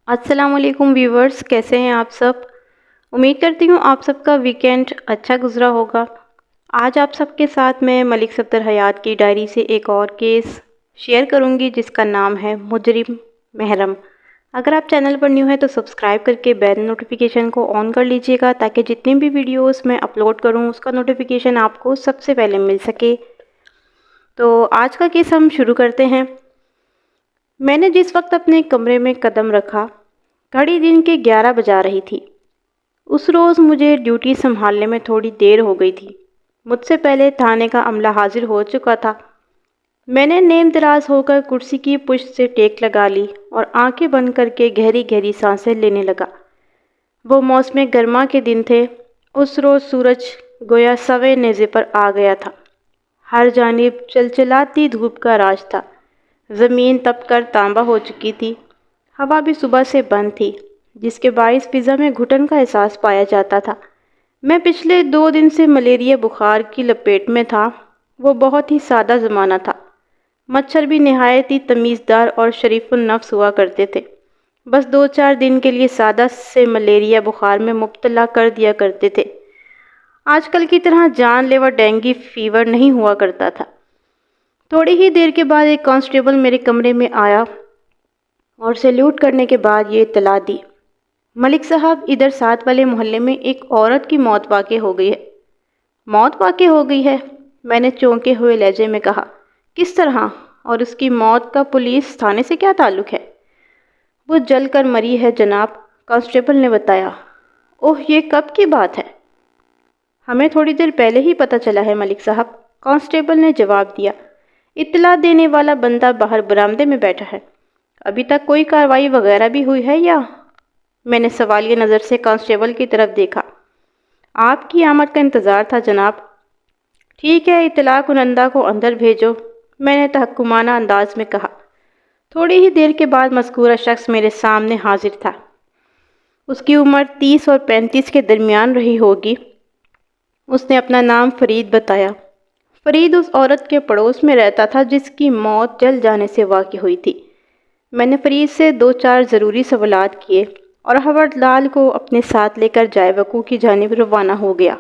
السلام علیکم ویورز، کیسے ہیں آپ سب؟ امید کرتی ہوں آپ سب کا ویکینڈ اچھا گزرا ہوگا۔ آج آپ سب کے ساتھ میں ملک صفدر حیات کی ڈائری سے ایک اور کیس شیئر کروں گی جس کا نام ہے مجرم محرم۔ اگر آپ چینل پر نیو ہیں تو سبسکرائب کر کے بیل نوٹیفیکیشن کو آن کر لیجئے گا تاکہ جتنی بھی ویڈیوز میں اپلوڈ کروں اس کا نوٹیفیکیشن آپ کو سب سے پہلے مل سکے۔ تو آج کا کیس ہم شروع کرتے ہیں۔ میں نے جس وقت اپنے کمرے میں قدم رکھا، گھڑی دن کے 11 بجا رہی تھی۔ اس روز مجھے ڈیوٹی سنبھالنے میں تھوڑی دیر ہو گئی تھی۔ مجھ سے پہلے تھانے کا عملہ حاضر ہو چکا تھا۔ میں نے نیم دراز ہو کر کرسی کی پشت سے ٹیک لگا لی اور آنکھیں بند کر کے گہری گہری سانسیں لینے لگا۔ وہ موسم گرما کے دن تھے۔ اس روز سورج گویا سوے نیزے پر آ گیا تھا۔ ہر جانب چلچلاتی دھوپ کا راج تھا۔ زمین تپ کر تانبا ہو چکی تھی۔ ہوا بھی صبح سے بند تھی، جس کے باعث فضا میں گھٹن کا احساس پایا جاتا تھا۔ میں پچھلے 2 دن سے ملیریا بخار کی لپیٹ میں تھا۔ وہ بہت ہی سادہ زمانہ تھا۔ مچھر بھی نہایت ہی تمیزدار اور شریف النفس ہوا کرتے تھے۔ بس 2-4 دن کے لیے سادہ سے ملیریا بخار میں مبتلا کر دیا کرتے تھے۔ آج کل کی طرح جان لیوا ڈینگی فیور نہیں ہوا کرتا تھا۔ تھوڑی ہی دیر کے بعد ایک کانسٹیبل میرے کمرے میں آیا اور سیلیوٹ کرنے کے بعد یہ اطلاع دی، ملک صاحب، ادھر ساتھ والے محلے میں ایک عورت کی موت واقع ہو گئی ہے۔ موت واقع ہو گئی ہے؟ میں نے چونکے ہوئے لہجے میں کہا۔ کس طرح؟ اور اس کی موت کا پولیس تھانے سے کیا تعلق ہے؟ وہ جل کر مری ہے جناب، کانسٹیبل نے بتایا۔ اوہ، یہ کب کی بات ہے؟ ہمیں تھوڑی دیر پہلے ہی پتہ چلا ہے ملک صاحب، کانسٹیبل نے جواب دیا۔ اطلاع دینے والا بندہ باہر برآمدے میں بیٹھا ہے۔ ابھی تک کوئی کارروائی وغیرہ بھی ہوئی ہے یا؟ میں نے سوالیہ نظر سے کانسٹیبل کی طرف دیکھا۔ آپ کی آمد کا انتظار تھا جناب۔ ٹھیک ہے، اطلاع کنندہ کو اندر بھیجو، میں نے تحکمانہ انداز میں کہا۔ تھوڑی ہی دیر کے بعد مذکورہ شخص میرے سامنے حاضر تھا۔ اس کی عمر 30 اور 35 کے درمیان رہی ہوگی۔ اس نے اپنا نام فرید بتایا۔ فرید اس عورت کے پڑوس میں رہتا تھا جس کی موت جل جانے سے واقع ہوئی تھی۔ میں نے فرید سے 2-4 ضروری سوالات کیے اور حوالدار کو اپنے ساتھ لے کر جائے وقوع کی جانب روانہ ہو گیا۔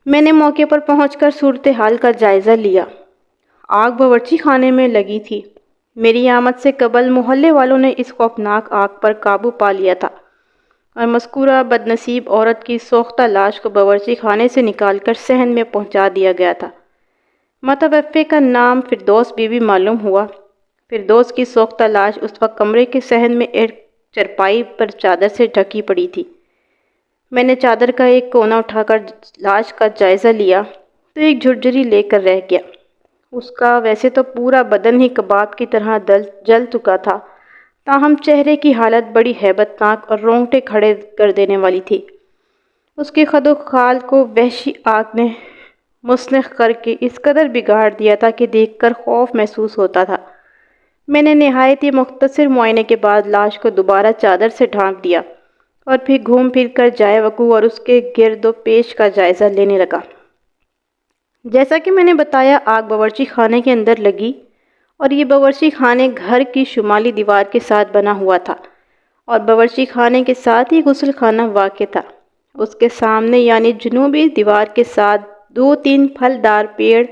میں نے موقع پر پہنچ کر صورتحال کا جائزہ لیا۔ آگ باورچی خانے میں لگی تھی۔ میری آمد سے قبل محلے والوں نے اس خوفناک آگ پر قابو پا لیا تھا اور مذکورہ بدنصیب عورت کی سوختہ لاش کو باورچی خانے سے نکال کر صحن میں پہنچا دیا گیا تھا۔ متوفی کا نام فردوس بی بی معلوم ہوا۔ فردوس کی سوختہ لاش اس وقت کمرے کے صحن میں ایک چرپائی پر چادر سے ڈھکی پڑی تھی۔ میں نے چادر کا ایک کونا اٹھا کر لاش کا جائزہ لیا تو ایک جھرجھری لے کر رہ گیا۔ اس کا ویسے تو پورا بدن ہی کباب کی طرح جل چکا تھا، تاہم چہرے کی حالت بڑی ہیبت ناک اور رونگٹے کھڑے کر دینے والی تھی۔ اس کے خد و خال کو وحشی آگ نے مسلخ کر کے اس قدر بگاڑ دیا تھا کہ دیکھ کر خوف محسوس ہوتا تھا۔ میں نے نہایت ہی مختصر معائنے کے بعد لاش کو دوبارہ چادر سے ڈھانپ دیا اور پھر گھوم پھر کر جائے وقوع اور اس کے گرد و پیش کا جائزہ لینے لگا۔ جیسا کہ میں نے بتایا، آگ باورچی خانے کے اندر لگی اور یہ باورچی خانے گھر کی شمالی دیوار کے ساتھ بنا ہوا تھا اور باورچی خانے کے ساتھ ہی غسل خانہ واقع تھا۔ اس کے سامنے یعنی جنوبی دیوار کے ساتھ 2-3 پھلدار پیڑ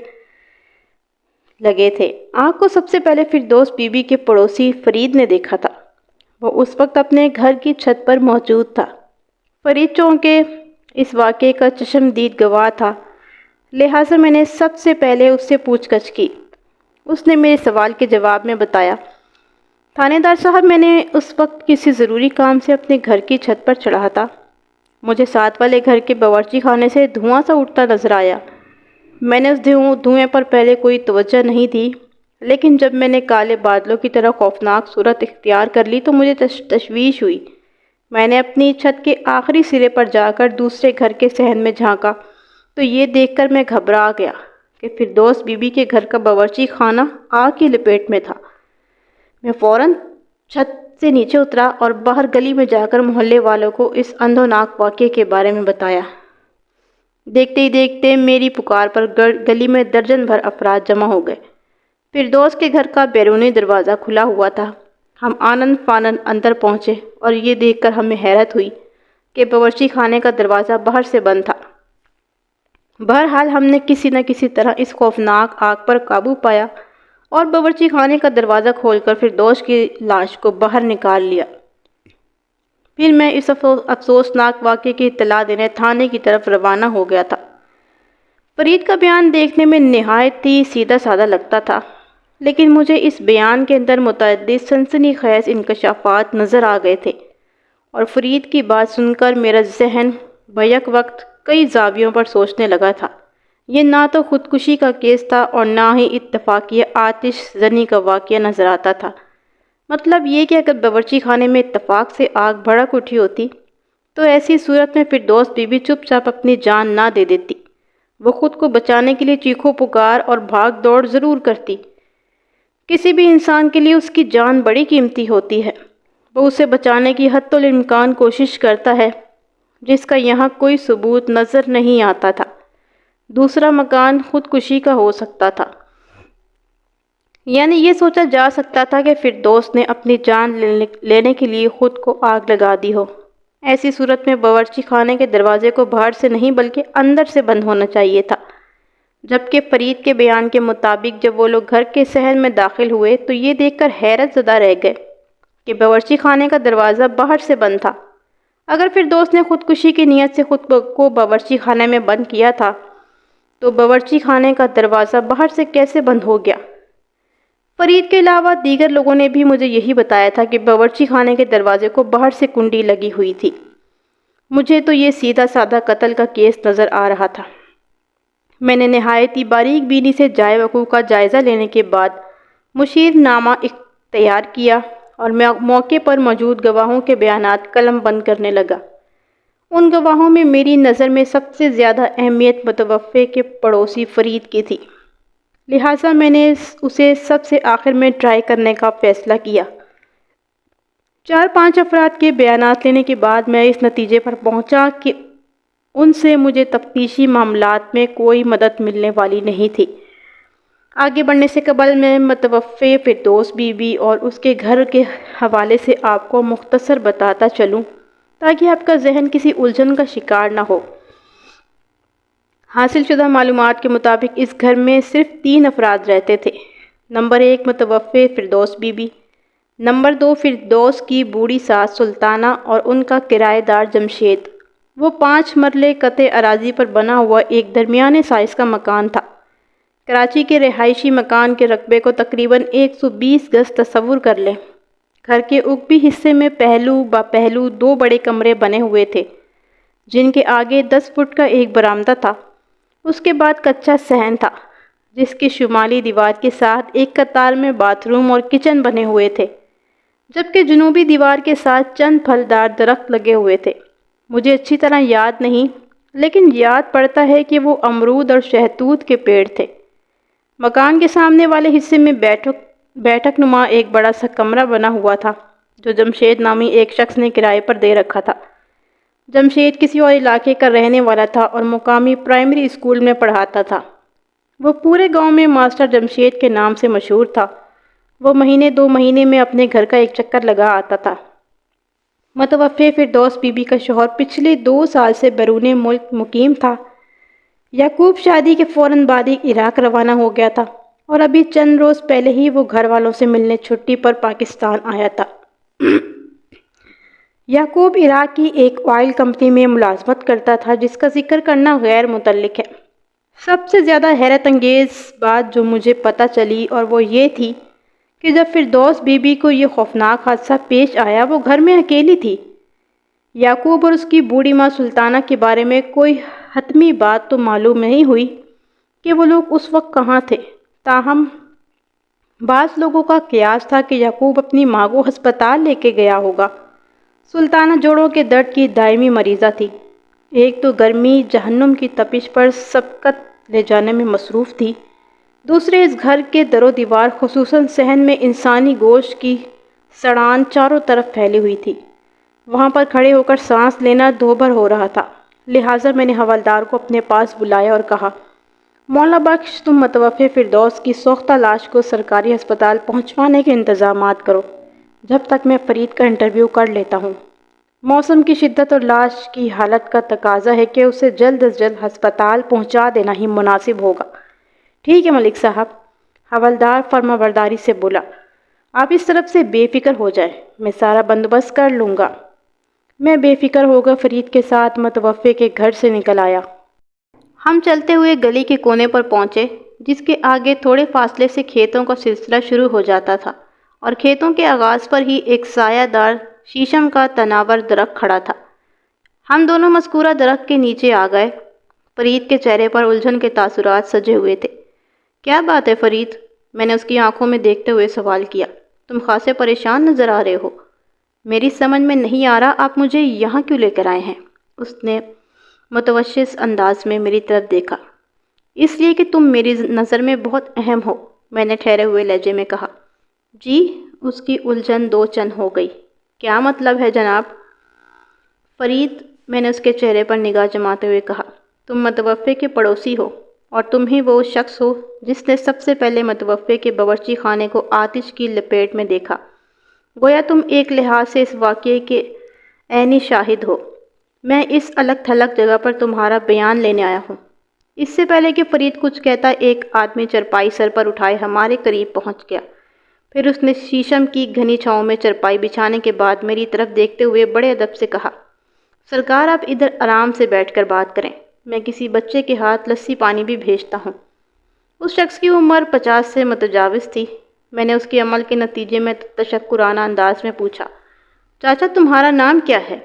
لگے تھے۔ آگ کو سب سے پہلے فردوس بی بی کے پڑوسی فرید نے دیکھا تھا۔ وہ اس وقت اپنے گھر کی چھت پر موجود تھا۔ فرید چونکہ اس واقعے کا چشمدید گواہ تھا، لہٰذا میں نے سب سے پہلے اس سے پوچھ گچھ کی۔ اس نے میرے سوال کے جواب میں بتایا، تھانے دار صاحب، میں نے اس وقت کسی ضروری کام سے اپنے گھر کی چھت پر چڑھا تھا۔ مجھے ساتھ والے گھر کے باورچی خانے سے دھواں سا اٹھتا نظر آیا۔ میں نے اس دھوئیں پر پہلے کوئی توجہ نہیں دی، لیکن جب میں نے کالے بادلوں کی طرح خوفناک صورت اختیار کر لی تو مجھے تشویش ہوئی۔ میں نے اپنی چھت کے آخری سرے پر جا کر دوسرے گھر کے صحن میں جھانکا تو یہ دیکھ کر میں گھبرا گیا کہ فردوس بی بی کے گھر کا باورچی خانہ آگ کی لپیٹ میں تھا۔ میں فوراً چھت سے نیچے اترا اور باہر گلی میں جا کر محلے والوں کو اس اندھوناک واقعے کے بارے میں بتایا۔ دیکھتے ہی دیکھتے میری پکار پر گلی میں درجن بھر افراد جمع ہو گئے۔ فردوس کے گھر کا بیرونی دروازہ کھلا ہوا تھا۔ ہم آنن فانن اندر پہنچے اور یہ دیکھ کر ہمیں حیرت ہوئی کہ باورچی خانے کا دروازہ باہر سے بند تھا۔ بہرحال ہم نے کسی نہ کسی طرح اس خوفناک آگ پر قابو پایا اور باورچی خانے کا دروازہ کھول کر فردوس کی لاش کو باہر نکال لیا۔ پھر میں اس افسوسناک واقعے کی اطلاع دینے تھانے کی طرف روانہ ہو گیا تھا۔ فرید کا بیان دیکھنے میں نہایت ہی سیدھا سادہ لگتا تھا، لیکن مجھے اس بیان کے اندر متعدد سنسنی خیز انکشافات نظر آ گئے تھے، اور فرید کی بات سن کر میرا ذہن بیک وقت کئی زاویوں پر سوچنے لگا تھا۔ یہ نہ تو خودکشی کا کیس تھا اور نہ ہی اتفاقیہ آتش زنی کا واقعہ نظر آتا تھا۔ مطلب یہ کہ اگر باورچی خانے میں اتفاق سے آگ بھڑک اٹھی ہوتی تو ایسی صورت میں فردوس بی بی چپ چاپ اپنی جان نہ دے دیتی، وہ خود کو بچانے کے لیے چیخو پکار اور بھاگ دوڑ ضرور کرتی۔ کسی بھی انسان کے لیے اس کی جان بڑی قیمتی ہوتی ہے، وہ اسے بچانے کی حتی الامکان کوشش کرتا ہے، جس کا یہاں کوئی ثبوت نظر نہیں آتا تھا۔ دوسرا مکان خودکشی کا ہو سکتا تھا، یعنی یہ سوچا جا سکتا تھا کہ فردوس نے اپنی جان لینے کے لیے خود کو آگ لگا دی ہو۔ ایسی صورت میں باورچی خانے کے دروازے کو باہر سے نہیں بلکہ اندر سے بند ہونا چاہیے تھا، جبکہ فرید کے بیان کے مطابق جب وہ لوگ گھر کے صحن میں داخل ہوئے تو یہ دیکھ کر حیرت زدہ رہ گئے کہ باورچی خانے کا دروازہ باہر سے بند تھا۔ اگر فردوس نے خودکشی کی نیت سے خود کو باورچی خانے میں بند کیا تھا تو باورچی خانے کا دروازہ باہر سے کیسے بند ہو گیا؟ فرید کے علاوہ دیگر لوگوں نے بھی مجھے یہی بتایا تھا کہ باورچی خانے کے دروازے کو باہر سے کنڈی لگی ہوئی تھی۔ مجھے تو یہ سیدھا سادہ قتل کا کیس نظر آ رہا تھا۔ میں نے نہایت ہی باریک بینی سے جائے وقوع کا جائزہ لینے کے بعد مشیر نامہ تیار کیا اور میں موقع پر موجود گواہوں کے بیانات قلم بند کرنے لگا۔ ان گواہوں میں میری نظر میں سب سے زیادہ اہمیت متوفی کے پڑوسی فرید کی تھی، لہٰذا میں نے اسے سب سے آخر میں ٹرائی کرنے کا فیصلہ کیا۔ 4-5 افراد کے بیانات لینے کے بعد میں اس نتیجے پر پہنچا کہ ان سے مجھے تفتیشی معاملات میں کوئی مدد ملنے والی نہیں تھی۔ آگے بڑھنے سے قبل میں متوفی فردوس بی بی اور اس کے گھر کے حوالے سے آپ کو مختصر بتاتا چلوں تاکہ آپ کا ذہن کسی الجھن کا شکار نہ ہو۔ حاصل شدہ معلومات کے مطابق اس گھر میں صرف 3 افراد رہتے تھے۔ نمبر 1 متوفی فردوس بی بی، نمبر 2 فردوس کی بوڑھی ساس سلطانہ اور ان کا کرایہ دار جمشید۔ وہ 5 مرلے قطع اراضی پر بنا ہوا ایک درمیانے سائز کا مکان تھا۔ کراچی کے رہائشی مکان کے رقبے کو تقریباً 120 گز تصور کر لیں۔ گھر کے عقبی حصے میں پہلو با پہلو 2 بڑے کمرے بنے ہوئے تھے، جن کے آگے 10 فٹ کا ایک برآمدہ تھا۔ اس کے بعد کچا صحن تھا، جس کی شمالی دیوار کے ساتھ ایک قطار میں باتھ روم اور کچن بنے ہوئے تھے، جبکہ جنوبی دیوار کے ساتھ چند پھلدار درخت لگے ہوئے تھے۔ مجھے اچھی طرح یاد نہیں، لیکن یاد پڑتا ہے کہ وہ امرود اور شہتوت کے پیڑ تھے۔ مکان کے سامنے والے حصے میں بیٹھک نما ایک بڑا سا کمرہ بنا ہوا تھا، جو جمشید نامی ایک شخص نے کرائے پر دے رکھا تھا۔ جمشید کسی اور علاقے کا رہنے والا تھا اور مقامی پرائمری اسکول میں پڑھاتا تھا۔ وہ پورے گاؤں میں ماسٹر جمشید کے نام سے مشہور تھا۔ وہ مہینے 2 مہینے میں اپنے گھر کا ایک چکر لگا آتا تھا۔ متوفی فردوس بی بی کا شوہر پچھلے 2 سال سے بیرون ملک مقیم تھا۔ یعقوب شادی کے فوراً بعد ہی عراق روانہ ہو گیا تھا اور ابھی چند روز پہلے ہی وہ گھر والوں سے ملنے چھٹی پر پاکستان آیا تھا۔ یعقوب عراق کی ایک آئل کمپنی میں ملازمت کرتا تھا، جس کا ذکر کرنا غیر متعلق ہے۔ سب سے زیادہ حیرت انگیز بات جو مجھے پتہ چلی اور وہ یہ تھی کہ جب فردوس بی بی کو یہ خوفناک حادثہ پیش آیا وہ گھر میں اکیلی تھی۔ یعقوب اور اس کی بوڑھی ماں سلطانہ کے بارے میں کوئی حتمی بات تو معلوم نہیں ہوئی کہ وہ لوگ اس وقت کہاں تھے، تاہم بعض لوگوں کا قیاس تھا کہ یعقوب اپنی ماں کو ہسپتال لے کے گیا ہوگا۔ سلطانہ جوڑوں کے درد کی دائمی مریضہ تھی۔ ایک تو گرمی جہنم کی تپش پر سبقت لے جانے میں مصروف تھی، دوسرے اس گھر کے در و دیوار خصوصاً صحن میں انسانی گوشت کی سڑان چاروں طرف پھیلی ہوئی تھی۔ وہاں پر کھڑے ہو کر سانس لینا دوبھر ہو رہا تھا، لہٰذا میں نے حوالدار کو اپنے پاس بلایا اور کہا، مولا بخش تم متوفی فردوس کی سوختہ لاش کو سرکاری ہسپتال پہنچوانے کے انتظامات کرو۔ جب تک میں فرید کا انٹرویو کر لیتا ہوں۔ موسم کی شدت اور لاش کی حالت کا تقاضا ہے کہ اسے جلد از جلد ہسپتال پہنچا دینا ہی مناسب ہوگا۔ ٹھیک ہے ملک صاحب، حوالدار فرما برداری سے بولا۔ آپ اس طرف سے بے فکر ہو جائیں، میں سارا بندوبست کر لوں گا۔ میں بے فکر ہو کر فرید کے ساتھ متوفی کے گھر سے نکل آیا۔ ہم چلتے ہوئے گلی کے کونے پر پہنچے، جس کے آگے تھوڑے فاصلے سے کھیتوں کا سلسلہ شروع ہو جاتا تھا، اور کھیتوں کے آغاز پر ہی ایک سایہ دار شیشم کا تناور درخت کھڑا تھا۔ ہم دونوں مذکورہ درخت کے نیچے آ گئے۔ فرید کے چہرے پر الجھن کے تاثرات سجے ہوئے تھے۔ کیا بات ہے فرید؟ میں نے اس کی آنکھوں میں دیکھتے ہوئے سوال کیا۔ تم خاصے پریشان نظر آ رہے ہو۔ میری سمجھ میں نہیں آ رہا آپ مجھے یہاں کیوں لے کر آئے ہیں؟ اس نے متوشس انداز میں میری طرف دیکھا۔ اس لیے کہ تم میری نظر میں بہت اہم ہو، میں نے ٹھہرے ہوئے لہجے میں کہا۔ جی؟ اس کی الجھن دو چند ہو گئی۔ کیا مطلب ہے جناب؟ فرید، میں نے اس کے چہرے پر نگاہ جماتے ہوئے کہا، تم متوفی کے پڑوسی ہو، اور تم ہی وہ شخص ہو جس نے سب سے پہلے متوفی کے باورچی خانے کو آتش کی لپیٹ میں دیکھا۔ گویا تم ایک لحاظ سے اس واقعے کے عینی شاہد ہو۔ میں اس الگ تھلگ جگہ پر تمہارا بیان لینے آیا ہوں۔ اس سے پہلے کہ فرید کچھ کہتا، ایک آدمی چرپائی سر پر اٹھائے ہمارے قریب پہنچ گیا۔ پھر اس نے شیشم کی گھنی چھاؤں میں چرپائی بچھانے کے بعد میری طرف دیکھتے ہوئے بڑے ادب سے کہا، سرکار آپ ادھر آرام سے بیٹھ کر بات کریں، میں کسی بچے کے ہاتھ لسی پانی بھی بھیجتا ہوں۔ اس شخص کی عمر 50 سے متجاوز تھی۔ میں نے اس کے عمل کے نتیجے میں تشکرانہ انداز میں پوچھا، چاچا تمہارا نام کیا ہے؟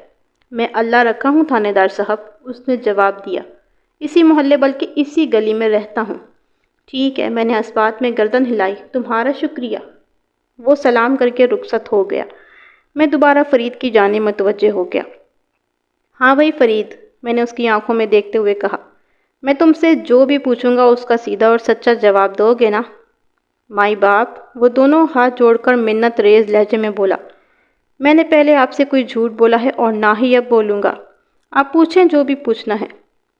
میں اللہ رکھا ہوں تھانے دار صاحب، اس نے جواب دیا، اسی محلے بلکہ اسی گلی میں رہتا ہوں۔ ٹھیک ہے، میں نے اس بات میں گردن ہلائی، تمہارا شکریہ۔ وہ سلام کر کے رخصت ہو گیا۔ میں دوبارہ فرید کی جانب متوجہ ہو گیا۔ ہاں بھائی فرید، میں نے اس کی آنکھوں میں دیکھتے ہوئے کہا، میں تم سے جو بھی پوچھوں گا اس کا سیدھا اور سچا جواب دو گے نا؟ مائی باپ، وہ دونوں ہاتھ جوڑ کر منت ریز لہجے میں بولا، میں نے پہلے آپ سے کوئی جھوٹ بولا ہے اور نہ ہی اب بولوں گا۔ آپ پوچھیں جو بھی پوچھنا ہے۔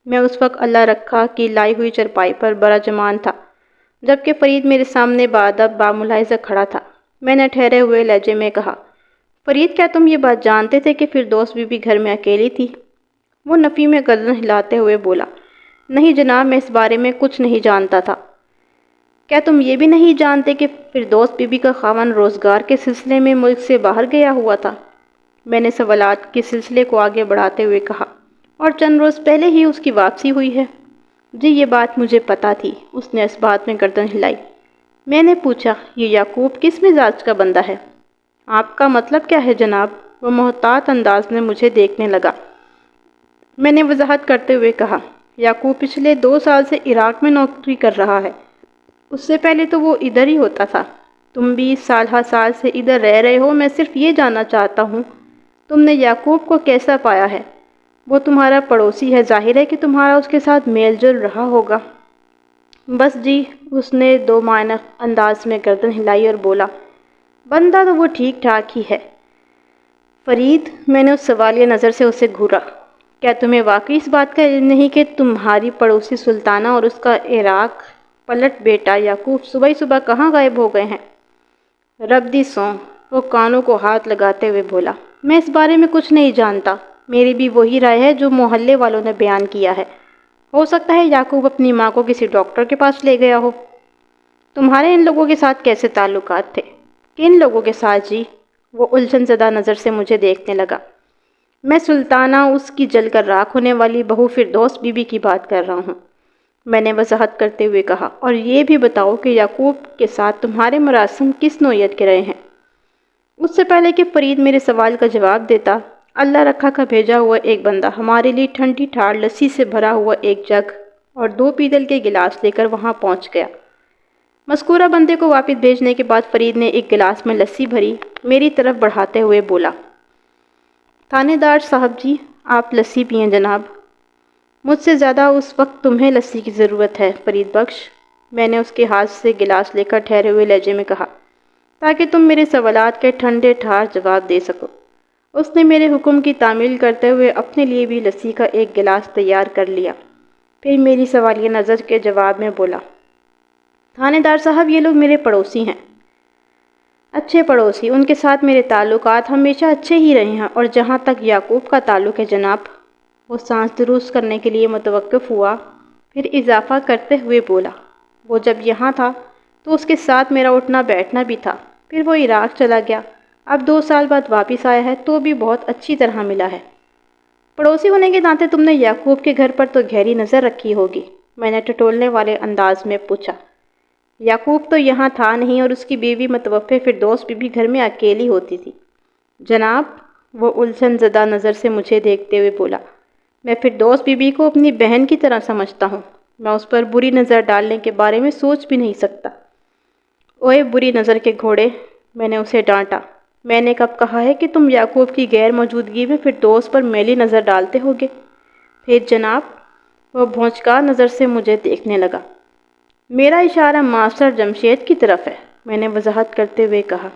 میں اس وقت اللہ رکھا کی لائی ہوئی چرپائی پر براجمان تھا، جبکہ فرید میرے سامنے بادب باملاحظہ کھڑا تھا۔ میں نے ٹھہرے ہوئے لہجے میں کہا، فرید کیا تم یہ بات جانتے تھے کہ فردوس بی بی گھر میں اکیلی تھی؟ وہ نفی میں گردن ہلاتے ہوئے بولا، نہیں جناب، میں اس بارے میں کچھ نہیں جانتا تھا۔ کیا تم یہ بھی نہیں جانتے کہ فردوس بی بی کا خاوند روزگار کے سلسلے میں ملک سے باہر گیا ہوا تھا؟ میں نے سوالات کے سلسلے کو آگے بڑھاتے ہوئے کہا، اور چند روز پہلے ہی اس کی واپسی ہوئی ہے۔ جی یہ بات مجھے پتا تھی، اس نے اس بات میں گردن ہلائی۔ میں نے پوچھا، یہ یعقوب کس مزاج کا بندہ ہے؟ آپ کا مطلب کیا ہے جناب؟ وہ محتاط انداز میں مجھے دیکھنے لگا۔ میں نے وضاحت کرتے ہوئے کہا، یعقوب پچھلے 2 سال سے عراق میں نوکری کر رہا ہے۔ اس سے پہلے تو وہ ادھر ہی ہوتا تھا۔ تم بھی سال ہر سال سے ادھر رہ رہے ہو، میں صرف یہ جاننا چاہتا ہوں تم نے یعقوب کو کیسا پایا ہے؟ وہ تمہارا پڑوسی ہے، ظاہر ہے کہ تمہارا اس کے ساتھ میل جول رہا ہوگا۔ بس جی، اس نے دو معنی انداز میں گردن ہلائی اور بولا، بندہ تو وہ ٹھیک ٹھاک ہی ہے۔ فرید، میں نے اس سوالیہ نظر سے اسے گھورا، کیا تمہیں واقعی اس بات کا علم نہیں کہ تمہاری پڑوسی سلطانہ اور اس کا عراق پلٹ بیٹا یعقوب صبح ہی صبح کہاں غائب ہو گئے ہیں؟ رب دی سوں، وہ کانوں کو ہاتھ لگاتے ہوئے بولا، میں اس بارے میں کچھ نہیں جانتا۔ میری بھی وہی رائے ہے جو محلے والوں نے بیان کیا ہے۔ ہو سکتا ہے یعقوب اپنی ماں کو کسی ڈاکٹر کے پاس لے گیا ہو۔ تمہارے ان لوگوں کے ساتھ کیسے تعلقات تھے؟ کن لوگوں کے ساتھ جی؟ وہ الجھن زدہ نظر سے مجھے دیکھنے لگا۔ میں سلطانہ، اس کی جل کر راکھ ہونے والی بہو فردوس بی بی کی بات کر رہا ہوں، میں نے وضاحت کرتے ہوئے کہا، اور یہ بھی بتاؤ کہ یعقوب کے ساتھ تمہارے مراسم کس نوعیت کے رہے ہیں؟ اس سے پہلے کہ فرید میرے سوال کا جواب دیتا، اللہ رکھا کا بھیجا ہوا ایک بندہ ہمارے لیے ٹھنڈی ٹھار لسی سے بھرا ہوا ایک جگ اور 2 پیتل کے گلاس لے کر وہاں پہنچ گیا۔ مذکورہ بندے کو واپس بھیجنے کے بعد فرید نے ایک گلاس میں لسی بھری میری طرف بڑھاتے ہوئے بولا، تھانے دار صاحب جی، آپ لسی پئیں جناب۔ مجھ سے زیادہ اس وقت تمہیں لسی کی ضرورت ہے فرید بخش، میں نے اس کے ہاتھ سے گلاس لے کر ٹھہرے ہوئے لہجے میں کہا، تاکہ تم میرے سوالات کے ٹھنڈے ٹھار جواب دے سکو۔ اس نے میرے حکم کی تعمیل کرتے ہوئے اپنے لیے بھی لسی کا ایک گلاس تیار کر لیا، پھر میری سوالیہ نظر کے جواب میں بولا، تھانے دار صاحب یہ لوگ میرے پڑوسی ہیں۔ اچھے پڑوسی، ان کے ساتھ میرے تعلقات ہمیشہ اچھے ہی رہے ہیں، اور جہاں تک یعقوب کا تعلق ہے جناب۔ وہ سانس درست کرنے کے لیے متوقف ہوا، پھر اضافہ کرتے ہوئے بولا، وہ جب یہاں تھا تو اس کے ساتھ میرا اٹھنا بیٹھنا بھی تھا، پھر وہ عراق چلا گیا، اب 2 سال بعد واپس آیا ہے تو بھی بہت اچھی طرح ملا ہے۔ پڑوسی ہونے کے ناطے تم نے یعقوب کے گھر پر تو گہری نظر رکھی ہوگی، میں نے ٹٹولنے والے انداز میں پوچھا۔ یعقوب تو یہاں تھا نہیں، اور اس کی بیوی متوفی فردوس بھی گھر میں اکیلی ہوتی تھی جناب۔ وہ الجھن زدہ نظر سے مجھے دیکھتے ہوئے بولا، میں فردوس بی کو اپنی بہن کی طرح سمجھتا ہوں، میں اس پر بری نظر ڈالنے کے بارے میں سوچ بھی نہیں سکتا۔ اوئے بری نظر کے گھوڑے، میں نے اسے ڈانٹا، میں نے کب کہا ہے کہ تم یعقوب کی غیر موجودگی میں فردوس پر میلی نظر ڈالتے ہوگے؟ پھر جناب، وہ بھونچکار نظر سے مجھے دیکھنے لگا۔ میرا اشارہ ماسٹر جمشید کی طرف ہے، میں نے وضاحت کرتے ہوئے کہا۔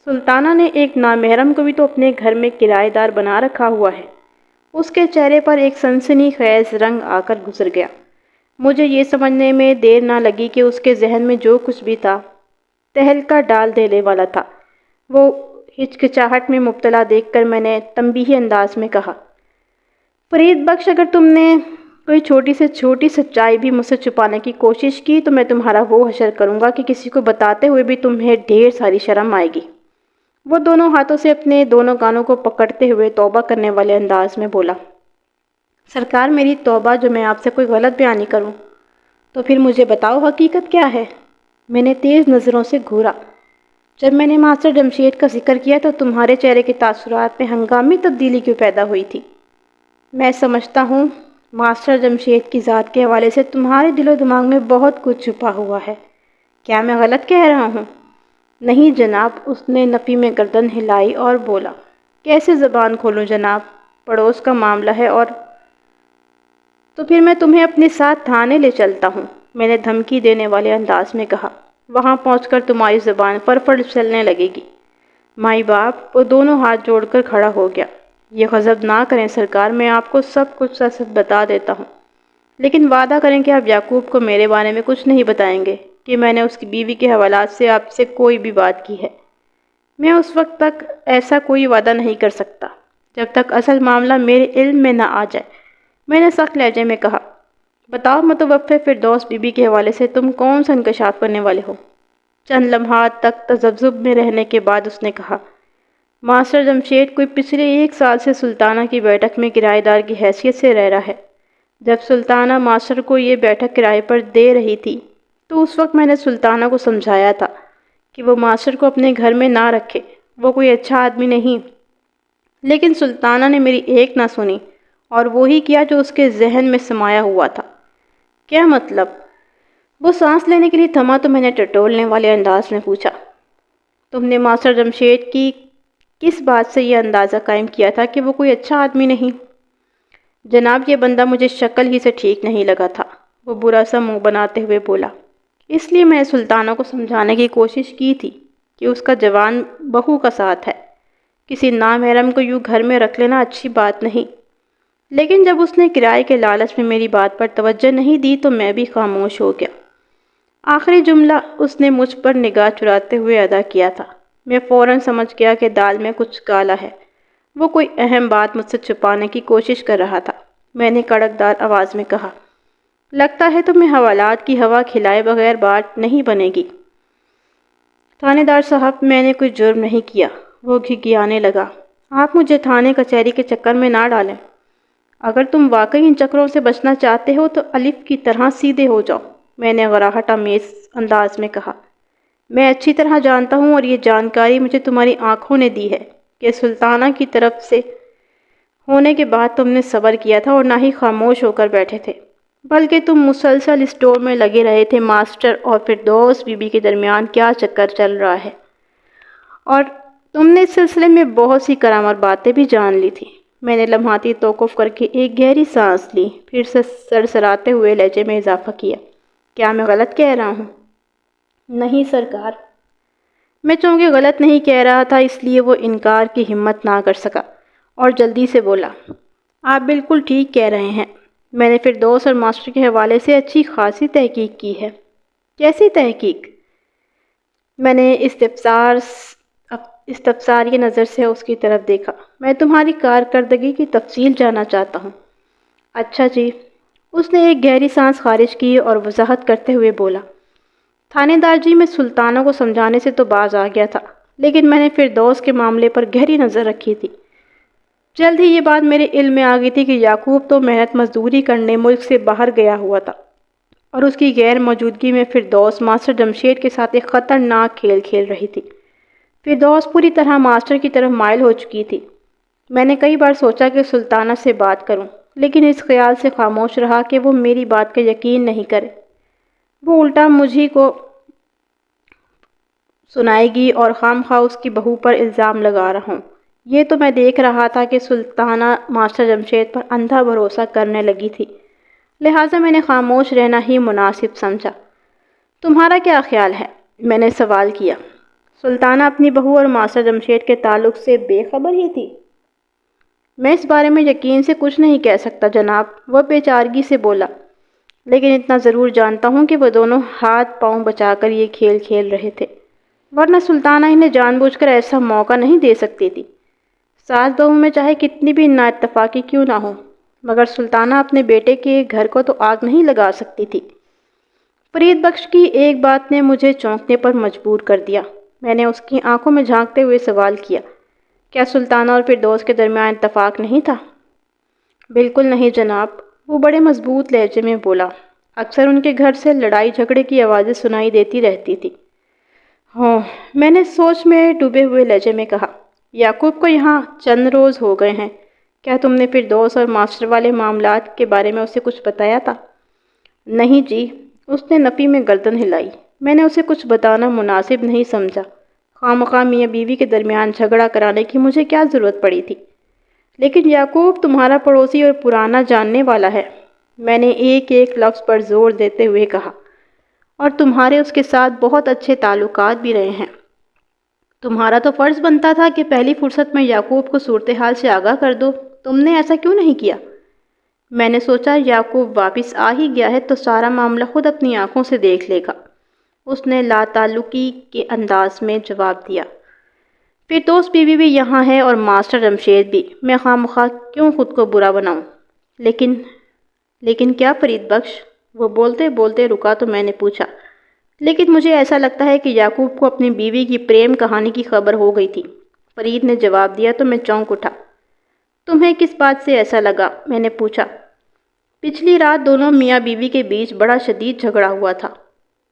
سلطانہ نے ایک نامحرم کو بھی تو اپنے گھر میں کرایہ دار بنا رکھا ہوا ہے۔ اس کے چہرے پر ایک سنسنی خیز رنگ آ کر گزر گیا۔ مجھے یہ سمجھنے میں دیر نہ لگی کہ اس کے ذہن میں جو کچھ بھی تھا تہلکہ ڈال دینے والا تھا۔ وہ ہچکچاہٹ میں مبتلا دیکھ کر میں نے تنبیہی انداز میں کہا، فرید بخش، اگر تم نے کوئی چھوٹی سے چھوٹی سچائی بھی مجھ سے چھپانے کی کوشش کی تو میں تمہارا وہ حشر کروں گا کہ کسی کو بتاتے ہوئے بھی تمہیں ڈھیر ساری شرم آئے گی۔ وہ دونوں ہاتھوں سے اپنے دونوں کانوں کو پکڑتے ہوئے توبہ کرنے والے انداز میں بولا، سرکار میری توبہ جو میں آپ سے کوئی غلط بیانی کروں، تو پھر مجھے بتاؤ حقیقت کیا ہے؟ میں نے تیز نظروں سے گھورا۔ جب میں نے ماسٹر جمشید کا ذکر کیا تو تمہارے چہرے کے تاثرات میں ہنگامی تبدیلی کیوں پیدا ہوئی تھی؟ میں سمجھتا ہوں ماسٹر جمشید کی ذات کے حوالے سے تمہارے دل و دماغ میں بہت کچھ چھپا ہوا ہے۔ کیا میں غلط کہہ رہا ہوں؟ نہیں جناب، اس نے نفی میں گردن ہلائی اور بولا، کیسے زبان کھولوں جناب، پڑوس کا معاملہ ہے، اور تو پھر میں تمہیں اپنے ساتھ تھانے لے چلتا ہوں، میں نے دھمکی دینے والے انداز میں کہا۔ وہاں پہنچ کر تمہاری زبان فر چلنے لگے گی۔ مائی باپ، وہ دونوں ہاتھ جوڑ کر کھڑا ہو گیا۔ یہ غضب نہ کریں سرکار، میں آپ کو سب کچھ سچ بتا دیتا ہوں، لیکن وعدہ کریں کہ آپ یعقوب کو میرے بارے میں کچھ نہیں بتائیں گے کہ میں نے اس کی بیوی کے حوالات سے آپ سے کوئی بھی بات کی ہے۔ میں اس وقت تک ایسا کوئی وعدہ نہیں کر سکتا جب تک اصل معاملہ میرے علم میں نہ آ جائے، میں نے سخت لہجے میں کہا۔ بتاؤ متوفی فردوس بی کے حوالے سے تم کون سا انکشاف کرنے والے ہو؟ چند لمحات تک تذبذب میں رہنے کے بعد اس نے کہا، ماسٹر جمشید کوئی پچھلے 1 سال سے سلطانہ کی بیٹھک میں کرایہ دار کی حیثیت سے رہ رہا ہے۔ جب سلطانہ ماسٹر کو یہ بیٹھک کرائے پر دے رہی تھی تو اس وقت میں نے سلطانہ کو سمجھایا تھا کہ وہ ماسٹر کو اپنے گھر میں نہ رکھے، وہ کوئی اچھا آدمی نہیں، لیکن سلطانہ نے میری ایک نہ سنی اور وہی کیا جو اس کے ذہن میں سمایا ہوا تھا۔ کیا مطلب؟ وہ سانس لینے کے لیے تھما تو میں نے ٹٹولنے والے انداز میں پوچھا، تم نے ماسٹر جمشید کی کس بات سے یہ اندازہ قائم کیا تھا کہ وہ کوئی اچھا آدمی نہیں؟ جناب، یہ بندہ مجھے شکل ہی سے ٹھیک نہیں لگا تھا، وہ برا سا منہ بناتے ہوئے بولا، اس لیے میں نے سلطانہ کو سمجھانے کی کوشش کی تھی کہ اس کا جوان بہو کا ساتھ ہے، کسی نامحرم کو یوں گھر میں رکھ لینا اچھی بات نہیں، لیکن جب اس نے کرائے کے لالچ میں میری بات پر توجہ نہیں دی تو میں بھی خاموش ہو گیا۔ آخری جملہ اس نے مجھ پر نگاہ چراتے ہوئے ادا کیا تھا۔ میں فوراً سمجھ گیا کہ دال میں کچھ کالا ہے، وہ کوئی اہم بات مجھ سے چھپانے کی کوشش کر رہا تھا۔ میں نے کڑکدار آواز میں کہا، لگتا ہے تمہیں حوالات کی ہوا کھلائے بغیر بات نہیں بنے گی۔ تھانے دار صاحب، میں نے کوئی جرم نہیں کیا، وہ گھگھیانے لگا، آپ مجھے تھانے کچہری کے چکر میں نہ ڈالیں، اگر تم واقعی ان چکروں سے بچنا چاہتے ہو تو الف کی طرح سیدھے ہو جاؤ، میں نے غراہٹ آمیز انداز میں کہا۔ میں اچھی طرح جانتا ہوں اور یہ جانکاری مجھے تمہاری آنکھوں نے دی ہے کہ سلطانہ کی طرف سے ہونے کے بعد تم نے صبر کیا تھا اور نہ ہی خاموش ہو کر بیٹھے تھے، بلکہ تم مسلسل اسٹور میں لگے رہے تھے ماسٹر اور فردوس بی کے درمیان کیا چکر چل رہا ہے، اور تم نے اس سلسلے میں بہت سی کرامر باتیں بھی جان لی تھی۔ میں نے لمحاتی توقف کر کے ایک گہری سانس لی، پھر سے سرسراتے ہوئے لہجے میں اضافہ کیا، کیا میں غلط کہہ رہا ہوں؟ نہیں سرکار۔ میں چونکہ غلط نہیں کہہ رہا تھا اس لیے وہ انکار کی ہمت نہ کر سکا اور جلدی سے بولا، آپ بالکل ٹھیک کہہ رہے ہیں، میں نے فردوس اور ماسٹر کے حوالے سے اچھی خاصی تحقیق کی ہے۔ کیسی تحقیق؟ میں نے استفساری نظر سے اس کی طرف دیکھا۔ میں تمہاری کارکردگی کی تفصیل جاننا چاہتا ہوں۔ اچھا جی۔ اس نے ایک گہری سانس خارج کی اور وضاحت کرتے ہوئے بولا، تھانے دار جی، میں سلطانہ کو سمجھانے سے تو باز آ گیا تھا، لیکن میں نے فردوس کے معاملے پر گہری نظر رکھی تھی۔ جلد ہی یہ بات میرے علم میں آ گئی تھی کہ یعقوب تو محنت مزدوری کرنے ملک سے باہر گیا ہوا تھا، اور اس کی غیر موجودگی میں فردوس ماسٹر جمشید کے ساتھ ایک خطرناک کھیل کھیل رہی تھی۔ فردوس پوری طرح ماسٹر کی طرف مائل ہو چکی تھی۔ میں نے کئی بار سوچا کہ سلطانہ سے بات کروں، لیکن اس خیال سے خاموش رہا کہ وہ میری بات کا یقین نہیں کرے۔ وہ الٹا مجھے کو سنائے گی اور خام خواہ اس کی بہو پر الزام لگا رہا ہوں۔ یہ تو میں دیکھ رہا تھا کہ سلطانہ ماسٹر جمشید پر اندھا بھروسہ کرنے لگی تھی، لہٰذا میں نے خاموش رہنا ہی مناسب سمجھا۔ تمہارا کیا خیال ہے؟ میں نے سوال کیا۔ سلطانہ اپنی بہو اور ماسٹر جمشید کے تعلق سے بے خبر ہی تھی؟ میں اس بارے میں یقین سے کچھ نہیں کہہ سکتا جناب، وہ بے چارگی سے بولا، لیکن اتنا ضرور جانتا ہوں کہ وہ دونوں ہاتھ پاؤں بچا کر یہ کھیل کھیل رہے تھے، ورنہ سلطانہ انہیں جان بوجھ کر ایسا موقع نہیں دے سکتی تھی۔ ساس بہو میں چاہے کتنی بھی نا اتفاقی کیوں نہ ہو، مگر سلطانہ اپنے بیٹے کے گھر کو تو آگ نہیں لگا سکتی تھی۔ فرید بخش کی ایک بات نے مجھے چونکنے پر مجبور کر دیا۔ میں نے اس کی آنکھوں میں جھانکتے ہوئے سوال کیا، کیا سلطانہ اور فردوس کے درمیان اتفاق نہیں تھا؟ بالکل نہیں جناب، وہ بڑے مضبوط لہجے میں بولا، اکثر ان کے گھر سے لڑائی جھگڑے کی آوازیں سنائی دیتی رہتی تھی۔ ہوں، میں نے سوچ میں ڈوبے ہوئے لہجے میں کہا، یعقوب کو یہاں چند روز ہو گئے ہیں، کیا تم نے فردوس اور ماسٹر والے معاملات کے بارے میں اسے کچھ بتایا تھا؟ نہیں جی، اس نے نفی میں گردن ہلائی۔ میں نے اسے کچھ بتانا مناسب نہیں سمجھا۔ خواہ مخواہ میاں بیوی کے درمیان جھگڑا کرانے کی مجھے کیا ضرورت پڑی تھی؟ لیکن یعقوب تمہارا پڑوسی اور پرانا جاننے والا ہے، میں نے ایک ایک لفظ پر زور دیتے ہوئے کہا، اور تمہارے اس کے ساتھ بہت اچھے تعلقات بھی رہے ہیں۔ تمہارا تو فرض بنتا تھا کہ پہلی فرصت میں یعقوب کو صورتحال سے آگاہ کر دو، تم نے ایسا کیوں نہیں کیا؟ میں نے سوچا یعقوب واپس آ ہی گیا ہے تو سارا معاملہ خود اپنی آنکھوں سے دیکھ لے گا، اس نے لا تعلقی کے انداز میں جواب دیا۔ فردوس بیوی بھی یہاں ہے اور ماسٹر جمشید بھی، میں خواہ مخواہ کیوں خود کو برا بناؤں؟ لیکن کیا فرید بخش؟ وہ بولتے بولتے رکا تو میں نے پوچھا، لیکن مجھے ایسا لگتا ہے کہ یعقوب کو اپنی بیوی کی پریم کہانی کی خبر ہو گئی تھی، فرید نے جواب دیا تو میں چونک اٹھا۔ تمہیں کس بات سے ایسا لگا؟ میں نے پوچھا۔ پچھلی رات دونوں میاں بیوی کے بیچ بڑا شدید جھگڑا ہوا تھا۔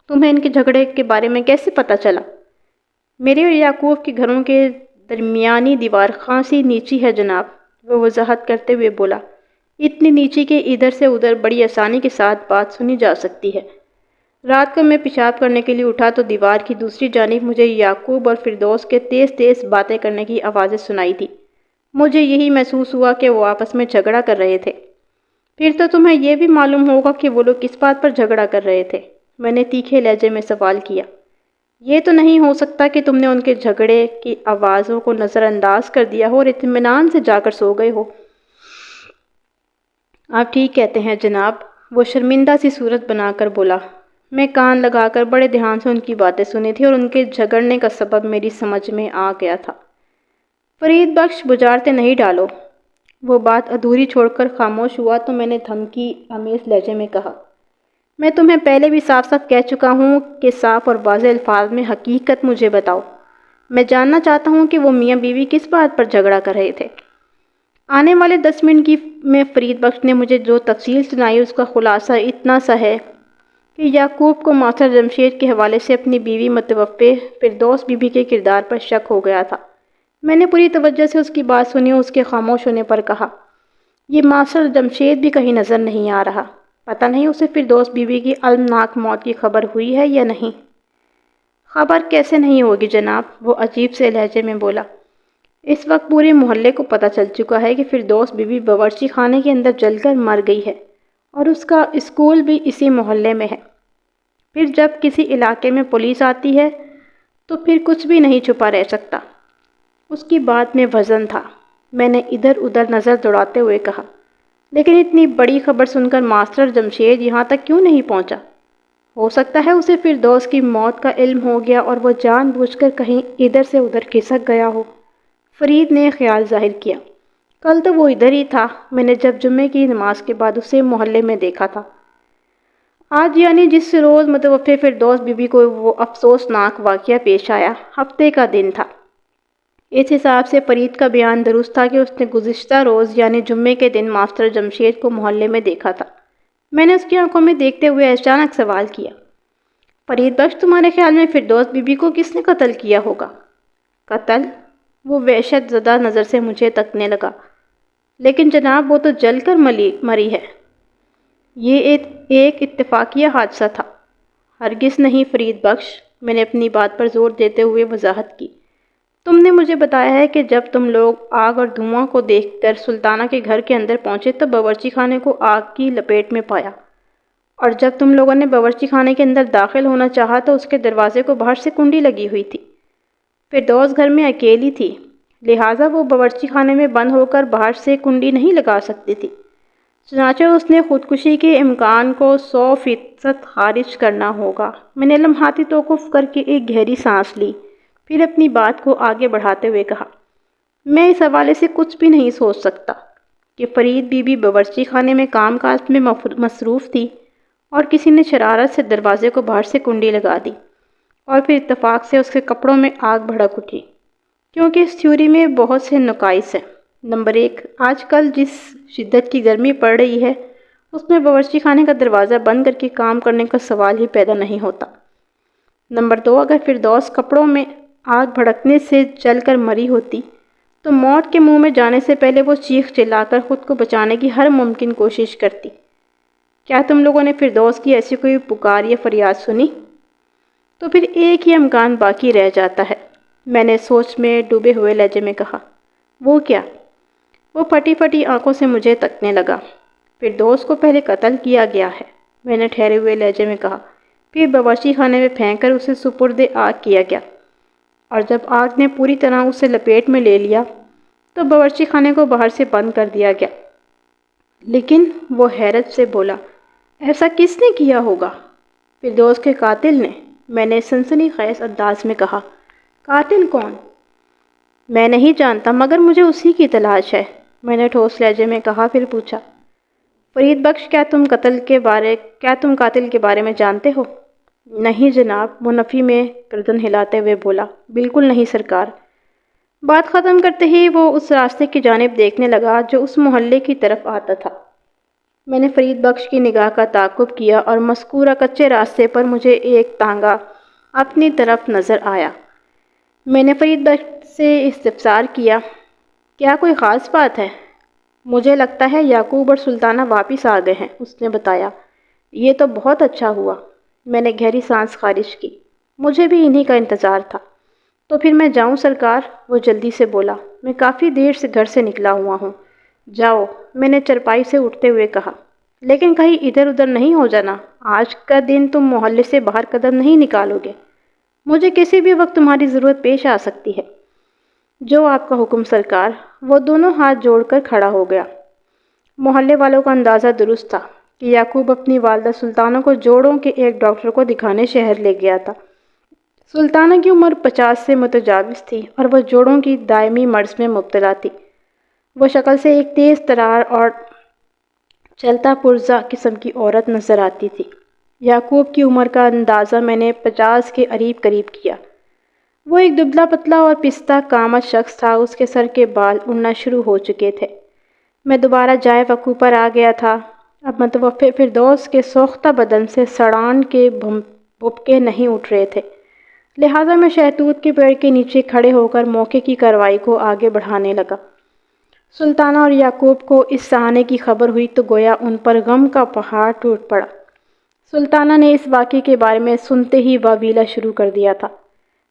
تمہیں ان کے جھگڑے کے بارے میں کیسے پتہ چلا؟ میرے اور یعقوب کے گھروں کے درمیانی دیوار خاصی نیچی ہے جناب، وہ وضاحت کرتے ہوئے بولا، اتنی نیچی کہ ادھر سے ادھر بڑی آسانی کے ساتھ بات سنی جا سکتی ہے۔ رات کو میں پیشاب کرنے کے لیے اٹھا تو دیوار کی دوسری جانب مجھے یعقوب اور فردوس کے تیز تیز باتیں کرنے کی آوازیں سنائی دی۔ مجھے یہی محسوس ہوا کہ وہ آپس میں جھگڑا کر رہے تھے۔ پھر تو تمہیں یہ بھی معلوم ہوگا کہ وہ لوگ کس بات پر جھگڑا کر رہے تھے؟ میں نے تیکھے لہجے میں سوال کیا۔ یہ تو نہیں ہو سکتا کہ تم نے ان کے جھگڑے کی آوازوں کو نظر انداز کر دیا ہو اور اطمینان سے جا کر سو گئے ہو؟ آپ ٹھیک کہتے ہیں جناب، وہ شرمندہ سی صورت بنا کر بولا۔ میں کان لگا کر بڑے دھیان سے ان کی باتیں سنی تھی اور ان کے جھگڑنے کا سبب میری سمجھ میں آ گیا تھا۔ فرید بخش بجارتے نہیں ڈالو۔ وہ بات ادھوری چھوڑ کر خاموش ہوا تو میں نے دھمکی آمیز لہجے میں کہا، میں تمہیں پہلے بھی صاف صاف کہہ چکا ہوں کہ صاف اور واضح الفاظ میں حقیقت مجھے بتاؤ۔ میں جاننا چاہتا ہوں کہ وہ میاں بیوی کس بات پر جھگڑا کر رہے تھے۔ آنے والے 10 منٹ میں فرید بخش نے مجھے جو تفصیل سنائی اس کا خلاصہ اتنا سا ہے کہ یعقوب کو ماسٹر جمشید کے حوالے سے اپنی بیوی متوفی فردوس بیوی کے کردار پر شک ہو گیا تھا۔ میں نے پوری توجہ سے اس کی بات سنی اور اس کے خاموش ہونے پر کہا، یہ ماسٹر جمشید بھی کہیں نظر نہیں آ رہا، پتہ نہیں اسے فردوس بیوی کی المناک موت کی خبر ہوئی ہے یا نہیں؟ خبر کیسے نہیں ہوگی جناب، وہ عجیب سے لہجے میں بولا، اس وقت پورے محلے کو پتہ چل چکا ہے کہ فردوس بیوی باورچی خانے کے اندر جل کر مر گئی ہے اور اس کا اسکول بھی اسی محلے میں ہے۔ پھر جب کسی علاقے میں پولیس آتی ہے تو پھر کچھ بھی نہیں چھپا رہ سکتا۔ اس کی بات میں وزن تھا۔ میں نے ادھر ادھر نظر دوڑاتے ہوئے کہا، لیکن اتنی بڑی خبر سن کر ماسٹر جمشید یہاں تک کیوں نہیں پہنچا؟ ہو سکتا ہے اسے فردوس کی موت کا علم ہو گیا اور وہ جان بوجھ کر کہیں ادھر سے ادھر کھسک گیا ہو۔ فرید نے خیال ظاہر کیا۔ کل تو وہ ادھر ہی تھا، میں نے جب جمعے کی نماز کے بعد اسے محلے میں دیکھا تھا۔ آج یعنی جس روز متوفی فردوس بی بی کو وہ افسوسناک واقعہ پیش آیا، ہفتے کا دن تھا۔ اس حساب سے فرید کا بیان درست تھا کہ اس نے گزشتہ روز یعنی جمعے کے دن ماسٹر جمشید کو محلے میں دیکھا تھا۔ میں نے اس کی آنکھوں میں دیکھتے ہوئے اچانک سوال کیا، فرید بخش، تمہارے خیال میں فردوس بی بی کو کس نے قتل کیا ہوگا؟ قتل؟ وہ وحشت زدہ نظر سے مجھے تکنے لگا۔ لیکن جناب، وہ تو جل کر مری ہے۔ یہ ایک اتفاقیہ حادثہ تھا۔ ہرگز نہیں فرید بخش، میں نے اپنی بات پر زور دیتے ہوئے وضاحت کی۔ تم نے مجھے بتایا ہے کہ جب تم لوگ آگ اور دھواں کو دیکھ کر سلطانہ کے گھر کے اندر پہنچے تو باورچی خانے کو آگ کی لپیٹ میں پایا، اور جب تم لوگوں نے باورچی خانے کے اندر داخل ہونا چاہا تو اس کے دروازے کو باہر سے کنڈی لگی ہوئی تھی۔ فردوس گھر میں اکیلی تھی، لہٰذا وہ باورچی خانے میں بند ہو کر باہر سے کنڈی نہیں لگا سکتی تھی۔ چنانچہ اس نے خودکشی کے امکان کو 100% خارج کرنا ہوگا۔ میں نے لمحاتی توقف کر کے ایک گہری سانس لی، پھر اپنی بات کو آگے بڑھاتے ہوئے کہا، میں اس حوالے سے کچھ بھی نہیں سوچ سکتا کہ فرید بی بی باورچی خانے میں کام کاج میں مصروف تھی اور کسی نے شرارت سے دروازے کو باہر سے کنڈی لگا دی اور پھر اتفاق سے اس کے کپڑوں میں آگ بھڑک اٹھی، کیونکہ اس تھیوری میں بہت سے نقائص ہیں۔ نمبر 1، آج کل جس شدت کی گرمی پڑ رہی ہے اس میں باورچی خانے کا دروازہ بند کر کے کام کرنے کا سوال ہی پیدا نہیں ہوتا۔ نمبر 2، اگر فردوس کپڑوں میں آگ بھڑکنے سے جل کر مری ہوتی تو موت کے منہ میں جانے سے پہلے وہ چیخ چلا کر خود کو بچانے کی ہر ممکن کوشش کرتی۔ کیا تم لوگوں نے فردوس کی ایسی کوئی پکار یا فریاد سنی؟ تو پھر ایک ہی امکان باقی رہ جاتا ہے، میں نے سوچ میں ڈوبے ہوئے لہجے میں کہا۔ وہ کیا؟ وہ پھٹی پھٹی آنکھوں سے مجھے تکنے لگا۔ فردوس کو پہلے قتل کیا گیا ہے، میں نے ٹھہرے ہوئے لہجے میں کہا، پھر باورچی خانے میں پھینک کر اسے سپرد آگ کیا گیا، اور جب آگ نے پوری طرح اسے لپیٹ میں لے لیا تو باورچی خانے کو باہر سے بند کر دیا گیا۔ لیکن وہ حیرت سے بولا، ایسا کس نے کیا ہوگا؟ فردوس کے قاتل نے، میں نے سنسنی خیز انداز میں کہا۔ قاتل کون؟ میں نہیں جانتا، مگر مجھے اسی کی تلاش ہے، میں نے ٹھوس لہجے میں کہا۔ پھر پوچھا، فرید بخش، کیا تم قاتل کے بارے میں جانتے ہو؟ نہیں جناب، وہ نفی میں گردن ہلاتے ہوئے بولا، بالکل نہیں سرکار۔ بات ختم کرتے ہی وہ اس راستے کی جانب دیکھنے لگا جو اس محلے کی طرف آتا تھا۔ میں نے فرید بخش کی نگاہ کا تعاقب کیا اور مذکورہ کچے راستے پر مجھے ایک تانگا اپنی طرف نظر آیا۔ میں نے فرید بخش سے استفسار کیا، کیا کوئی خاص بات ہے؟ مجھے لگتا ہے یعقوب اور سلطانہ واپس آ گئے ہیں، اس نے بتایا۔ یہ تو بہت اچھا ہوا، میں نے گہری سانس خارج کی، مجھے بھی انہی کا انتظار تھا۔ تو پھر میں جاؤں سرکار؟ وہ جلدی سے بولا، میں کافی دیر سے گھر سے نکلا ہوا ہوں۔ جاؤ، میں نے چرپائی سے اٹھتے ہوئے کہا، لیکن کہیں ادھر ادھر نہیں ہو جانا، آج کا دن تم محلے سے باہر قدم نہیں نکالو گے، مجھے کسی بھی وقت تمہاری ضرورت پیش آ سکتی ہے۔ جو آپ کا حکم سرکار۔ وہ دونوں ہاتھ جوڑ کر کھڑا ہو گیا۔ محلے والوں کا اندازہ درست تھا کہ یعقوب اپنی والدہ سلطانہ کو جوڑوں کے ایک ڈاکٹر کو دکھانے شہر لے گیا تھا۔ سلطانہ کی عمر 50 سے متجاوز تھی اور وہ جوڑوں کی دائمی مرض میں مبتلا تھی۔ وہ شکل سے ایک تیز ترار اور چلتا پرزا قسم کی عورت نظر آتی تھی۔ یعقوب کی عمر کا اندازہ میں نے 50 کے قریب کیا۔ وہ ایک دبلا پتلا اور پستہ کامت شخص تھا، اس کے سر کے بال اڑنا شروع ہو چکے تھے۔ میں دوبارہ جائے وقوع پر آ گیا تھا۔ اب متوفی فردوس کے سوختہ بدن سے سڑان کے بھپکے نہیں اٹھ رہے تھے، لہٰذا میں شہتوت کے پیڑ کے نیچے کھڑے ہو کر موقع کی کارروائی کو آگے بڑھانے لگا۔ سلطانہ اور یعقوب کو اس سہانے کی خبر ہوئی تو گویا ان پر غم کا پہاڑ ٹوٹ پڑا۔ سلطانہ نے اس واقعے کے بارے میں سنتے ہی واویلا شروع کر دیا تھا۔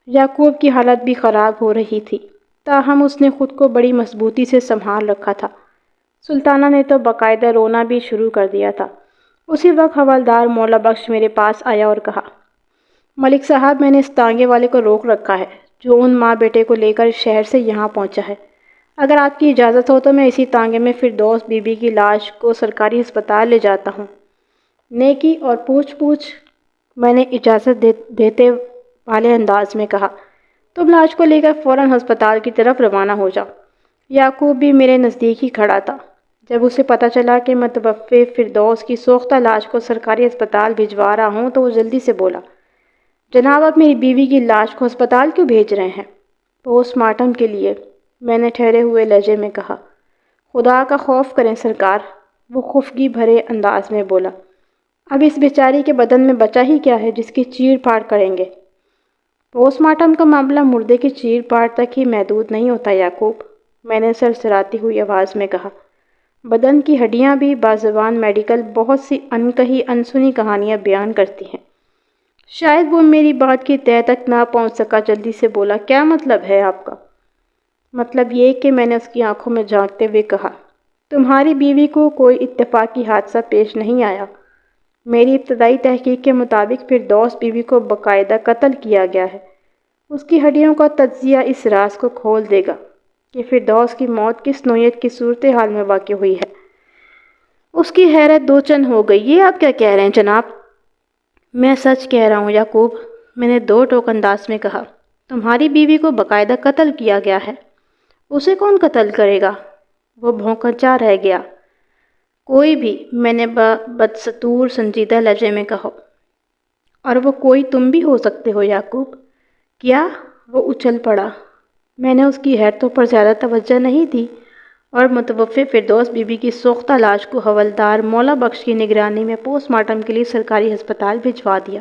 یعقوب کی حالت بھی خراب ہو رہی تھی، تاہم اس نے خود کو بڑی مضبوطی سے سنبھال رکھا تھا۔ سلطانہ نے تو باقاعدہ رونا بھی شروع کر دیا تھا۔ اسی وقت حوالدار مولا بخش میرے پاس آیا اور کہا، ملک صاحب، میں نے اس تانگے والے کو روک رکھا ہے جو ان ماں بیٹے کو لے کر شہر سے یہاں پہنچا ہے۔ اگر آپ کی اجازت ہو تو میں اسی تانگے میں فردوس بی بی کی لاش کو سرکاری ہسپتال لے جاتا ہوں۔ نیکی اور پوچھ میں نے اجازت دیتے والے انداز میں کہا۔ تم لاش کو لے کر فوراً ہسپتال کی طرف روانہ ہو جاؤ۔ یعقوب بھی میرے نزدیک ہی کھڑا تھا۔ جب اسے پتہ چلا کہ میں متوفی فردوس کی سوختہ لاش کو سرکاری ہسپتال بھجوا رہا ہوں تو وہ جلدی سے بولا، جناب آپ میری بیوی کی لاش کو ہسپتال کیوں بھیج رہے ہیں؟ پوسٹ مارٹم کے لیے، میں نے ٹھہرے ہوئے لہجے میں کہا۔ خدا کا خوف کریں سرکار، وہ خفگی بھرے انداز میں بولا۔ اب اس بیچاری کے بدن میں بچا ہی کیا ہے جس کی چیر پھاڑ کریں گے؟ پوسٹ مارٹم کا معاملہ مردے کی چیر پھاڑ تک ہی محدود نہیں ہوتا یعقوب، میں نے سرسراتی ہوئی آواز میں کہا۔ بدن کی ہڈیاں بھی بازبان میڈیکل بہت سی انکہی انسنی کہانیاں بیان کرتی ہیں۔ شاید وہ میری بات کی تہہ تک نہ پہنچ سکا، جلدی سے بولا، کیا مطلب ہے آپ کا؟ مطلب یہ کہ میں نے اس کی آنکھوں میں جھانکتے ہوئے کہا، تمہاری بیوی کو کوئی اتفاقی حادثہ پیش نہیں آیا۔ میری ابتدائی تحقیق کے مطابق فردوس بیوی کو باقاعدہ قتل کیا گیا ہے۔ اس کی ہڈیوں کا تجزیہ اس راز کو کھول دے گا کہ فردوس کی موت کس نوعیت کی صورتحال میں واقع ہوئی ہے۔ اس کی حیرت دو چند ہو گئی۔ یہ آپ کیا کہہ رہے ہیں جناب؟ میں سچ کہہ رہا ہوں یعقوب، میں نے دو ٹوک انداز میں کہا۔ تمہاری بیوی کو باقاعدہ قتل کیا گیا ہے۔ اسے کون قتل کرے گا؟ وہ بھونکچا رہ گیا۔ کوئی بھی، میں نے بدستور سنجیدہ لہجے میں کہا۔ اور وہ کوئی تم بھی ہو سکتے ہو یعقوب۔ کیا؟ وہ اچھل پڑا۔ میں نے اس کی حیرتوں پر زیادہ توجہ نہیں دی اور متوفی فردوس بی بی کی سوختہ لاش کو حوالدار مولا بخش کی نگرانی میں پوسٹ مارٹم کے لیے سرکاری ہسپتال بھجوا دیا۔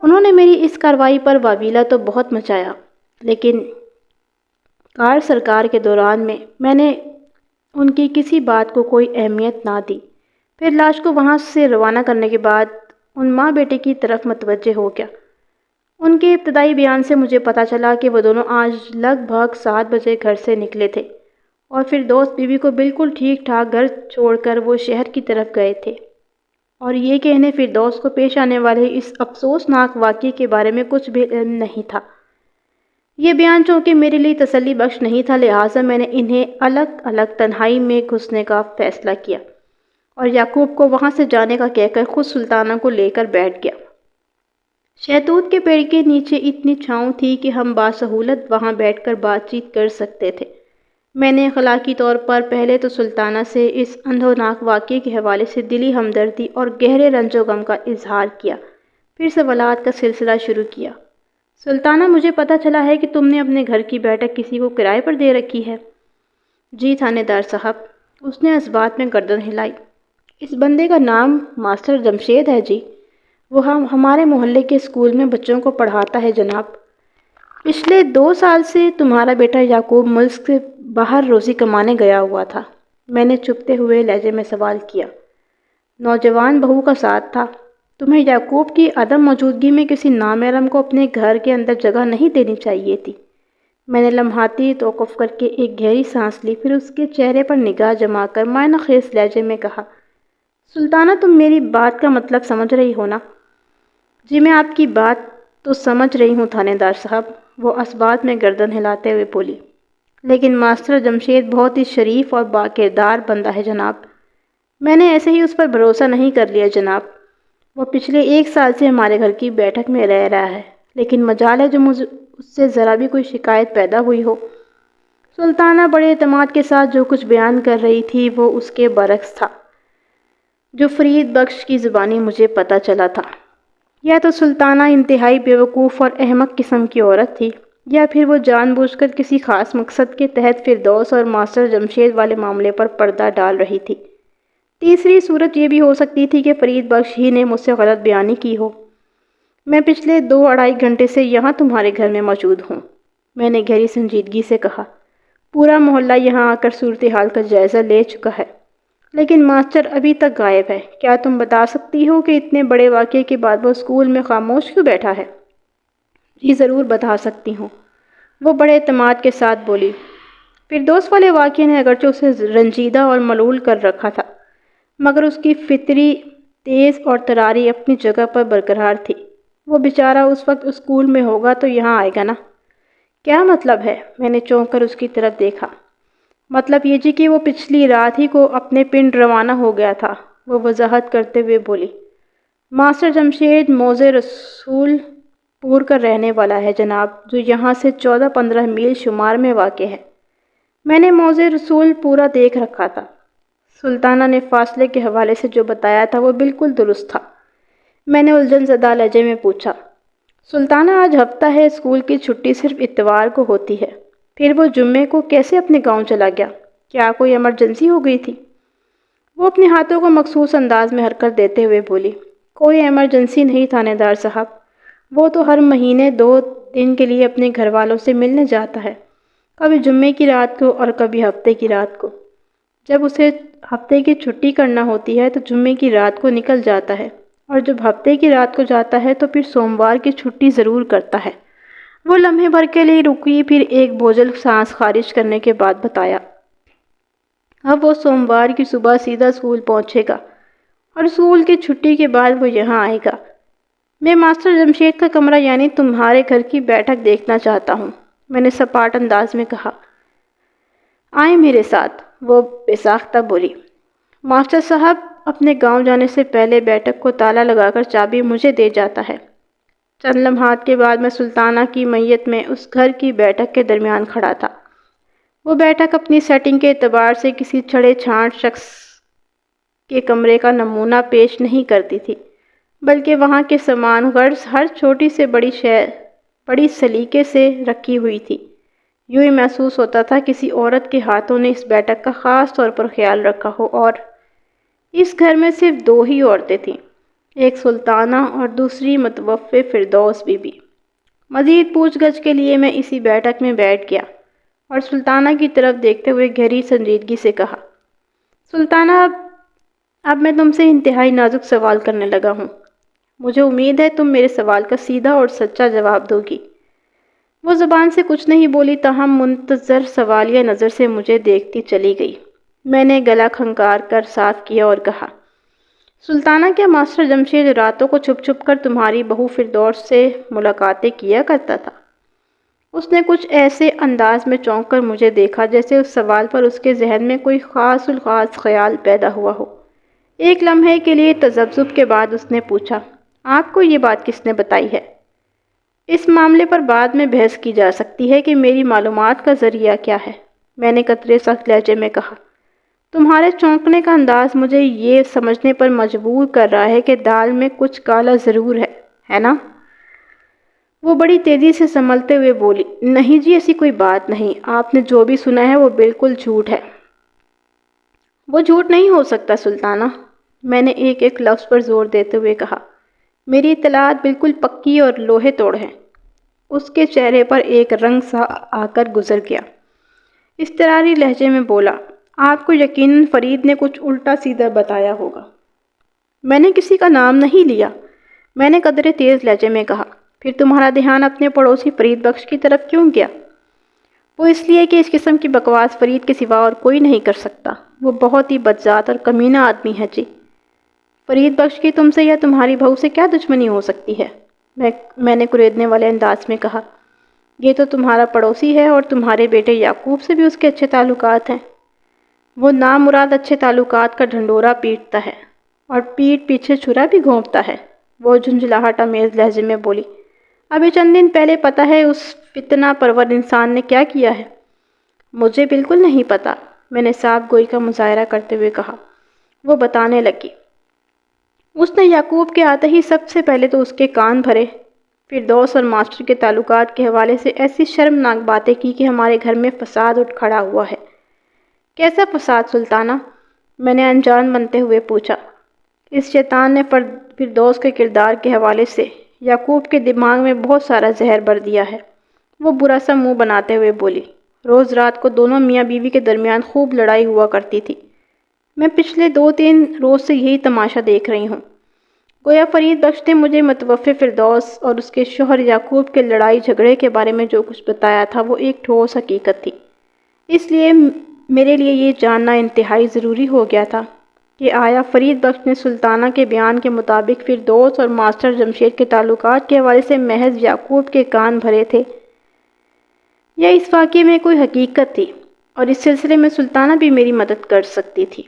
انہوں نے میری اس کارروائی پر واویلا تو بہت مچایا، لیکن کار سرکار کے دوران میں نے ان کی کسی بات کو کوئی اہمیت نہ دی۔ پھر لاش کو وہاں سے روانہ کرنے کے بعد ان ماں بیٹے کی طرف متوجہ ہو گیا۔ ان کے ابتدائی بیان سے مجھے پتہ چلا کہ وہ دونوں آج لگ بھگ 7 بجے گھر سے نکلے تھے اور فردوس بیوی کو بالکل ٹھیک ٹھاک گھر چھوڑ کر وہ شہر کی طرف گئے تھے، اور یہ کہ انہیں فردوس کو پیش آنے والے اس افسوسناک واقعے کے بارے میں کچھ بھی علم نہیں تھا۔ یہ بیان چونکہ میرے لیے تسلی بخش نہیں تھا، لہٰذا میں نے انہیں الگ الگ تنہائی میں گھسنے کا فیصلہ کیا اور یعقوب کو وہاں سے جانے کا کہہ کر خود سلطانہ کو لے کر بیٹھ گیا۔ شہتوت کے پیڑ کے نیچے اتنی چھاؤں تھی کہ ہم باسہولت وہاں بیٹھ کر بات چیت کر سکتے تھے۔ میں نے اخلاقی طور پر پہلے تو سلطانہ سے اس اندھوناک واقعے کے حوالے سے دلی ہمدردی اور گہرے رنج و غم کا اظہار کیا، پھر سوالات کا سلسلہ شروع کیا۔ سلطانہ، مجھے پتہ چلا ہے کہ تم نے اپنے گھر کی بیٹھک کسی کو کرائے پر دے رکھی ہے۔ جی تھانے دار صاحب، اس نے اس بات میں گردن ہلائی۔ اس بندے کا نام ماسٹر جمشید ہے جی، وہ ہمارے محلے کے اسکول میں بچوں کو پڑھاتا ہے جناب۔ پچھلے 2 سال سے تمہارا بیٹا یعقوب ملک سے باہر روزی کمانے گیا ہوا تھا، میں نے چپتے ہوئے لہجے میں سوال کیا۔ نوجوان بہو کا ساتھ تھا۔ تمہیں یعقوب کی عدم موجودگی میں کسی نامحرم کو اپنے گھر کے اندر جگہ نہیں دینی چاہیے تھی۔ میں نے لمحاتی توقف کر کے ایک گہری سانس لی، پھر اس کے چہرے پر نگاہ جما کر معنی خیز لہجے میں کہا، سلطانہ تم میری بات کا مطلب سمجھ رہی ہو نا؟ جی میں آپ کی بات تو سمجھ رہی ہوں تھانے دار صاحب، وہ اس بات میں گردن ہلاتے ہوئے بولی، لیکن ماسٹر جمشید بہت ہی شریف اور باکردار بندہ ہے جناب۔ میں نے ایسے ہی اس پر بھروسہ نہیں کر لیا جناب۔ وہ پچھلے 1 سال سے ہمارے گھر کی بیٹھک میں رہ رہا ہے، لیکن مجال ہے جو مجھے اس سے ذرا بھی کوئی شکایت پیدا ہوئی ہو۔ سلطانہ بڑے اعتماد کے ساتھ جو کچھ بیان کر رہی تھی وہ اس کے برعکس تھا جو فرید بخش کی زبانی مجھے پتہ چلا تھا۔ یا تو سلطانہ انتہائی بیوقوف اور احمق قسم کی عورت تھی، یا پھر وہ جان بوجھ کر کسی خاص مقصد کے تحت فردوس اور ماسٹر جمشید والے معاملے پر پردہ ڈال رہی تھی۔ تیسری صورت یہ بھی ہو سکتی تھی کہ فرید بخش ہی نے مجھ سے غلط بیانی کی ہو۔ میں پچھلے 2-2.5 گھنٹے سے یہاں تمہارے گھر میں موجود ہوں، میں نے گہری سنجیدگی سے کہا۔ پورا محلہ یہاں آ کر صورتحال کا جائزہ لے چکا ہے، لیکن ماسٹر ابھی تک غائب ہے۔ کیا تم بتا سکتی ہو کہ اتنے بڑے واقعے کے بعد وہ اسکول میں خاموش کیوں بیٹھا ہے؟ جی ضرور بتا سکتی ہوں، وہ بڑے اعتماد کے ساتھ بولی۔ فردوس والے واقعے نے اگرچہ اسے رنجیدہ اور ملول کر رکھا تھا، مگر اس کی فطری تیز اور تراری اپنی جگہ پر برقرار تھی۔ وہ بیچارہ اس وقت اسکول میں ہوگا تو یہاں آئے گا نا؟ کیا مطلب ہے؟ میں نے چونک کر اس کی طرف دیکھا۔ مطلب یہ جی کہ وہ پچھلی رات ہی کو اپنے پنڈ روانہ ہو گیا تھا، وہ وضاحت کرتے ہوئے بولی۔ ماسٹر جمشید موزے رسول پور کا رہنے والا ہے جناب، جو یہاں سے 14-15 میل شمار میں واقع ہے۔ میں نے موزے رسول پورا دیکھ رکھا تھا۔ سلطانہ نے فاصلے کے حوالے سے جو بتایا تھا وہ بالکل درست تھا۔ میں نے الجھن زدہ لہجے میں پوچھا، سلطانہ آج ہفتہ ہے، اسکول کی چھٹی صرف اتوار کو ہوتی ہے، پھر وہ جمعے کو کیسے اپنے گاؤں چلا گیا؟ کیا کوئی ایمرجنسی ہو گئی تھی؟ وہ اپنے ہاتھوں کو مخصوص انداز میں حرکت دیتے ہوئے بولی، کوئی ایمرجنسی نہیں تھانے دار صاحب، وہ تو ہر مہینے 2 دن کے لیے اپنے گھر والوں سے ملنے جاتا ہے، کبھی جمعے کی رات کو اور کبھی ہفتے کی رات کو۔ جب اسے ہفتے کی چھٹی کرنا ہوتی ہے تو جمعے کی رات کو نکل جاتا ہے، اور جب ہفتے کی رات کو جاتا ہے تو پھر سوموار کی چھٹی ضرور کرتا ہے۔ وہ لمحے بھر کے لیے رکی، پھر ایک بوجھل سانس خارج کرنے کے بعد بتایا، اب وہ سوموار کی صبح سیدھا اسکول پہنچے گا اور اسکول کی چھٹی کے بعد وہ یہاں آئے گا۔ میں ماسٹر جمشید کا کمرہ یعنی تمہارے گھر کی بیٹھک دیکھنا چاہتا ہوں، میں نے سپاٹ انداز میں کہا۔ آئیں میرے ساتھ، وہ بے ساختہ بولی۔ ماسٹر صاحب اپنے گاؤں جانے سے پہلے بیٹھک کو تالا لگا کر چابی مجھے دے جاتا ہے۔ چند لمحات کے بعد میں سلطانہ کی میت میں اس گھر کی بیٹھک کے درمیان کھڑا تھا۔ وہ بیٹھک اپنی سیٹنگ کے اعتبار سے کسی چھڑے چھانٹ شخص کے کمرے کا نمونہ پیش نہیں کرتی تھی، بلکہ وہاں کے سامان غرض ہر چھوٹی سے بڑی شے بڑی سلیقے سے رکھی ہوئی تھی۔ یوں ہی محسوس ہوتا تھا کسی عورت کے ہاتھوں نے اس بیٹھک کا خاص طور پر خیال رکھا ہو، اور اس گھر میں صرف 2 ہی عورتیں تھیں، ایک سلطانہ اور دوسری متوفی فردوس بی بی۔ مزید پوچھ گچھ کے لیے میں اسی بیٹھک میں بیٹھ گیا اور سلطانہ کی طرف دیکھتے ہوئے گہری سنجیدگی سے کہا، سلطانہ اب میں تم سے انتہائی نازک سوال کرنے لگا ہوں، مجھے امید ہے تم میرے سوال کا سیدھا اور سچا جواب دو گی۔ وہ زبان سے کچھ نہیں بولی، تاہم منتظر سوالیہ نظر سے مجھے دیکھتی چلی گئی۔ میں نے گلا کھنکار کر صاف کیا اور کہا، سلطانہ کیا ماسٹر جمشید راتوں کو چھپ چھپ کر تمہاری بہو فردوس سے ملاقاتیں کیا کرتا تھا؟ اس نے کچھ ایسے انداز میں چونک کر مجھے دیکھا جیسے اس سوال پر اس کے ذہن میں کوئی خاص الخاص خیال پیدا ہوا ہو۔ ایک لمحے کے لیے تذبذب کے بعد اس نے پوچھا، آپ کو یہ بات کس نے بتائی ہے؟ اس معاملے پر بعد میں بحث کی جا سکتی ہے کہ میری معلومات کا ذریعہ کیا ہے، میں نے قطرے سخت لہجے میں کہا۔ تمہارے چونکنے کا انداز مجھے یہ سمجھنے پر مجبور کر رہا ہے کہ دال میں کچھ کالا ضرور ہے نا؟ وہ بڑی تیزی سے سنبھلتے ہوئے بولی، نہیں جی، ایسی کوئی بات نہیں، آپ نے جو بھی سنا ہے وہ بالکل جھوٹ ہے۔ وہ جھوٹ نہیں ہو سکتا سلطانہ، میں نے ایک ایک لفظ پر زور دیتے ہوئے کہا، میری اطلاعات بالکل پکی اور لوہے توڑ ہیں۔ اس کے چہرے پر ایک رنگ سا آ کر گزر گیا، اضطراری لہجے میں بولا، آپ کو یقیناً فرید نے کچھ الٹا سیدھا بتایا ہوگا۔ میں نے کسی کا نام نہیں لیا، میں نے قدرے تیز لہجے میں کہا۔ پھر تمہارا دھیان اپنے پڑوسی فرید بخش کی طرف کیوں گیا؟ وہ اس لیے کہ اس قسم کی بکواس فرید کے سوا اور کوئی نہیں کر سکتا، وہ بہت ہی بدذات اور کمینہ آدمی ہے جی۔ فرید بخش کی تم سے یا تمہاری بہو سے کیا دشمنی ہو سکتی ہے؟ میں نے کریدنے والے انداز میں کہا، یہ تو تمہارا پڑوسی ہے اور تمہارے بیٹے یعقوب سے بھی اس کے اچھے تعلقات ہیں۔ وہ نامراد اچھے تعلقات کا ڈھنڈورا پیٹتا ہے اور پیٹھ پیچھے چھرا بھی گھونپتا ہے، وہ جھنجھلاہٹ آمیز لہجے میں بولی۔ ابھی چند دن پہلے پتہ ہے اس فتنہ پرور انسان نے کیا کیا ہے؟ مجھے بالکل نہیں پتا، میں نے صاف گوئی کا مظاہرہ کرتے ہوئے کہا۔ وہ بتانے لگی، اس نے یعقوب کے آتے ہی سب سے پہلے تو اس کے کان بھرے، فردوس اور ماسٹر کے تعلقات کے حوالے سے ایسی شرمناک باتیں کی کہ ہمارے گھر میں فساد اٹھ کھڑا ہوا ہے۔ کیسا فساد سلطانہ؟ میں نے انجان بنتے ہوئے پوچھا۔ اس شیطان نے فردوس کے کردار کے حوالے سے یعقوب کے دماغ میں بہت سارا زہر بھر دیا ہے، وہ برا سا منہ بناتے ہوئے بولی۔ روز رات کو دونوں میاں بیوی کے درمیان خوب لڑائی ہوا کرتی تھی، میں پچھلے 2-3 روز سے یہی تماشا دیکھ رہی ہوں۔ گویا فرید بخش نے مجھے متوفی فردوس اور اس کے شوہر یعقوب کے لڑائی جھگڑے کے بارے میں جو کچھ بتایا تھا وہ ایک ٹھوس حقیقت تھی، اس لیے میرے لیے یہ جاننا انتہائی ضروری ہو گیا تھا کہ آیا فرید بخش نے سلطانہ کے بیان کے مطابق فردوس اور ماسٹر جمشید کے تعلقات کے حوالے سے محض یعقوب کے کان بھرے تھے، یا اس واقعے میں کوئی حقیقت تھی اور اس سلسلے میں سلطانہ بھی میری مدد کر سکتی تھی۔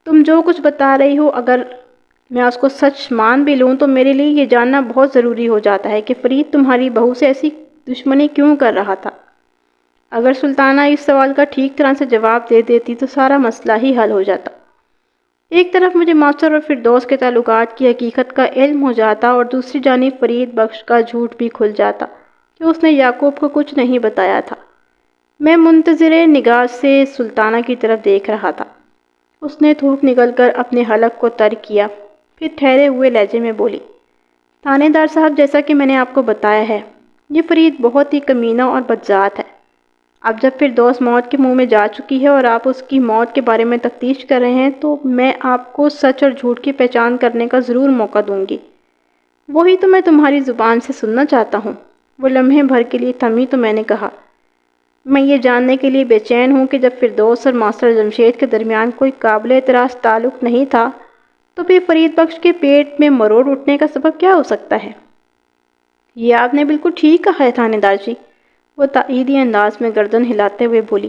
تم جو کچھ بتا رہی ہو اگر میں اس کو سچ مان بھی لوں تو میرے لیے یہ جاننا بہت ضروری ہو جاتا ہے کہ فرید تمہاری بہو سے ایسی دشمنی کیوں کر رہا تھا۔ اگر سلطانہ اس سوال کا ٹھیک طرح سے جواب دے دیتی تو سارا مسئلہ ہی حل ہو جاتا۔ ایک طرف مجھے ماسٹر اور فردوس کے تعلقات کی حقیقت کا علم ہو جاتا اور دوسری جانب فرید بخش کا جھوٹ بھی کھل جاتا کہ اس نے یعقوب کو کچھ نہیں بتایا تھا۔ میں منتظر نگاہ سے سلطانہ کی طرف دیکھ رہا تھا۔ اس نے تھوک نکل کر اپنے حلق کو ترک کیا، پھر ٹھہرے ہوئے لہجے میں بولی، تھانے دار صاحب، جیسا کہ میں نے آپ کو بتایا ہے، یہ فرید بہت ہی کمینہ اور بدذات ہے۔ اب جب فردوس موت کے منہ میں جا چکی ہے اور آپ اس کی موت کے بارے میں تفتیش کر رہے ہیں تو میں آپ کو سچ اور جھوٹ کی پہچان کرنے کا ضرور موقع دوں گی۔ وہی تو میں تمہاری زبان سے سننا چاہتا ہوں۔ وہ لمحے بھر کے لیے تھمی تو میں نے کہا، میں یہ جاننے کے لیے بے چین ہوں کہ جب فردوس اور ماسٹر جمشید کے درمیان کوئی قابل اعتراض تعلق نہیں تھا تو پھر فرید بخش کے پیٹ میں مروڑ اٹھنے کا سبب کیا ہو سکتا ہے؟ یہ آپ نے بالکل ٹھیک کہا ہے تھانے دار جی، وہ تائیدی انداز میں گردن ہلاتے ہوئے بولی۔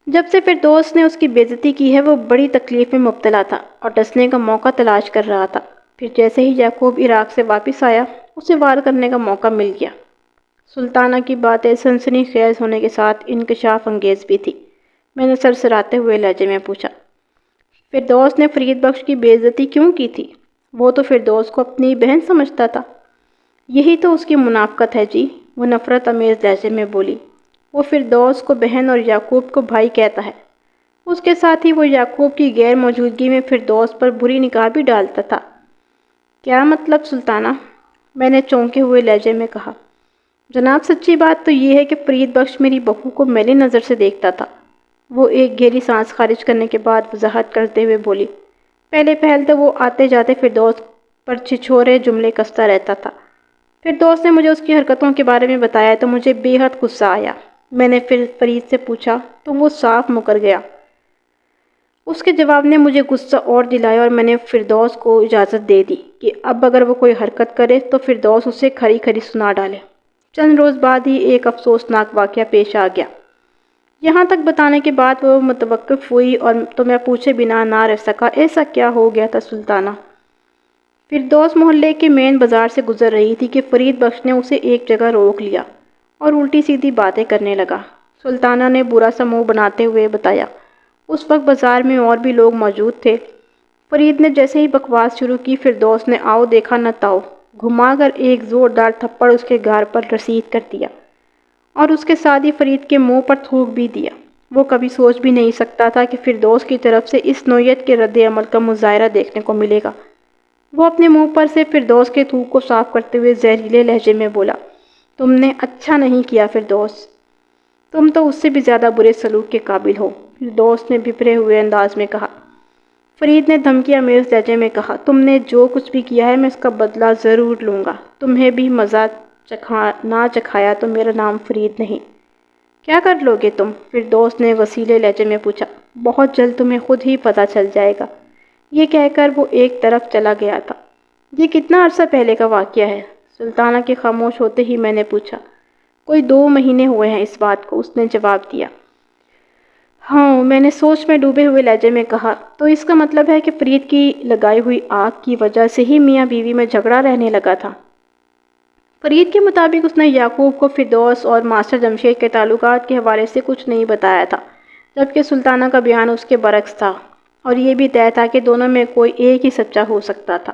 جب سے فردوس نے اس کی بے عزتی کی ہے وہ بڑی تکلیف میں مبتلا تھا اور ڈسنے کا موقع تلاش کر رہا تھا۔ پھر جیسے ہی یعقوب عراق سے واپس آیا اسے وار کرنے کا موقع مل گیا۔ سلطانہ کی باتیں سنسنی خیز ہونے کے ساتھ انکشاف انگیز بھی تھی۔ میں نے سرسراتے ہوئے لہجے میں پوچھا، فردوس نے فرید بخش کی بے عزتی کیوں کی تھی؟ وہ تو فردوس کو اپنی بہن سمجھتا تھا۔ یہی تو اس کی منافقت ہے جی، وہ نفرت امیز لہجے میں بولی۔ وہ فردوس کو بہن اور یعقوب کو بھائی کہتا ہے۔ اس کے ساتھ ہی وہ یعقوب کی غیر موجودگی میں فردوس پر بری نگاہ بھی ڈالتا تھا۔ کیا مطلب سلطانہ؟ میں نے چونکے ہوئے لہجے میں کہا۔ جناب، سچی بات تو یہ ہے کہ فرید بخش میری بہو کو میلی نظر سے دیکھتا تھا، وہ ایک گہری سانس خارج کرنے کے بعد وضاحت کرتے ہوئے بولی۔ پہلے پہل تو وہ آتے جاتے فردوس پر چھچھورے جملے کستا رہتا تھا۔ فردوس نے مجھے اس کی حرکتوں کے بارے میں بتایا تو مجھے بے حد غصہ آیا۔ میں نے پھر فرید سے پوچھا تو وہ صاف مکر گیا۔ اس کے جواب نے مجھے غصہ اور دلایا اور میں نے فردوس کو اجازت دے دی کہ اب اگر وہ کوئی حرکت کرے تو فردوس اسے کھری کھری سنا ڈالے۔ چند روز بعد ہی ایک افسوسناک واقعہ پیش آ گیا۔ یہاں تک بتانے کے بعد وہ متوقف ہوئی اور تو میں پوچھے بنا نہ رہ سکا، ایسا کیا ہو گیا تھا سلطانہ؟ فردوس محلے کے مین بازار سے گزر رہی تھی کہ فرید بخش نے اسے ایک جگہ روک لیا اور الٹی سیدھی باتیں کرنے لگا۔ سلطانہ نے برا سا منہ بناتے ہوئے بتایا، اس وقت بازار میں اور بھی لوگ موجود تھے۔ فرید نے جیسے ہی بکواس شروع کی فردوس نے آؤ دیکھا نہ تاؤ گھما کر ایک زوردار تھپڑ اس کے گال پر رسید کر دیا اور اس کے ساتھ ہی فرید کے منہ پر تھوک بھی دیا۔ وہ کبھی سوچ بھی نہیں سکتا تھا کہ فردوس کی طرف سے اس نوعیت کے رد عمل کا مظاہرہ دیکھنے کو ملے گا۔ وہ اپنے منہ پر سے فردوس کے تھوک کو صاف کرتے ہوئے زہریلے لہجے میں بولا، تم نے اچھا نہیں کیا فردوس، تم تو اس سے بھی زیادہ برے سلوک کے قابل ہو۔ فردوس نے بھپرے ہوئے انداز میں کہا۔ فرید نے دھمکی آمیز لہجے میں کہا، تم نے جو کچھ بھی کیا ہے میں اس کا بدلہ ضرور لوں گا۔ تمہیں بھی مزہ نہ چکھایا تو میرا نام فرید نہیں۔ کیا کر لو گے تم؟ فردوس نے وسیلے لہجے میں پوچھا۔ بہت جلد تمہیں خود ہی پتہ چل جائے گا۔ یہ کہہ کر وہ ایک طرف چلا گیا تھا۔ یہ کتنا عرصہ پہلے کا واقعہ ہے؟ سلطانہ کے خاموش ہوتے ہی میں نے پوچھا۔ کوئی 2 مہینے ہوئے ہیں اس بات کو، اس نے جواب دیا۔ ہاں، میں نے سوچ میں ڈوبے ہوئے لہجے میں کہا، تو اس کا مطلب ہے کہ فرید کی لگائی ہوئی آگ کی وجہ سے ہی میاں بیوی میں جھگڑا رہنے لگا تھا۔ فرید کے مطابق اس نے یعقوب کو فردوس اور ماسٹر جمشید کے تعلقات کے حوالے سے کچھ نہیں بتایا تھا، جبکہ سلطانہ کا بیان اس کے برعکس تھا اور یہ بھی طے تھا کہ دونوں میں کوئی ایک ہی سچا ہو سکتا تھا۔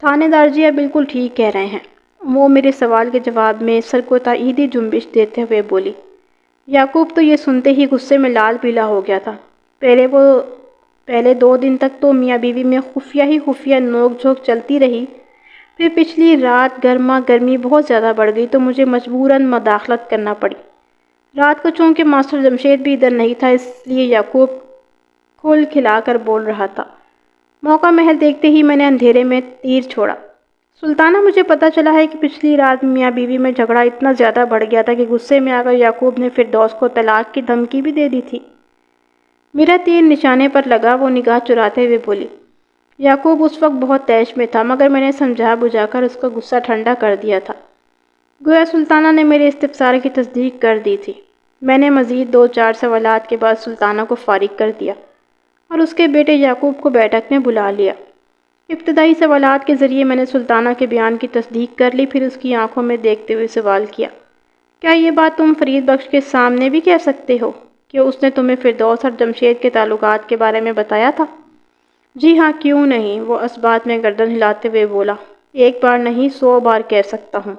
تھانے دار جی آپ بالکل ٹھیک کہہ رہے ہیں، وہ میرے سوال کے جواب میں سر کو تائیدی جنبش دیتے ہوئے بولی۔ یعقوب تو یہ سنتے ہی غصے میں لال پیلا ہو گیا تھا۔ پہلے 2 دن تک تو میاں بیوی میں خفیہ نوک جھوک چلتی رہی، پھر پچھلی رات گرما گرمی بہت زیادہ بڑھ گئی تو مجھے مجبوراً مداخلت کرنا پڑی۔ رات کو چونکہ ماسٹر جمشید بھی ادھر نہیں تھا اس لیے یعقوب کھل کھلا کر بول رہا تھا۔ موقع محل دیکھتے ہی میں نے اندھیرے میں تیر چھوڑا۔ سلطانہ، مجھے پتہ چلا ہے کہ پچھلی رات میاں بیوی میں جھگڑا اتنا زیادہ بڑھ گیا تھا کہ غصے میں آ کر یعقوب نے فردوس کو طلاق کی دھمکی بھی دے دی تھی۔ میرا تیر نشانے پر لگا، وہ نگاہ چراتے ہوئے بولی۔ یعقوب اس وقت بہت طیش میں تھا مگر میں نے سمجھا بجھا کر اس کا غصہ ٹھنڈا کر دیا تھا۔ گویا سلطانہ نے میرے استفسار کی تصدیق کر دی تھی۔ میں نے مزید 2-4 سوالات کے بعد سلطانہ کو فارغ کر دیا اور اس کے بیٹے یعقوب کو بیٹھک میں بلا لیا۔ ابتدائی سوالات کے ذریعے میں نے سلطانہ کے بیان کی تصدیق کر لی، پھر اس کی آنکھوں میں دیکھتے ہوئے سوال کیا، کیا یہ بات تم فرید بخش کے سامنے بھی کہہ سکتے ہو کہ اس نے تمہیں فردوس اور جمشید کے تعلقات کے بارے میں بتایا تھا؟ جی ہاں، کیوں نہیں، وہ اثبات میں گردن ہلاتے ہوئے بولا، ایک بار نہیں 100 بار کہہ سکتا ہوں۔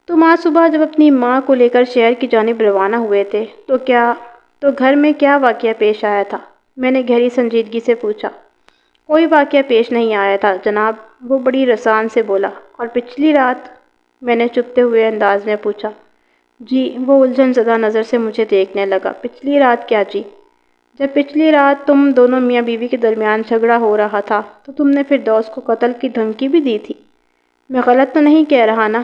تم آج صبح جب اپنی ماں کو لے کر شہر کی جانب روانہ ہوئے تھے تو گھر میں کیا واقعہ پیش آیا تھا؟ میں نے گہری سنجیدگی سے پوچھا۔ کوئی واقعہ پیش نہیں آیا تھا جناب، وہ بڑی رسان سے بولا۔ اور پچھلی رات؟ میں نے چپتے ہوئے انداز میں پوچھا۔ جی، وہ الجھن زدہ نظر سے مجھے دیکھنے لگا۔ پچھلی رات کیا جی؟ جب پچھلی رات تم دونوں میاں بیوی کے درمیان جھگڑا ہو رہا تھا تو تم نے فردوس کو قتل کی دھمکی بھی دی تھی۔ میں غلط تو نہیں کہہ رہا نا؟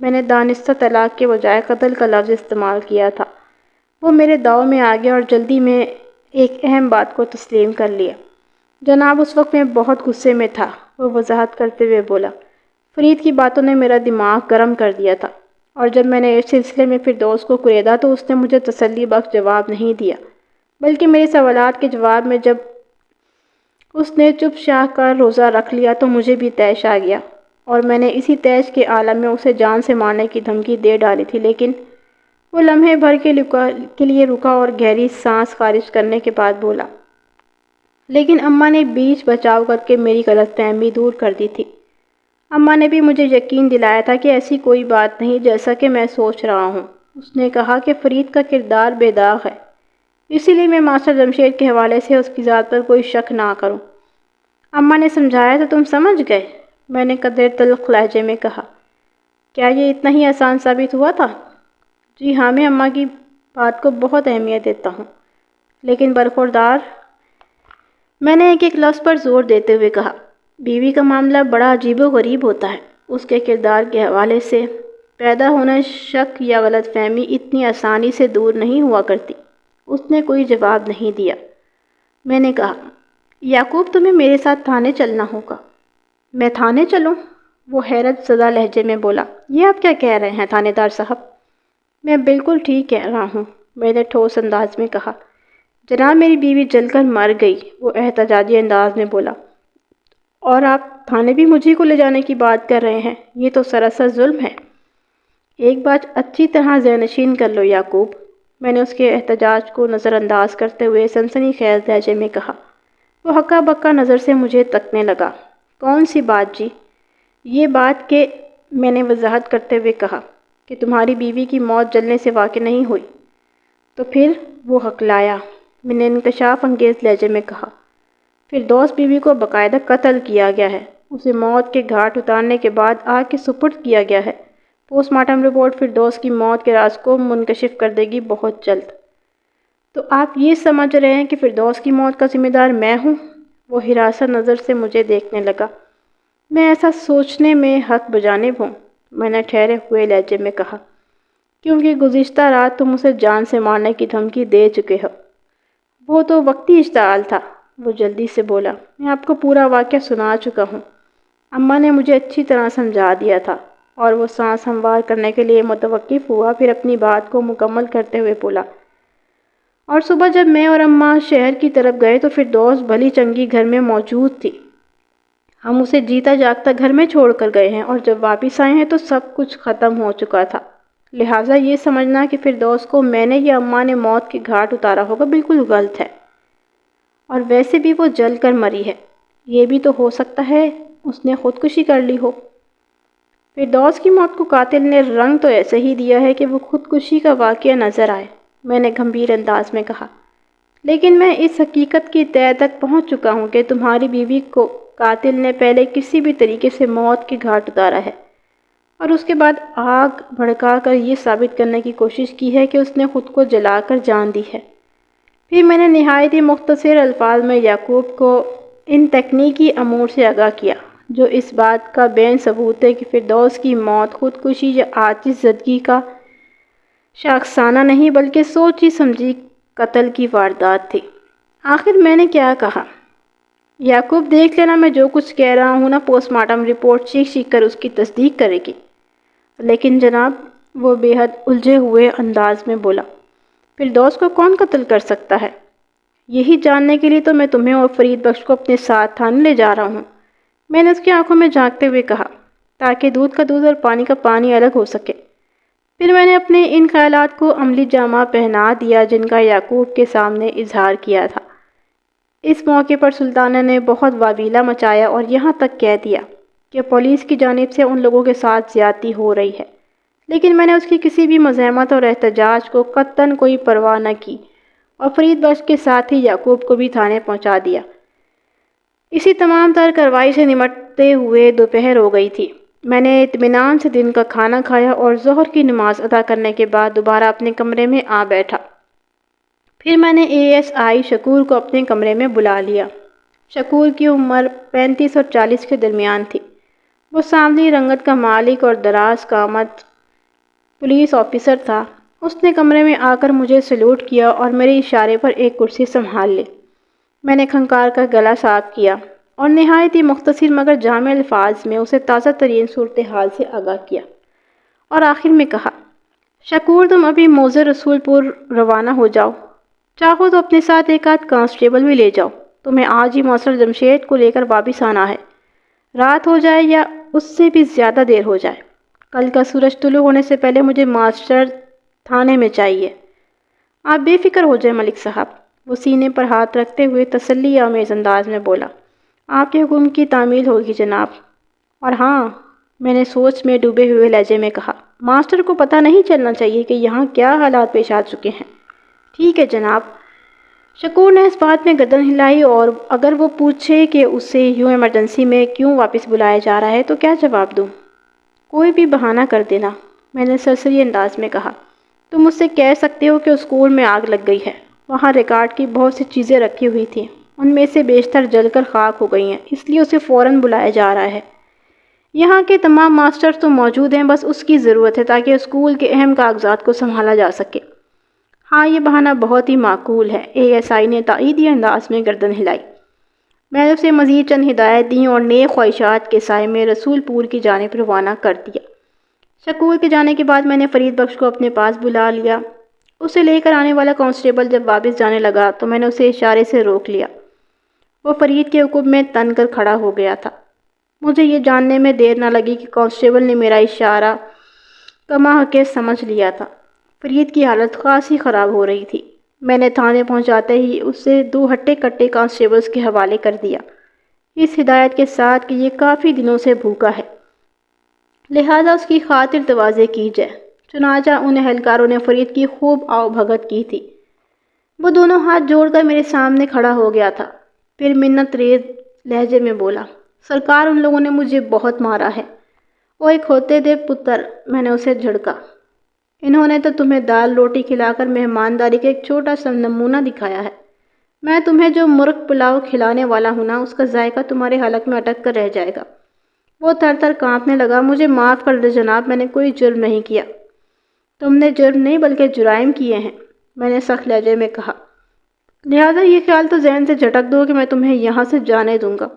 میں نے دانستہ طلاق کے بجائے قتل کا لفظ استعمال کیا تھا۔ وہ میرے داؤ میں آ گیا اور جلدی میں ایک اہم بات کو تسلیم کر لیا۔ جناب، اس وقت میں بہت غصے میں تھا، وہ وضاحت کرتے ہوئے بولا۔ فرید کی باتوں نے میرا دماغ گرم کر دیا تھا، اور جب میں نے اس سلسلے میں فردوس کو کریدا تو اس نے مجھے تسلی بخش جواب نہیں دیا، بلکہ میرے سوالات کے جواب میں جب اس نے چپ شاہ کا روزہ رکھ لیا تو مجھے بھی طیش آ گیا، اور میں نے اسی طیش کے عالم میں اسے جان سے مارنے کی دھمکی دے ڈالی تھی۔ لیکن وہ لمحے بھر کے لیے رکا اور گہری سانس خارج کرنے کے بعد بولا، لیکن اماں نے بیچ بچاؤ کر کے میری غلط فہمی دور کر دی تھی۔ اماں نے بھی مجھے یقین دلایا تھا کہ ایسی کوئی بات نہیں جیسا کہ میں سوچ رہا ہوں۔ اس نے کہا کہ فرید کا کردار بے داغ ہے، اسی لیے میں ماسٹر جمشید کے حوالے سے اس کی ذات پر کوئی شک نہ کروں۔ اماں نے سمجھایا تو تم سمجھ گئے؟ میں نے قدرے تلخ لہجے میں کہا۔ کیا یہ اتنا ہی آسان ثابت ہوا تھا؟ جی ہاں، میں اماں کی بات کو بہت اہمیت دیتا ہوں، لیکن برخوردار، میں نے ایک لفظ پر زور دیتے ہوئے کہا، بیوی کا معاملہ بڑا عجیب و غریب ہوتا ہے۔ اس کے کردار کے حوالے سے پیدا ہونا شک یا غلط فہمی اتنی آسانی سے دور نہیں ہوا کرتی۔ اس نے کوئی جواب نہیں دیا۔ میں نے کہا، یعقوب، تمہیں میرے ساتھ تھانے چلنا ہوگا۔ میں تھانے چلوں؟ وہ حیرت زدہ لہجے میں بولا۔ یہ آپ کیا کہہ رہے ہیں تھانے دار صاحب؟ میں بالکل ٹھیک کہہ رہا ہوں، میں نے ٹھوس انداز میں کہا۔ جناب، میری بیوی جل کر مر گئی، وہ احتجاجی انداز میں بولا، اور آپ تھانے بھی مجھے کو لے جانے کی بات کر رہے ہیں؟ یہ تو سراسر ظلم ہے۔ ایک بات اچھی طرح ذہن نشین کر لو یعقوب، میں نے اس کے احتجاج کو نظر انداز کرتے ہوئے سنسنی خیز لہجے میں کہا۔ وہ ہکا بکا نظر سے مجھے تکنے لگا۔ کون سی بات جی؟ یہ بات کہ، میں نے وضاحت کرتے ہوئے کہا، کہ تمہاری بیوی کی موت جلنے سے واقع نہیں ہوئی۔ تو پھر؟ وہ ہکلایا۔ میں نے انکشاف انگیز لہجے میں کہا، فردوس بیوی کو باقاعدہ قتل کیا گیا ہے، اسے موت کے گھاٹ اتارنے کے بعد آگ کے سپرد کیا گیا ہے۔ پوسٹ مارٹم رپورٹ فردوس کی موت کے راز کو منکشف کر دے گی بہت جلد۔ تو آپ یہ سمجھ رہے ہیں کہ فردوس کی موت کا ذمہ دار میں ہوں؟ وہ حراست نظر سے مجھے دیکھنے لگا۔ میں ایسا سوچنے میں حق بجانب ہوں، میں نے ٹھہرے ہوئے لہجے میں کہا، کیونکہ گزشتہ رات تم اسے جان سے مارنے کی دھمکی دے چکے ہو۔ وہ تو وقتی اشتعال تھا، وہ جلدی سے بولا۔ میں آپ کو پورا واقعہ سنا چکا ہوں، اماں نے مجھے اچھی طرح سمجھا دیا تھا۔ اور وہ سانس ہموار کرنے کے لیے متوقف ہوا، پھر اپنی بات کو مکمل کرتے ہوئے بولا، اور صبح جب میں اور اماں شہر کی طرف گئے تو فردوس بھلی چنگی گھر میں موجود تھی۔ ہم اسے جیتا جاگتا گھر میں چھوڑ کر گئے ہیں، اور جب واپس آئے ہیں تو سب کچھ ختم ہو چکا تھا۔ لہٰذا یہ سمجھنا کہ فردوس کو میں نے یا اماں نے موت کے گھاٹ اتارا ہوگا بالکل غلط ہے۔ اور ویسے بھی وہ جل کر مری ہے، یہ بھی تو ہو سکتا ہے اس نے خودکشی کر لی ہو۔ فردوس کی موت کو قاتل نے رنگ تو ایسے ہی دیا ہے کہ وہ خودکشی کا واقعہ نظر آئے، میں نے گمبھیر انداز میں کہا۔ لیکن میں اس حقیقت کی تہہ تک پہنچ چکا ہوں کہ تمہاری بیوی کو قاتل نے پہلے کسی بھی طریقے سے موت کے گھاٹ اتارا ہے، اور اس کے بعد آگ بھڑکا کر یہ ثابت کرنے کی کوشش کی ہے کہ اس نے خود کو جلا کر جان دی ہے۔ پھر میں نے نہایت ہی مختصر الفاظ میں یعقوب کو ان تکنیکی امور سے آگاہ کیا جو اس بات کا بین ثبوت ہے کہ فردوس کی موت خودکشی یا عاجز زدگی کا شاخسانہ نہیں بلکہ سوچی سمجھی قتل کی واردات تھی۔ آخر میں نے کیا کہا؟ یعقوب، دیکھ لینا، میں جو کچھ کہہ رہا ہوں نا، پوسٹ مارٹم رپورٹ چیخ چیخ کر اس کی تصدیق کرے گی۔ لیکن جناب، وہ بے حد الجھے ہوئے انداز میں بولا، فردوس کو کون قتل کر سکتا ہے؟ یہی جاننے کے لیے تو میں تمہیں اور فرید بخش کو اپنے ساتھ تھانے لے جا رہا ہوں۔ میں نے اس کی آنکھوں میں جھانکتے ہوئے کہا، تاکہ دودھ کا دودھ اور پانی کا پانی الگ ہو سکے۔ پھر میں نے اپنے ان خیالات کو عملی جامہ پہنا دیا جن کا یعقوب کے سامنے اظہار کیا تھا۔ اس موقع پر سلطانہ نے بہت واویلا مچایا اور یہاں تک کہہ دیا کہ پولیس کی جانب سے ان لوگوں کے ساتھ زیادتی ہو رہی ہے، لیکن میں نے اس کی کسی بھی مزاحمت اور احتجاج کو قطعاً کوئی پرواہ نہ کی اور فرید بخش کے ساتھ ہی یعقوب کو بھی تھانے پہنچا دیا۔ اسی تمام تر کارروائی سے نمٹتے ہوئے دوپہر ہو گئی تھی۔ میں نے اطمینان سے دن کا کھانا کھایا اور ظہر کی نماز ادا کرنے کے بعد دوبارہ اپنے کمرے میں آ بیٹھا۔ پھر میں نے ASI شکور کو اپنے کمرے میں بلا لیا۔ شکور کی عمر 35 اور 40 کے درمیان تھی۔ وہ سانولی رنگت کا مالک اور دراز قامت پولیس آفیسر تھا۔ اس نے کمرے میں آ کر مجھے سلوٹ کیا اور میرے اشارے پر ایک کرسی سنبھال لی۔ میں نے کھنکار کا گلا صاف کیا اور نہایت ہی مختصر مگر جامع الفاظ میں اسے تازہ ترین صورتحال سے آگاہ کیا اور آخر میں کہا، شکور تم ابھی موزے رسول پور روانہ ہو جاؤ، چاہو تو اپنے ساتھ ایک آدھ کانسٹیبل بھی لے جاؤ، تمہیں آج ہی ماسٹر جمشید کو لے کر واپس آنا ہے، رات ہو جائے یا اس سے بھی زیادہ دیر ہو جائے، کل کا سورج طلوع ہونے سے پہلے مجھے ماسٹر تھانے میں چاہیے۔ آپ بے فکر ہو جائیں ملک صاحب، وہ سینے پر ہاتھ رکھتے ہوئے تسلی آمیز انداز میں بولا، آپ کے حکم کی تعمیل ہوگی جناب۔ اور ہاں، میں نے سوچ میں ڈوبے ہوئے لہجے میں کہا، ماسٹر کو پتہ نہیں چلنا چاہیے کہ یہاں کیا حالات پیش آ چکے ہیں۔ ٹھیک ہے جناب۔ شکور نے اس بات میں گردن ہلائی، اور اگر وہ پوچھے کہ اسے یوں ایمرجنسی میں کیوں واپس بلایا جا رہا ہے تو کیا جواب دوں؟ کوئی بھی بہانہ کر دینا، میں نے سرسری انداز میں کہا۔ تم مجھ سے کہہ سکتے ہو کہ اسکول میں آگ لگ گئی ہے، وہاں ریکارڈ کی بہت سی چیزیں رکھی ہوئی تھیں، ان میں سے بیشتر جل کر خاک ہو گئی ہیں، اس لیے اسے فوراً بلایا جا رہا ہے۔ یہاں کے تمام ماسٹرز تو موجود ہیں، بس اس کی ضرورت ہے تاکہ اسکول کے اہم کاغذات کو سنبھالا جا سکے۔ ہاں، یہ بہانہ بہت ہی معقول ہے، ASI نے تائیدی انداز میں گردن ہلائی۔ میں نے اسے مزید چند ہدایت دیں اور نیک خواہشات کے سائے میں رسول پور کی جانب روانہ کر دیا۔ شکور کے جانے کے بعد میں نے فرید بخش کو اپنے پاس بلا لیا۔ اسے لے کر آنے والا کانسٹیبل جب واپس جانے لگا تو میں نے اسے اشارے سے روک لیا۔ وہ فرید کے حکم میں تن کر کھڑا ہو گیا تھا۔ مجھے یہ جاننے میں دیر نہ لگی کہ کانسٹیبل نے میرا اشارہ کما حق سمجھ لیا تھا۔ فرید کی حالت خاصی خراب ہو رہی تھی۔ میں نے تھانے پہنچاتے ہی اسے 2 ہٹے کٹے کانسٹیبلز کے حوالے کر دیا، اس ہدایت کے ساتھ کہ یہ کافی دنوں سے بھوکا ہے، لہذا اس کی خاطر تواضع کی جائے۔ چنانچہ ان اہلکاروں نے فرید کی خوب آؤ بھگت کی تھی۔ وہ دونوں ہاتھ جوڑ کر میرے سامنے کھڑا ہو گیا تھا، پھر منت ریز لہجے میں بولا، سرکار ان لوگوں نے مجھے بہت مارا ہے۔ وہ ایک ہوتے دے پتر، میں نے اسے جھڑکا، انہوں نے تو تمہیں دال روٹی کھلا کر مہمانداری کا ایک چھوٹا سا نمونہ دکھایا ہے، میں تمہیں جو مرغ پلاؤ کھلانے والا ہوں نا، اس کا ذائقہ تمہارے حلق میں اٹک کر رہ جائے گا۔ وہ تھر تھر کانپنے لگا۔ مجھے معاف کر دے جناب، میں نے کوئی جرم نہیں کیا۔ تم نے جرم نہیں بلکہ جرائم کیے ہیں، میں نے سخت لہجے میں کہا، لہذا یہ خیال تو ذہن سے جھٹک دو کہ میں تمہیں یہاں سے جانے دوں گا۔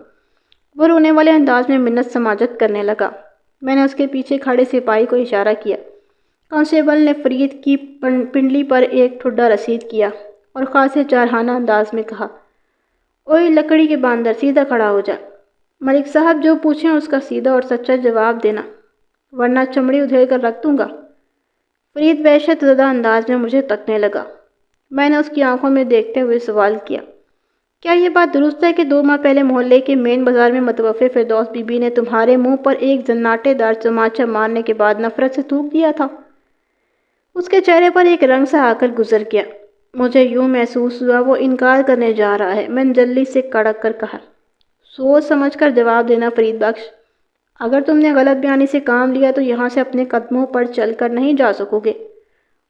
وہ رونے والے انداز میں منت سماجت کرنے لگا۔ میں نے اس کے پیچھے کھڑے سپاہی کو اشارہ کیا۔ کانسٹیبل نے فرید کی پنڈلی پر ایک ٹھڈا رسید کیا اور خاصے جارحانہ انداز میں کہا، اوئے لکڑی کے باندر، سیدھا کھڑا ہو جا، ملک صاحب جو پوچھیں اس کا سیدھا اور سچا جواب دینا، ورنہ چمڑی ادھیڑ کر رکھ دوں گا۔ فرید وحشت زدہ انداز میں مجھے تکنے لگا۔ میں نے اس کی آنکھوں میں دیکھتے ہوئے سوال کیا، کیا یہ بات درست ہے کہ 2 ماہ پہلے محلے کے مین بازار میں متوفی فردوس بی بی نے تمہارے منہ پر ایک زناٹے دار تماچہ مارنے کے بعد نفرت سے تھوک دیا تھا؟ اس کے چہرے پر ایک رنگ سا آ کر گزر گیا۔ مجھے یوں محسوس ہوا وہ انکار کرنے جا رہا ہے۔ میں نے جلدی سے کڑک کر کہا، سوچ سمجھ کر جواب دینا فرید بخش، اگر تم نے غلط بیانی سے کام لیا تو یہاں سے اپنے قدموں پر چل کر نہیں جا سکو گے،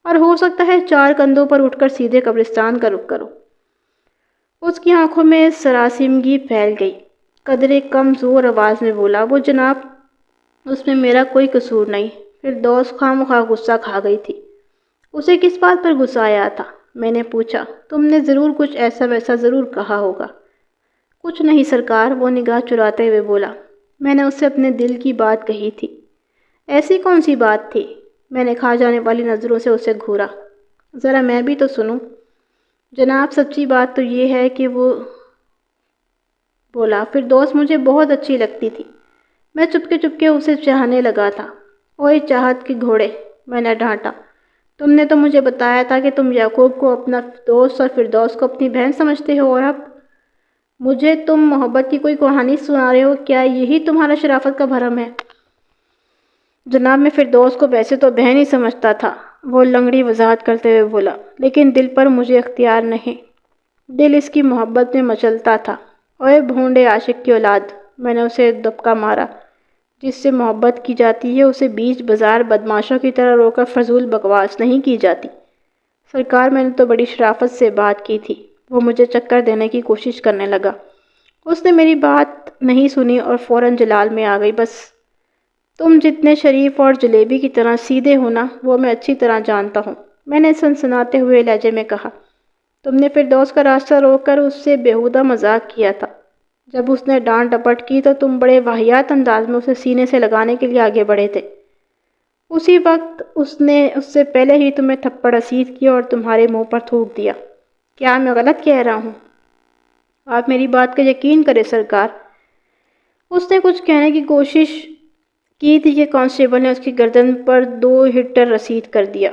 اور ہو سکتا ہے 4 کندھوں پر اٹھ کر سیدھے قبرستان کا رخ کرو۔ اس کی آنکھوں میں سراسیمگی پھیل گئی۔ قدرے کم زور آواز میں بولا، وہ جناب، اس میں میرا کوئی قصور نہیں۔ فردوس خواہ غصہ کھا گئی تھی۔ اسے کس بات پر غصہ آیا تھا؟ میں نے پوچھا۔ تم نے ضرور کچھ ایسا ویسا ضرور کہا ہوگا۔ کچھ نہیں سرکار، وہ نگاہ چراتے ہوئے بولا، میں نے اس سے اپنے دل کی بات کہی تھی۔ ایسی کون سی بات تھی؟ میں نے کھا جانے والی نظروں سے اسے گھورا۔ ذرا میں بھی تو سنوں۔ جناب، سچی بات تو یہ ہے کہ وہ بولا۔ فردوس مجھے بہت اچھی لگتی تھی، میں چپکے چپکے اسے چاہنے لگا تھا۔ اوئے چاہت کے گھوڑے، میں نے ڈانٹا، تم نے تو مجھے بتایا تھا کہ تم یعقوب کو اپنا دوست اور فردوس کو اپنی بہن سمجھتے ہو، اور اب مجھے تم محبت کی کوئی کہانی سنا رہے ہو؟ کیا یہی تمہارا شرافت کا بھرم ہے؟ جناب، میں فردوس کو ویسے تو بہن ہی سمجھتا تھا، وہ لنگڑی وضاحت کرتے ہوئے بولا، لیکن دل پر مجھے اختیار نہیں، دل اس کی محبت میں مچلتا تھا۔ اوئے بھونڈے عاشق کی اولاد، میں نے اسے دبکا مارا۔ جس سے محبت کی جاتی ہے اسے بیچ بازار بدماشوں کی طرح رو کر فضول بکواس نہیں کی جاتی۔ سرکار، میں نے تو بڑی شرافت سے بات کی تھی۔ وہ مجھے چکر دینے کی کوشش کرنے لگا۔ اس نے میری بات نہیں سنی اور فوراً جلال میں آ گئی۔ بس تم جتنے شریف اور جلیبی کی طرح سیدھے ہو نا، وہ میں اچھی طرح جانتا ہوں، میں نے سنسناتے ہوئے لہجے میں کہا۔ تم نے فردوس کا راستہ روک کر اس سے بیہودہ مذاق کیا تھا۔ جب اس نے ڈانٹ ڈپٹ کی تو تم بڑے واہیات انداز میں اسے سینے سے لگانے کے لیے آگے بڑھے تھے۔ اسی وقت اس نے اس سے پہلے ہی تمہیں تھپڑ رسید کیا اور تمہارے منہ پر تھوک دیا۔ کیا میں غلط کہہ رہا ہوں؟ آپ میری بات کا یقین کریں سرکار۔ اس نے کچھ کہنے کی کوشش کی تھی کہ کانسٹیبل نے اس کی گردن پر 2 ہٹر رسید کر دیا۔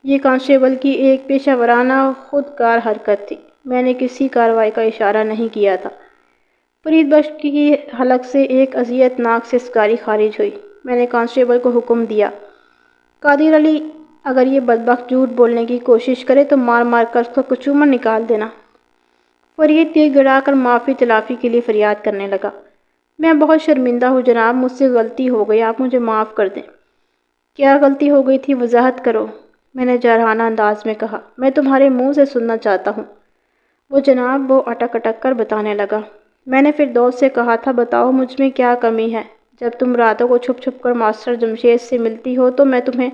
یہ کانسٹیبل کی ایک پیشہ ورانہ خودکار حرکت تھی۔ میں نے کسی کارروائی کا اشارہ نہیں کیا تھا۔ فرید بخش کی حلق سے ایک اذیت ناک سسکاری خارج ہوئی۔ میں نے کانسٹیبل کو حکم دیا، قادر علی، اگر یہ بدبخت جھوٹ بولنے کی کوشش کرے تو مار مار کر اس کا کچومر نکال دینا۔ فرید گڑ گڑا کر معافی تلافی کے لیے فریاد کرنے لگا۔ میں بہت شرمندہ ہوں جناب، مجھ سے غلطی ہو گئی، آپ مجھے معاف کر دیں۔ کیا غلطی ہو گئی تھی؟ وضاحت کرو، میں نے جارحانہ انداز میں کہا۔ میں تمہارے منہ سے سننا چاہتا ہوں۔ وہ جناب، وہ اٹک اٹک کر بتانے لگا۔ میں نے فردوس سے کہا تھا، بتاؤ مجھ میں کیا کمی ہے؟ جب تم راتوں کو چھپ چھپ کر ماسٹر جمشید سے ملتی ہو تو میں تمہیں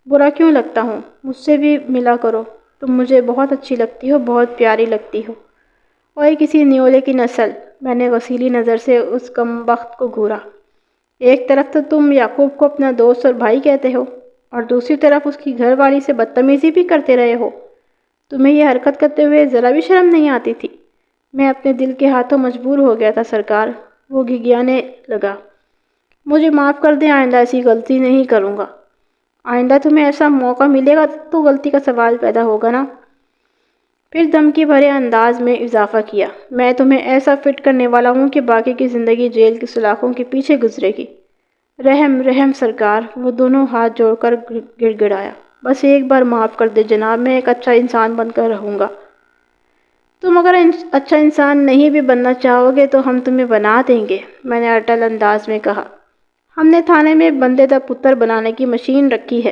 برا کیوں لگتا ہوں؟ مجھ سے بھی ملا کرو، تم مجھے بہت اچھی لگتی ہو، بہت پیاری لگتی ہو۔ اور کسی نیولے کی نسل، میں نے غسیلی نظر سے اس کمبخت کو گھورا۔ ایک طرف تو تم یعقوب کو اپنا دوست اور بھائی کہتے ہو، اور دوسری طرف اس کی گھر والی سے بدتمیزی بھی کرتے رہے ہو۔ تمہیں یہ حرکت کرتے ہوئے ذرا بھی شرم نہیں آتی تھی؟ میں اپنے دل کے ہاتھوں مجبور ہو گیا تھا سرکار، وہ گھگیانے لگا۔ مجھے معاف کر دیں، آئندہ ایسی غلطی نہیں کروں گا۔ آئندہ تمہیں ایسا موقع ملے گا تو غلطی کا سوال پیدا ہوگا نا؟ پھر دھمکی بھرے انداز میں اضافہ کیا، میں تمہیں ایسا فٹ کرنے والا ہوں کہ باقی کی زندگی جیل کی سلاخوں کے پیچھے گزرے گی۔ رحم رحم سرکار، وہ دونوں ہاتھ جوڑ کر گڑ گڑایا۔ بس ایک بار معاف کر دے جناب، میں ایک اچھا انسان بن کر رہوں گا۔ تم اگر اچھا انسان نہیں بھی بننا چاہو گے تو ہم تمہیں بنا دیں گے، میں نے اٹل انداز میں کہا۔ ہم نے تھانے میں بندے دا پتر بنانے کی مشین رکھی ہے،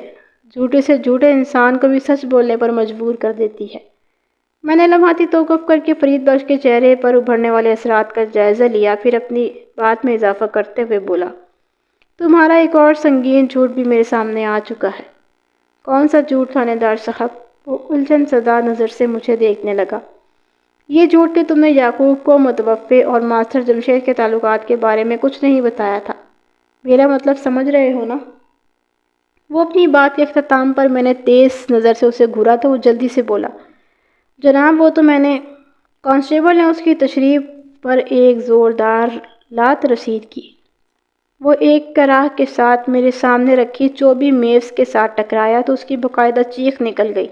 جھوٹے سے جھوٹے انسان کو بھی سچ بولنے پر مجبور کر دیتی ہے۔ میں نے لمحاتی توقف کر کے فرید بخش کے چہرے پر ابھرنے والے اثرات کا جائزہ لیا، پھر اپنی بات میں اضافہ کرتے ہوئے بولا، تمہارا ایک اور سنگین جھوٹ بھی میرے سامنے آ چکا ہے۔ کون سا جھوٹ تھانے دار صاحب؟ وہ الجھن زدہ نظر سے مجھے دیکھنے لگا۔ یہ جھوٹ کہ تم نے یعقوب کو متوفی اور ماسٹر جمشید کے تعلقات کے بارے میں کچھ نہیں بتایا تھا۔ میرا مطلب سمجھ رہے ہو نا؟ وہ اپنی بات کے اختتام پر میں نے تیز نظر سے اسے گھورا تو وہ جلدی سے بولا، جناب وہ تو میں نے… کانسٹیبل نے اس کی تشریف پر ایک زوردار لات رسید کی۔ وہ ایک کراہ کے ساتھ میرے سامنے رکھی چوبی میز کے ساتھ ٹکرایا تو اس کی باقاعدہ چیخ نکل گئی۔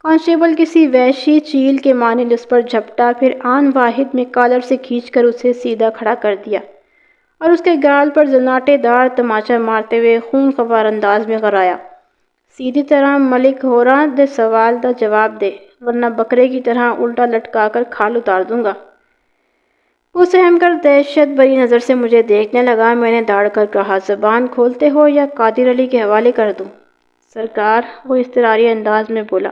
کانسٹیبل کسی وحشی چیل کے مانند اس پر جھپٹا، پھر آن واحد میں کالر سے کھینچ کر اسے سیدھا کھڑا کر دیا اور اس کے گال پر زناٹے دار تماچا مارتے ہوئے خون خوار انداز میں غرایا، سیدھی طرح ملک ہو رہا دے سوال دا جواب دے، ورنہ بکرے کی طرح الٹا لٹکا کر کھال اتار دوں گا۔ وہ سہم کر دہشت بھری نظر سے مجھے دیکھنے لگا۔ میں نے داڑھ کر کہا، زبان کھولتے ہو یا قادر علی کے حوالے کر دوں؟ سرکار، وہ اضطراری انداز میں بولا۔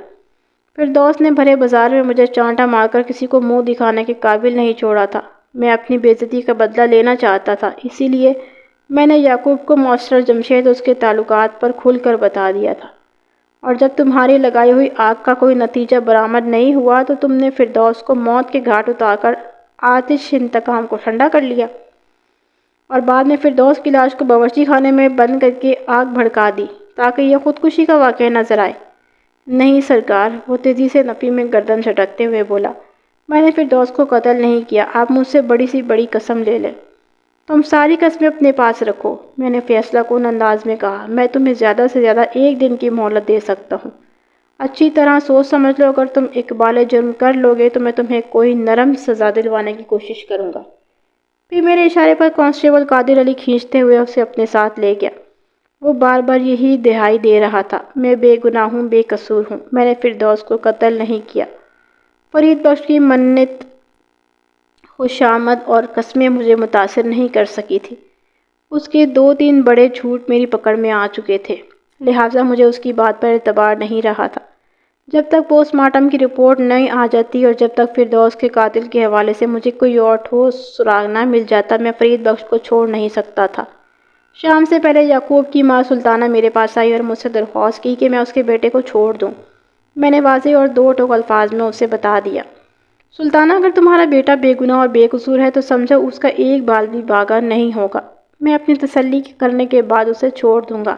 فردوس نے بھرے بازار میں مجھے چانٹا مار کر کسی کو منہ دکھانے کے قابل نہیں چھوڑا تھا۔ میں اپنی بے عزتی کا بدلہ لینا چاہتا تھا، اسی لیے میں نے یعقوب کو ماسٹر جمشید اور اس کے تعلقات پر کھل کر بتا دیا تھا، اور جب تمہاری لگائی ہوئی آگ کا کوئی نتیجہ برآمد نہیں ہوا تو تم نے فردوس کو موت کے گھاٹ اتار کر آتش انتقام کو ٹھنڈا کر لیا، اور بعد میں فردوس کی لاش کو باورچی خانے میں بند کر کے آگ بھڑکا دی تاکہ یہ خودکشی کا واقعہ نظر آئے۔ نہیں سرکار، وہ تیزی سے نفی میں گردن جھٹکتے ہوئے بولا، میں نے فردوس کو قتل نہیں کیا، آپ مجھ سے بڑی سی بڑی قسم لے لیں۔ تم ساری قسمیں اپنے پاس رکھو، میں نے فیصلہ کن انداز میں کہا۔ میں تمہیں زیادہ سے زیادہ 1 دن کی مہلت دے سکتا ہوں۔ اچھی طرح سوچ سمجھ لو، اگر تم اقبال جرم کر لو گے تو میں تمہیں کوئی نرم سزا دلوانے کی کوشش کروں گا۔ پھر میرے اشارے پر کانسٹیبل قادر علی کھینچتے ہوئے اسے اپنے ساتھ لے گیا۔ وہ بار بار یہی دہائی دے رہا تھا، میں بے گناہ ہوں، بے قصور ہوں، میں نے فردوس کو قتل نہیں کیا۔ فرید بخش کی منت، خوشامد اور قسمیں مجھے متاثر نہیں کر سکی تھی۔ اس کے 2-3 بڑے جھوٹ میری پکڑ میں آ چکے تھے، لہٰذا مجھے اس کی بات پر اعتبار نہیں رہا تھا۔ جب تک پوسٹ مارٹم کی رپورٹ نہیں آ جاتی اور جب تک فردوس کے قاتل کے حوالے سے مجھے کوئی اور ٹھوس سراغ نہ مل جاتا، میں فرید بخش کو چھوڑ نہیں سکتا تھا۔ شام سے پہلے یعقوب کی ماں سلطانہ میرے پاس آئی اور مجھ سے درخواست کی کہ میں اس کے بیٹے کو چھوڑ دوں۔ میں نے واضح اور 2 ٹوک الفاظ میں اسے بتا دیا، سلطانہ، اگر تمہارا بیٹا بے گناہ اور بے قصور ہے تو سمجھو اس کا ایک بال بھی باغا نہیں ہوگا۔ میں اپنی تسلی کرنے کے بعد اسے چھوڑ دوں گا۔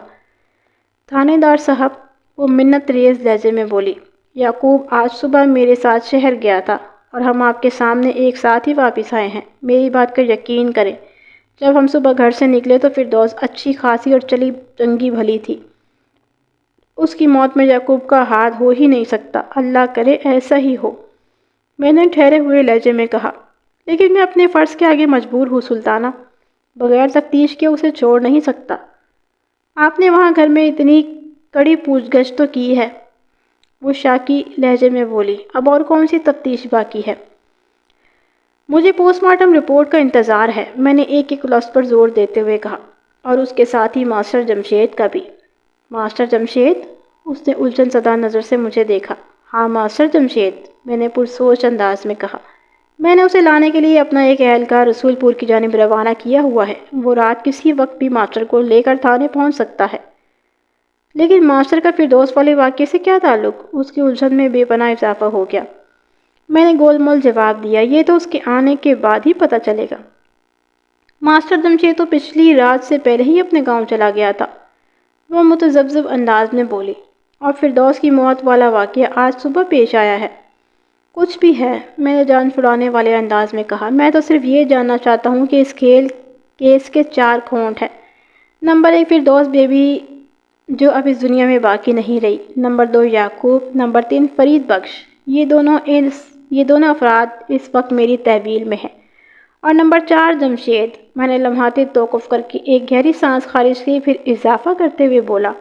تھانے دار صاحب، وہ منت ریز لہجے میں بولی، یعقوب آج صبح میرے ساتھ شہر گیا تھا اور ہم آپ کے سامنے ایک ساتھ ہی واپس آئے ہیں۔ میری بات کا یقین کریں، جب ہم صبح گھر سے نکلے تو فردوس اچھی خاصی اور چنگی بھلی تھی۔ اس کی موت میں یعقوب کا ہاتھ ہو ہی نہیں سکتا، اللہ کرے ایسا ہی ہو۔ میں نے ٹھہرے ہوئے لہجے میں کہا، لیکن میں اپنے فرض کے آگے مجبور ہوں سلطانہ، بغیر تفتیش کے اسے چھوڑ نہیں سکتا۔ آپ نے وہاں گھر میں اتنی کڑی پوچھ گچھ تو کی ہے، وہ شاکی لہجے میں بولی، اب اور کون سی تفتیش باقی ہے؟ مجھے پوسٹ مارٹم رپورٹ کا انتظار ہے، میں نے ایک لفظ پر زور دیتے ہوئے کہا، اور اس کے ساتھ ہی ماسٹر جمشید کا بھی۔ ماسٹر جمشید؟ اس نے الجھن زدہ نظر سے مجھے دیکھا۔ ہاں ماسٹر جمشید، میں نے پرسوچ انداز میں کہا۔ میں نے اسے لانے کے لیے اپنا ایک اہلکار رسول پور کی جانب روانہ کیا ہوا ہے، وہ رات کسی وقت بھی ماسٹر کو لے کر تھانے پہنچ سکتا ہے۔ لیکن ماسٹر کا فردوس والے واقعے سے کیا تعلق؟ اس کی الجھن میں بے پناہ اضافہ ہو گیا۔ میں نے گول مول جواب دیا، یہ تو اس کے آنے کے بعد ہی پتہ چلے گا۔ ماسٹر جمشید تو پچھلی رات سے پہلے ہی اپنے گاؤں چلا گیا تھا، وہ متذبذب انداز میں بولی، اور فردوس کی موت والا واقعہ آج صبح پیش آیا ہے۔ کچھ بھی ہے، میں نے جان چھڑانے والے انداز میں کہا، میں تو صرف یہ جاننا چاہتا ہوں کہ اس کیس کے 4 کھونٹ ہیں۔ نمبر 1 فردوس بیوی جو اب اس دنیا میں باقی نہیں رہی، نمبر 2 یعقوب، نمبر 3 فرید بخش، یہ دونوں افراد اس وقت میری تحویل میں ہیں، اور نمبر 4 جمشید۔ میں نے لمحاتی توقف کر کے ایک گہری سانس خارج کی، پھر اضافہ کرتے ہوئے بولا،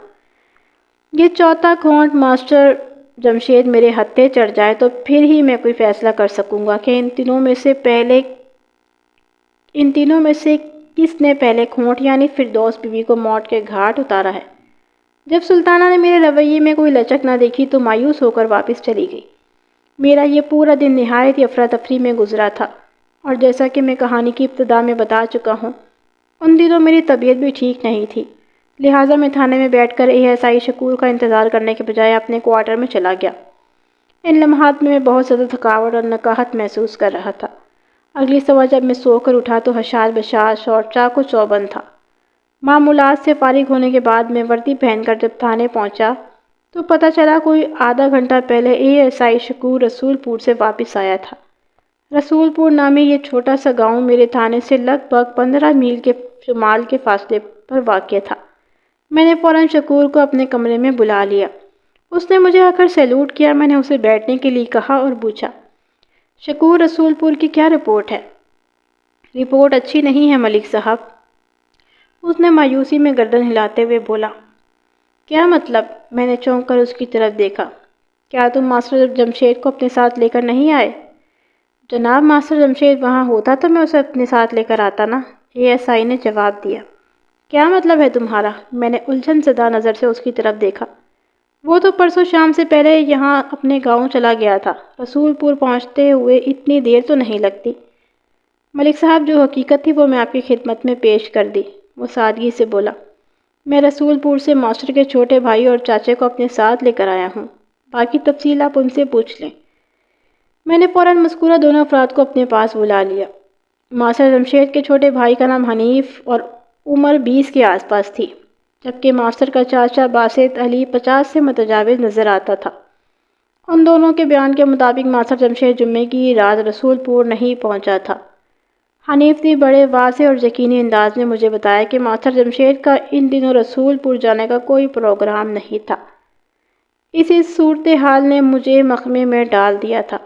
یہ 4تھا کھونٹ ماسٹر جمشید میرے ہتھے چڑھ جائے تو پھر ہی میں کوئی فیصلہ کر سکوں گا کہ ان تینوں میں سے کس نے پہلے کھونٹ یعنی فردوس بیوی کو موت کے گھاٹ اتارا ہے۔ جب سلطانہ نے میرے رویے میں کوئی لچک نہ دیکھی تو مایوس ہو کر واپس چلی گئی۔ میرا یہ پورا دن نہایت ہی افراتفری میں گزرا تھا، اور جیسا کہ میں کہانی کی ابتدا میں بتا چکا ہوں، ان دنوں میری طبیعت بھی ٹھیک نہیں تھی، لہٰذا میں تھانے میں بیٹھ کر ASI شکور کا انتظار کرنے کے بجائے اپنے کوارٹر میں چلا گیا۔ ان لمحات میں بہت زیادہ تھکاوٹ اور نکاہت محسوس کر رہا تھا۔ اگلی صبح جب میں سو کر اٹھا تو حشار بشاش اور چاقو چوبند تھا۔ معمولات سے فارغ ہونے کے بعد میں وردی پہن کر جب تھانے پہنچا تو پتہ چلا کوئی آدھا گھنٹہ پہلے ASI شکور رسول پور سے واپس آیا تھا۔ رسول پور نامی یہ چھوٹا سا گاؤں میرے تھانے سے لگ بھگ 15 میل کے شمال کے فاصلے پر واقع تھا۔ میں نے فوراً شکور کو اپنے کمرے میں بلا لیا۔ اس نے مجھے آ کر سیلوٹ کیا۔ میں نے اسے بیٹھنے کے لیے کہا اور پوچھا، شکور، رسول پور کی کیا رپورٹ ہے؟ رپورٹ اچھی نہیں ہے ملک صاحب۔ اس نے مایوسی میں گردن ہلاتے ہوئے بولا۔ کیا مطلب؟ میں نے چونک کر اس کی طرف دیکھا۔ کیا تم ماسٹر جمشید کو اپنے ساتھ لے کر نہیں آئے؟ جناب، ماسٹر جمشید وہاں ہوتا تو میں اسے اپنے ساتھ لے کر آتا نا، ASI نے جواب دیا۔ کیا مطلب ہے تمہارا؟ میں نے الجھن زدہ نظر سے اس کی طرف دیکھا۔ وہ تو پرسوں شام سے پہلے یہاں اپنے گاؤں چلا گیا تھا، رسول پور پہنچتے ہوئے اتنی دیر تو نہیں لگتی۔ ملک صاحب، جو حقیقت تھی وہ میں آپ کی خدمت میں پیش کر دی، وہ سادگی سے بولا۔ میں رسول پور سے ماسٹر کے چھوٹے بھائی اور چاچے کو اپنے ساتھ لے کر آیا ہوں، باقی تفصیل آپ ان سے پوچھ لیں۔ میں نے فوراً مذکورہ دونوں افراد کو اپنے پاس بلا لیا۔ ماسٹر جمشید کے چھوٹے بھائی کا نام حنیف اور عمر 20 کے آس پاس تھی، جبکہ ماسٹر کا چاچا باسط علی 50 سے متجاوز نظر آتا تھا، ان دونوں کے بیان کے مطابق ماسٹر جمشید جمعے کی رات رسول پور نہیں پہنچا تھا۔ حنیف نے بڑے واضح اور یقینی انداز میں مجھے بتایا کہ ماسٹر جمشید کا ان دنوں رسول پور جانے کا کوئی پروگرام نہیں تھا۔ اسی صورتحال نے مجھے مخمے میں ڈال دیا تھا۔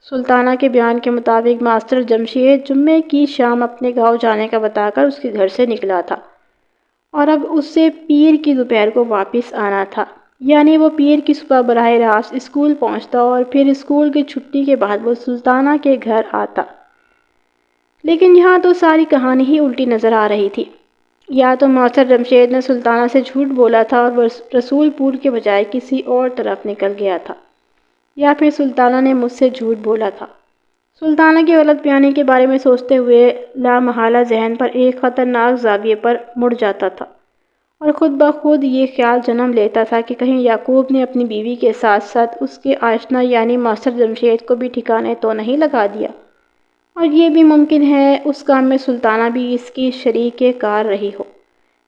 سلطانہ کے بیان کے مطابق ماسٹر جمشید جمعے کی شام اپنے گاؤں جانے کا بتا کر اس کے گھر سے نکلا تھا اور اب اس سے پیر کی دوپہر کو واپس آنا تھا، یعنی وہ پیر کی صبح براہ راست اسکول پہنچتا اور پھر اسکول کی چھٹی کے بعد وہ سلطانہ کے گھر آتا۔ لیکن یہاں تو ساری کہانی ہی الٹی نظر آ رہی تھی۔ یا تو ماسٹر جمشید نے سلطانہ سے جھوٹ بولا تھا اور وہ رسول پور کے بجائے کسی اور طرف نکل گیا تھا، یا پھر سلطانہ نے مجھ سے جھوٹ بولا تھا۔ سلطانہ کی غلط بیانی کے بارے میں سوچتے ہوئے لامحالہ ذہن پر ایک خطرناک زاویے پر مڑ جاتا تھا اور خود بخود یہ خیال جنم لیتا تھا کہ کہیں یعقوب نے اپنی بیوی کے ساتھ ساتھ اس کے آشنا یعنی ماسٹر جمشید کو بھی ٹھکانے تو نہیں لگا دیا، اور یہ بھی ممکن ہے اس کام میں سلطانہ بھی اس کی شریک کار رہی ہو۔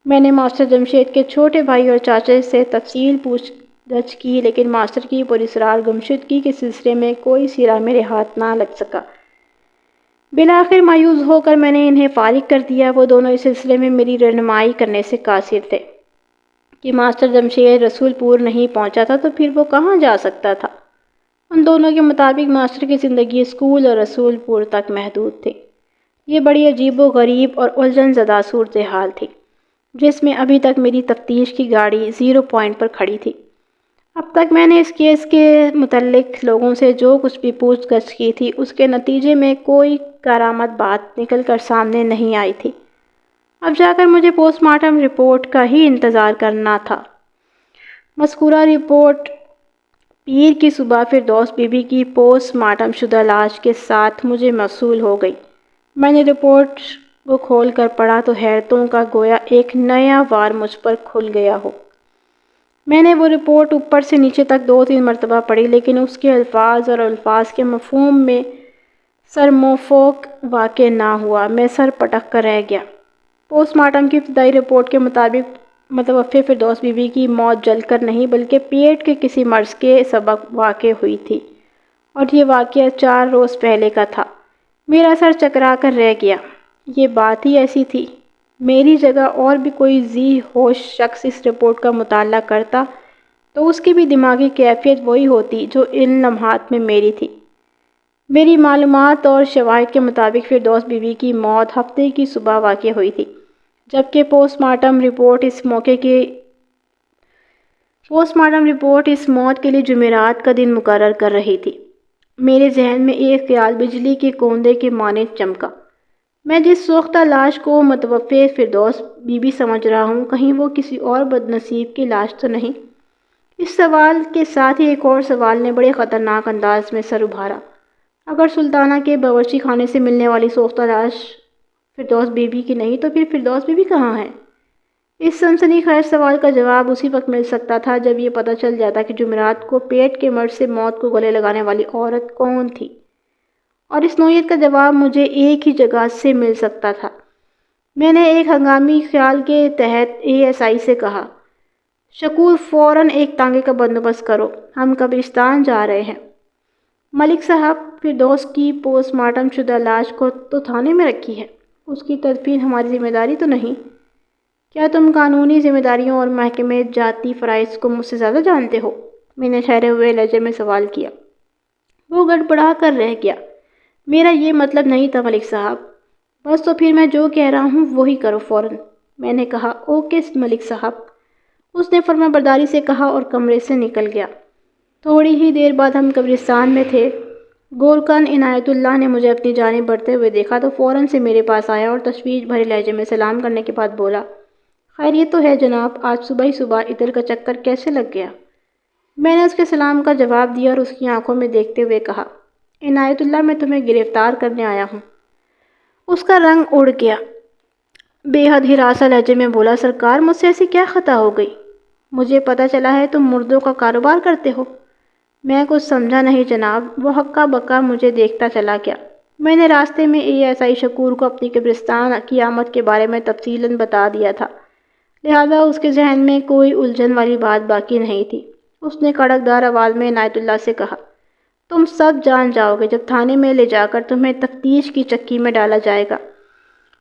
میں نے ماسٹر جمشید کے چھوٹے بھائی اور چاچے سے تفصیل پوچھ گچھ کی، لیکن ماسٹر کی پراسرار گمشدگی کے سلسلے میں کوئی سرا میرے ہاتھ نہ لگ سکا۔ بالآخر مایوس ہو کر میں نے انہیں فارغ کر دیا۔ وہ دونوں اس سلسلے میں میری رہنمائی کرنے سے قاصر تھے کہ ماسٹر جمشید رسول پور نہیں پہنچا تھا تو پھر وہ کہاں جا سکتا تھا۔ ان دونوں کے مطابق ماسٹر کی زندگی اسکول اور رسول پور تک محدود تھی۔ یہ بڑی عجیب و غریب اور الجھن زدہ صورتحال تھی جس میں ابھی تک میری تفتیش کی گاڑی زیرو پوائنٹ پر کھڑی تھی۔ اب تک میں نے اس کیس کے متعلق لوگوں سے جو کچھ بھی پوچھ گچھ کی تھی اس کے نتیجے میں کوئی کارآمد بات نکل کر سامنے نہیں آئی تھی۔ اب جا کر مجھے پوسٹ مارٹم رپورٹ کا ہی انتظار کرنا تھا۔ مذکورہ رپورٹ پیر کی صبح فردوس بی بی کی پوسٹ مارٹم شدہ لاش کے ساتھ مجھے موصول ہو گئی۔ میں نے رپورٹ کو کھول کر پڑھا تو حیرتوں کا گویا ایک نیا وار مجھ پر کھل گیا ہو۔ میں نے وہ رپورٹ اوپر سے نیچے تک 2-3 مرتبہ پڑھی، لیکن اس کے الفاظ اور الفاظ کے مفہوم میں سرموفوق واقع نہ ہوا۔ میں سر پٹک کر رہ گیا۔ پوسٹ مارٹم کی ابتدائی رپورٹ کے مطابق متوفی فردوس بی بی کی موت جل کر نہیں بلکہ پیٹ کے کسی مرض کے سبب واقع ہوئی تھی، اور یہ واقعہ 4 روز پہلے کا تھا۔ میرا سر چکرا کر رہ گیا۔ یہ بات ہی ایسی تھی۔ میری جگہ اور بھی کوئی ذی ہوش شخص اس رپورٹ کا مطالعہ کرتا تو اس کی بھی دماغی کیفیت وہی ہوتی جو ان لمحات میں میری تھی۔ میری معلومات اور شواہد کے مطابق فردوس بی بی کی موت ہفتے کی صبح واقع ہوئی تھی، جبکہ پوسٹ مارٹم رپورٹ اس موت کے لیے جمعرات کا دن مقرر کر رہی تھی۔ میرے ذہن میں ایک خیال بجلی کے کوندے کے مانند چمکا۔ میں جس سوختہ لاش کو متوفی فردوس بی بی سمجھ رہا ہوں، کہیں وہ کسی اور بدنصیب کی لاش تو نہیں؟ اس سوال کے ساتھ ہی ایک اور سوال نے بڑے خطرناک انداز میں سر ابھارا۔ اگر سلطانہ کے باورچی خانے سے ملنے والی سوختہ لاش فردوس بی بی کی نہیں تو پھر فردوس بی بی کہاں ہے؟ اس سنسنی خیز سوال کا جواب اسی وقت مل سکتا تھا جب یہ پتہ چل جاتا کہ جمعرات کو پیٹ کے مرض سے موت کو گلے لگانے والی عورت کون تھی، اور اس نوعیت کا جواب مجھے ایک ہی جگہ سے مل سکتا تھا۔ میں نے ایک ہنگامی خیال کے تحت ASI سے کہا، شکور فوراً ایک تانگے کا بندوبست کرو، ہم قبرستان جا رہے ہیں۔ ملک صاحب، فردوس کی پوسٹ مارٹم شدہ لاش کو تو تھانے میں رکھی ہے، اس کی تدفین ہماری ذمہ داری تو نہیں؟ کیا تم قانونی ذمہ داریوں اور محکمہ جاتی فرائض کو مجھ سے زیادہ جانتے ہو؟ میں نے ٹھہرے ہوئے لہجے میں سوال کیا۔ وہ گڑبڑا کر رہ گیا۔ میرا یہ مطلب نہیں تھا ملک صاحب۔ بس تو پھر میں جو کہہ رہا ہوں وہی کرو فوراً۔ میں نے کہا، اوکے ملک صاحب۔ اس نے فرما برداری سے کہا اور کمرے سے نکل گیا۔ تھوڑی ہی دیر بعد ہم قبرستان میں تھے۔ گورکن عنایت اللہ نے مجھے اپنی جانب بڑھتے ہوئے دیکھا تو فوراً سے میرے پاس آیا اور تشویش بھرے لہجے میں سلام کرنے کے بعد بولا، خیریت تو ہے جناب، آج صبح ہی صبح ادھر کا چکر کیسے لگ گیا؟ میں نے اس کے سلام کا جواب دیا اور اس کی آنکھوں میں دیکھتے ہوئے کہا، عنایت اللہ، میں تمہیں گرفتار کرنے آیا ہوں۔ اس کا رنگ اڑ گیا۔ بے حد ہراساں لہجے میں بولا، سرکار، مجھ سے ایسی کیا خطا ہو گئی؟ مجھے پتہ چلا ہے تم مردوں کا کاروبار کرتے ہو۔ میں کچھ سمجھا نہیں جناب۔ وہ ہکا بکا مجھے دیکھتا چلا گیا۔ میں نے راستے میں ASI شکور کو اپنی قبرستان کی آمد کے بارے میں تفصیلاً بتا دیا تھا، لہذا اس کے ذہن میں کوئی الجھن والی بات باقی نہیں تھی۔ اس نے کڑکدار آواز میں عنایت اللہ سے کہا۔ تم سب جان جاؤ گے جب تھانے میں لے جا کر تمہیں تفتیش کی چکی میں ڈالا جائے گا۔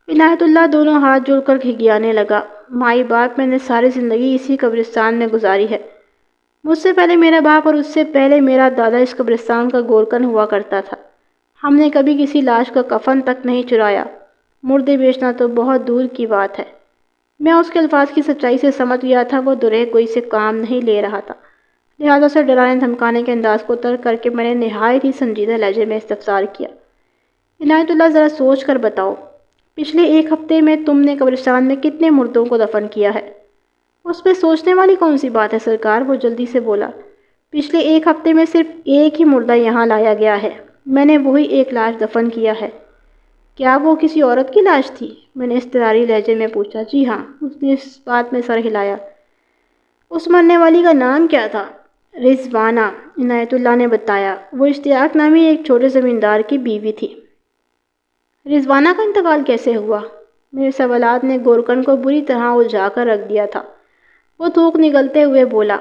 عنایت اللہ دونوں ہاتھ جوڑ کر گھگیانے لگا۔ مائی باپ، میں نے ساری زندگی اسی قبرستان میں گزاری ہے۔ مجھ سے پہلے میرا باپ اور اس سے پہلے میرا دادا اس قبرستان کا گورکن ہوا کرتا تھا۔ ہم نے کبھی کسی لاش کا کفن تک نہیں چرایا۔ مردے بیچنا تو بہت دور کی بات ہے۔ میں اس کے الفاظ کی سچائی سے سمجھ گیا تھا، وہ دریغ گوئی سے کام نہیں لے رہا تھا۔ لہٰذا اسے ڈرانے دھمکانے کے انداز کو ترک کر کے میں نے نہایت ہی سنجیدہ لہجے میں استفسار کیا۔ عنایت اللہ، ذرا سوچ کر بتاؤ، پچھلے ایک ہفتے میں تم نے قبرستان میں کتنے مردوں کو دفن کیا ہے؟ اس میں سوچنے والی کون سی بات ہے سرکار، وہ جلدی سے بولا۔ پچھلے ایک ہفتے میں صرف ایک ہی مردہ یہاں لایا گیا ہے۔ میں نے وہی ایک لاش دفن کیا ہے۔ کیا وہ کسی عورت کی لاش تھی؟ میں نے اضطراری لہجے میں پوچھا۔ جی ہاں، اس نے اس بات میں سر ہلایا۔ اس مرنے والی کا نام کیا تھا؟ رضوانہ، عنایت اللہ نے بتایا۔ وہ اشتیاق نامی ایک چھوٹے زمیندار کی بیوی تھی۔ رضوانہ کا انتقال کیسے ہوا؟ میرے سوالات نے گورکن کو بری طرح الجھا کر رکھ دیا تھا۔ وہ تھوک نگلتے ہوئے بولا،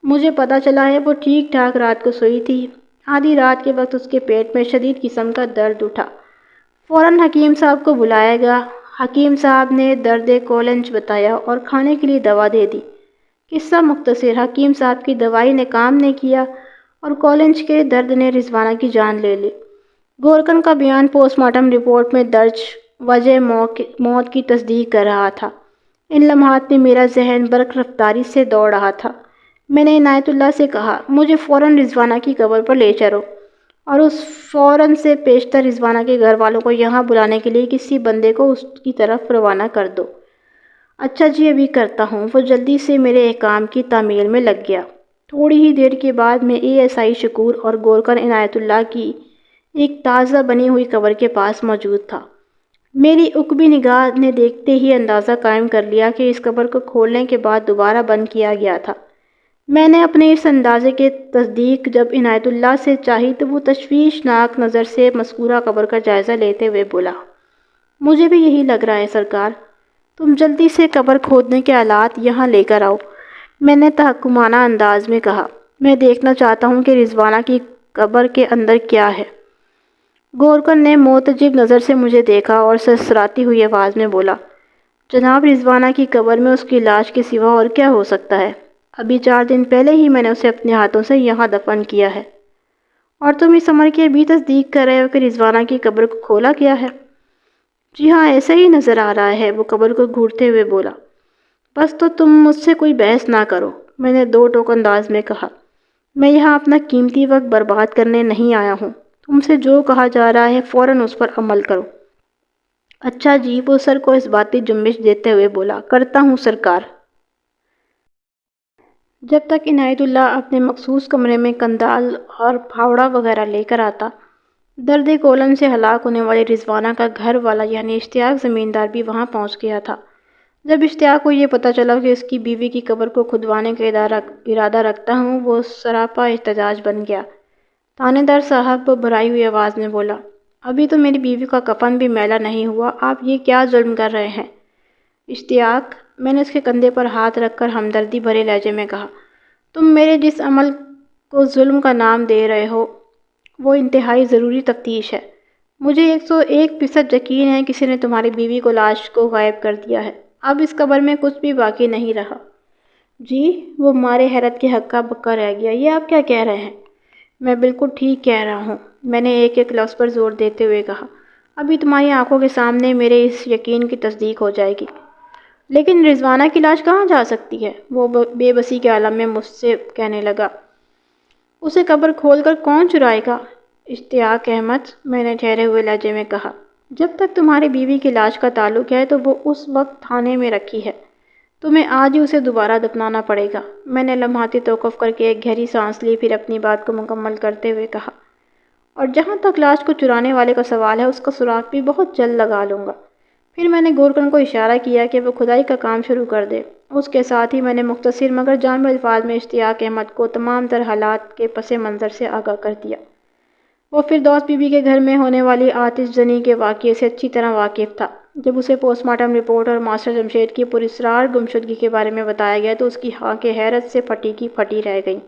مجھے پتہ چلا ہے وہ ٹھیک ٹھاک رات کو سوئی تھی۔ آدھی رات کے وقت اس کے پیٹ میں شدید قسم کا درد اٹھا۔ فوراً حکیم صاحب کو بلایا گیا۔ حکیم صاحب نے درد کولنج بتایا اور کھانے کے لیے دوا دے دی۔ قصہ مختصر، حکیم صاحب کی دوائی نے کام نہیں کیا اور کولنج کے درد نے رضوانہ کی جان لے لی۔ گورکن کا بیان پوسٹ مارٹم رپورٹ میں درج وجہ موت کی تصدیق کر رہا تھا۔ ان لمحات میں میرا ذہن برق رفتاری سے دوڑ رہا تھا۔ میں نے عنایت اللہ سے کہا، مجھے فوراً رضوانہ کی قبر پر لے چلو اور اس فوراً سے پیشتر رضوانہ کے گھر والوں کو یہاں بلانے کے لیے کسی بندے کو اس کی طرف روانہ کر دو۔ اچھا جی، ابھی کرتا ہوں۔ وہ جلدی سے میرے احکام کی تعمیل میں لگ گیا۔ تھوڑی ہی دیر کے بعد میں ASI شکور اور گورکن عنایت اللہ کی ایک تازہ بنی ہوئی قبر کے پاس موجود تھا۔ میری عقبی نگاہ نے دیکھتے ہی اندازہ قائم کر لیا کہ اس قبر کو کھولنے کے بعد دوبارہ بند کیا گیا تھا۔ میں نے اپنے اس اندازے کی تصدیق جب عنایت اللہ سے چاہی تو وہ تشویشناک نظر سے مذکورہ قبر کا جائزہ لیتے ہوئے بولا، مجھے بھی یہی لگ رہا ہے سرکار، تم جلدی سے قبر کھودنے کے آلات یہاں لے کر آؤ۔ میں نے تحکمانہ انداز میں کہا، میں دیکھنا چاہتا ہوں کہ رضوانہ کی قبر کے اندر کیا ہے۔ گورکن نے معتجب نظر سے مجھے دیکھا اور سرسراتی ہوئی آواز میں بولا، جناب، رضوانہ کی قبر میں اس کی لاش کے سوا اور کیا ہو سکتا ہے؟ ابھی 4 دن پہلے ہی میں نے اسے اپنے ہاتھوں سے یہاں دفن کیا ہے۔ اور تم اس عمر کی بھی تصدیق کر رہے ہو کہ رضوانہ کی قبر کو کھولا گیا ہے؟ جی ہاں، ایسا ہی نظر آ رہا ہے، وہ قبر کو گھورتے ہوئے بولا۔ بس تو تم مجھ سے کوئی بحث نہ کرو، میں نے دو ٹوک انداز میں کہا۔ میں یہاں اپنا قیمتی وقت برباد کرنے نہیں آیا ہوں۔ تم سے جو کہا جا رہا ہے فوراً اس پر عمل کرو۔ اچھا جی، وہ سر کو اس باتی جنبش دیتے ہوئے بولا، کرتا ہوں سرکار۔ جب تک عنایت اللہ اپنے مخصوص کمرے میں قندال اور پھاوڑا وغیرہ لے کر آتا، درد کولن سے ہلاک ہونے والی رضوانہ کا گھر والا یعنی اشتیاق زمیندار بھی وہاں پہنچ گیا تھا۔ جب اشتیاق کو یہ پتہ چلا کہ اس کی بیوی کی قبر کو کھودوانے کا ارادہ رکھتا ہوں، وہ سراپا احتجاج بن گیا۔ تھانے دار صاحب بھرائی ہوئی آواز میں بولا، ابھی تو میری بیوی کا کفن بھی میلا نہیں ہوا، آپ یہ کیا ظلم کر رہے ہیں؟ اشتیاق، میں نے اس کے کندھے پر ہاتھ رکھ کر ہمدردی بھرے لہجے میں کہا، تم میرے جس عمل کو ظلم کا نام دے رہے ہو وہ انتہائی ضروری تفتیش ہے۔ مجھے 101% یقین ہے کسی نے تمہاری بیوی کو لاش کو غائب کر دیا ہے۔ اب اس قبر میں کچھ بھی باقی نہیں رہا۔ جی، وہ مارے حیرت کے ہکا بکا رہ گیا، یہ آپ کیا کہہ رہے ہیں؟ میں بالکل ٹھیک کہہ رہا ہوں، میں نے ایک ایک لفظ پر زور دیتے ہوئے کہا۔ ابھی تمہاری آنکھوں کے سامنے میرے اس یقین کی تصدیق ہو جائے گی۔ لیکن رضوانہ کی لاش کہاں جا سکتی ہے؟ وہ بے بسی کے عالم میں مجھ سے کہنے لگا۔ اسے قبر کھول کر کون چرائے گا؟ اشتیاق احمد، میں نے ٹھہرے ہوئے لہجے میں کہا، جب تک تمہاری بیوی کی لاش کا تعلق ہے تو وہ اس وقت تھانے میں رکھی ہے۔ تمہیں آج ہی اسے دوبارہ دفنانا پڑے گا۔ میں نے لمحاتی توقف کر کے ایک گہری سانس لی، پھر اپنی بات کو مکمل کرتے ہوئے کہا، اور جہاں تک لاش کو چرانے والے کا سوال ہے، اس کا سراغ بھی بہت جلد لگا لوں گا۔ پھر میں نے گورکن کو اشارہ کیا کہ وہ کھدائی کا کام شروع کر دے۔ اس کے ساتھ ہی میں نے مختصر مگر جامع الفاظ میں اشتیاق احمد کو تمام تر حالات کے پس منظر سے آگاہ کر دیا۔ وہ فردوس بی بی کے گھر میں ہونے والی آتش زنی کے واقعے سے اچھی طرح واقف تھا۔ جب اسے پوسٹ مارٹم رپورٹ اور ماسٹر جمشید کی پراسرار گمشدگی کے بارے میں بتایا گیا تو اس کی آنکھیں حیرت سے پھٹی کی پھٹی رہ گئیں۔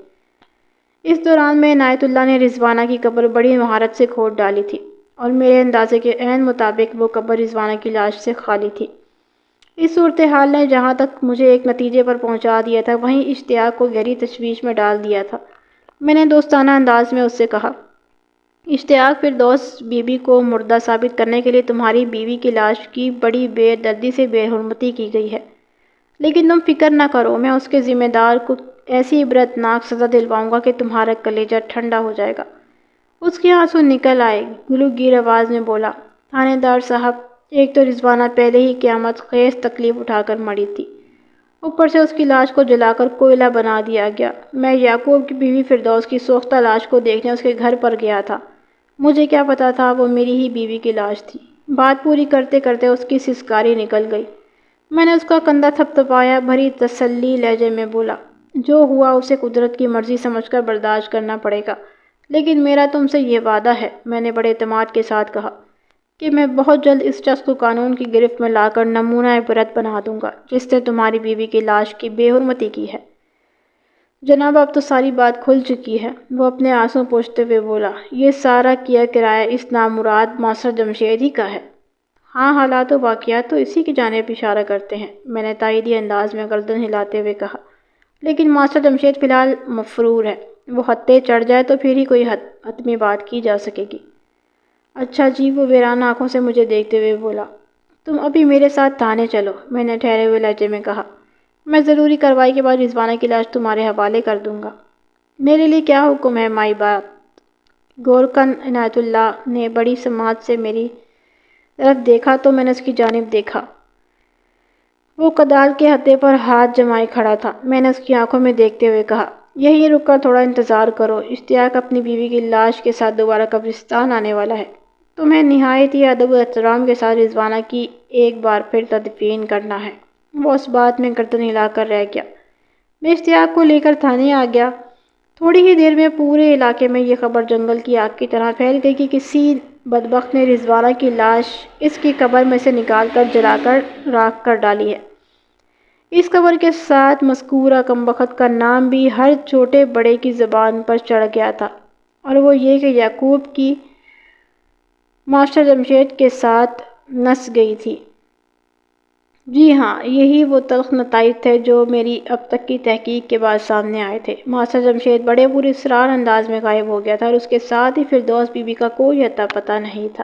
اس دوران میں عنایت اللہ نے رضوانہ کی قبر بڑی مہارت سے کھود ڈالی تھی اور میرے اندازے کے عین مطابق وہ قبر رضوانہ کی لاش سے خالی تھی۔ اس صورتحال نے جہاں تک مجھے ایک نتیجے پر پہنچا دیا تھا وہیں اشتیاق کو گہری تشویش میں ڈال دیا تھا۔ میں نے دوستانہ انداز میں اس سے کہا، اشتیاق، فردوس بی بی کو مردہ ثابت کرنے کے لیے تمہاری بیوی کی لاش کی بڑی بے دردی سے بے حرمتی کی گئی ہے، لیکن تم فکر نہ کرو، میں اس کے ذمہ دار کو ایسی عبرتناک سزا دلواؤں گا کہ تمہارا کلیجہ ٹھنڈا ہو جائے گا۔ اس کے آنسو نکل آئے، گلوگیر آواز میں بولا، تھانے دار صاحب، ایک تو رضوانہ پہلے ہی قیامت خیز تکلیف اٹھا کر مری تھی، اوپر سے اس کی لاش کو جلا کر کوئلہ بنا دیا گیا۔ میں یعقوب کی بیوی فردوس کی سوختہ لاش کو دیکھنے اس کے گھر پر گیا تھا، مجھے کیا پتا تھا وہ میری ہی بیوی کی لاش تھی۔ بات پوری کرتے کرتے اس کی سسکاری نکل گئی۔ میں نے اس کا کندھا تھپتھپایا، بھری تسلی لہجے میں بولا، جو ہوا اسے قدرت کی مرضی سمجھ کر برداشت کرنا پڑے گا، لیکن میرا تم سے یہ وعدہ ہے، میں نے بڑے اعتماد کے ساتھ کہا، کہ میں بہت جلد اس شخص کو قانون کی گرفت میں لا کر نمونہ عبرت بنا دوں گا جس نے تمہاری بیوی کی لاش کی بے حرمتی کی ہے۔ جناب، اب تو ساری بات کھل چکی ہے، وہ اپنے آنسو پوچھتے ہوئے بولا، یہ سارا کیا کرایہ اس نامراد ماسٹر جمشید ہی کا ہے؟ ہاں، حالات و واقعات تو اسی کی جانب اشارہ کرتے ہیں، میں نے تائیدی انداز میں گردن ہلاتے ہوئے کہا، لیکن ماسٹر جمشید فی الحال مفرور ہے، وہ ہتھے چڑھ جائے تو پھر ہی کوئی حتمی بات کی جا سکے گی۔ اچھا جی، وہ ویرانہ آنکھوں سے مجھے دیکھتے ہوئے بولا، تم ابھی میرے ساتھ تھانے چلو، میں نے ٹھہرے ہوئے لہجے میں کہا، میں ضروری کارروائی کے بعد رضوانہ کی لاش تمہارے حوالے کر دوں گا۔ میرے لیے کیا حکم ہے مائی بات؟ گورکن عنایت اللہ نے بڑی سماعت سے میری طرف دیکھا تو میں نے اس کی جانب دیکھا۔ وہ کدال کے ہتھے پر ہاتھ جمائے کھڑا تھا۔ میں نے اس کی آنکھوں میں دیکھتے ہوئے کہا، یہیں رک کر تھوڑا انتظار کرو، اشتیاق اپنی بیوی کی لاش کے ساتھ دوبارہ قبرستان آنے والا ہے، تمہیں نہایت ہی ادب و احترام کے ساتھ رضوانہ کی ایک بار پھر تدفین کرنا ہے۔ وہ اس بات میں گردن ہلا کر رہ گیا۔ میں اشتیاق کو لے کر تھانے آ گیا۔ تھوڑی ہی دیر میں پورے علاقے میں یہ خبر جنگل کی آگ کی طرح پھیل گئی کہ کسی بدبخت نے رضوانہ کی لاش اس کی قبر میں سے نکال کر جلا کر راکھ کر ڈالی ہے۔ اس خبر کے ساتھ مذکورہ کمبخت کا نام بھی ہر چھوٹے بڑے کی زبان پر چڑھ گیا تھا، اور وہ یہ کہ یعقوب کی ماسٹر جمشید کے ساتھ نس گئی تھی۔ جی ہاں، یہی وہ تلخ نتائج تھے جو میری اب تک کی تحقیق کے بعد سامنے آئے تھے۔ ماسٹر جمشید بڑے پراسرار انداز میں غائب ہو گیا تھا اور اس کے ساتھ ہی فردوس بی بی کا کوئی اتا پتہ نہیں تھا۔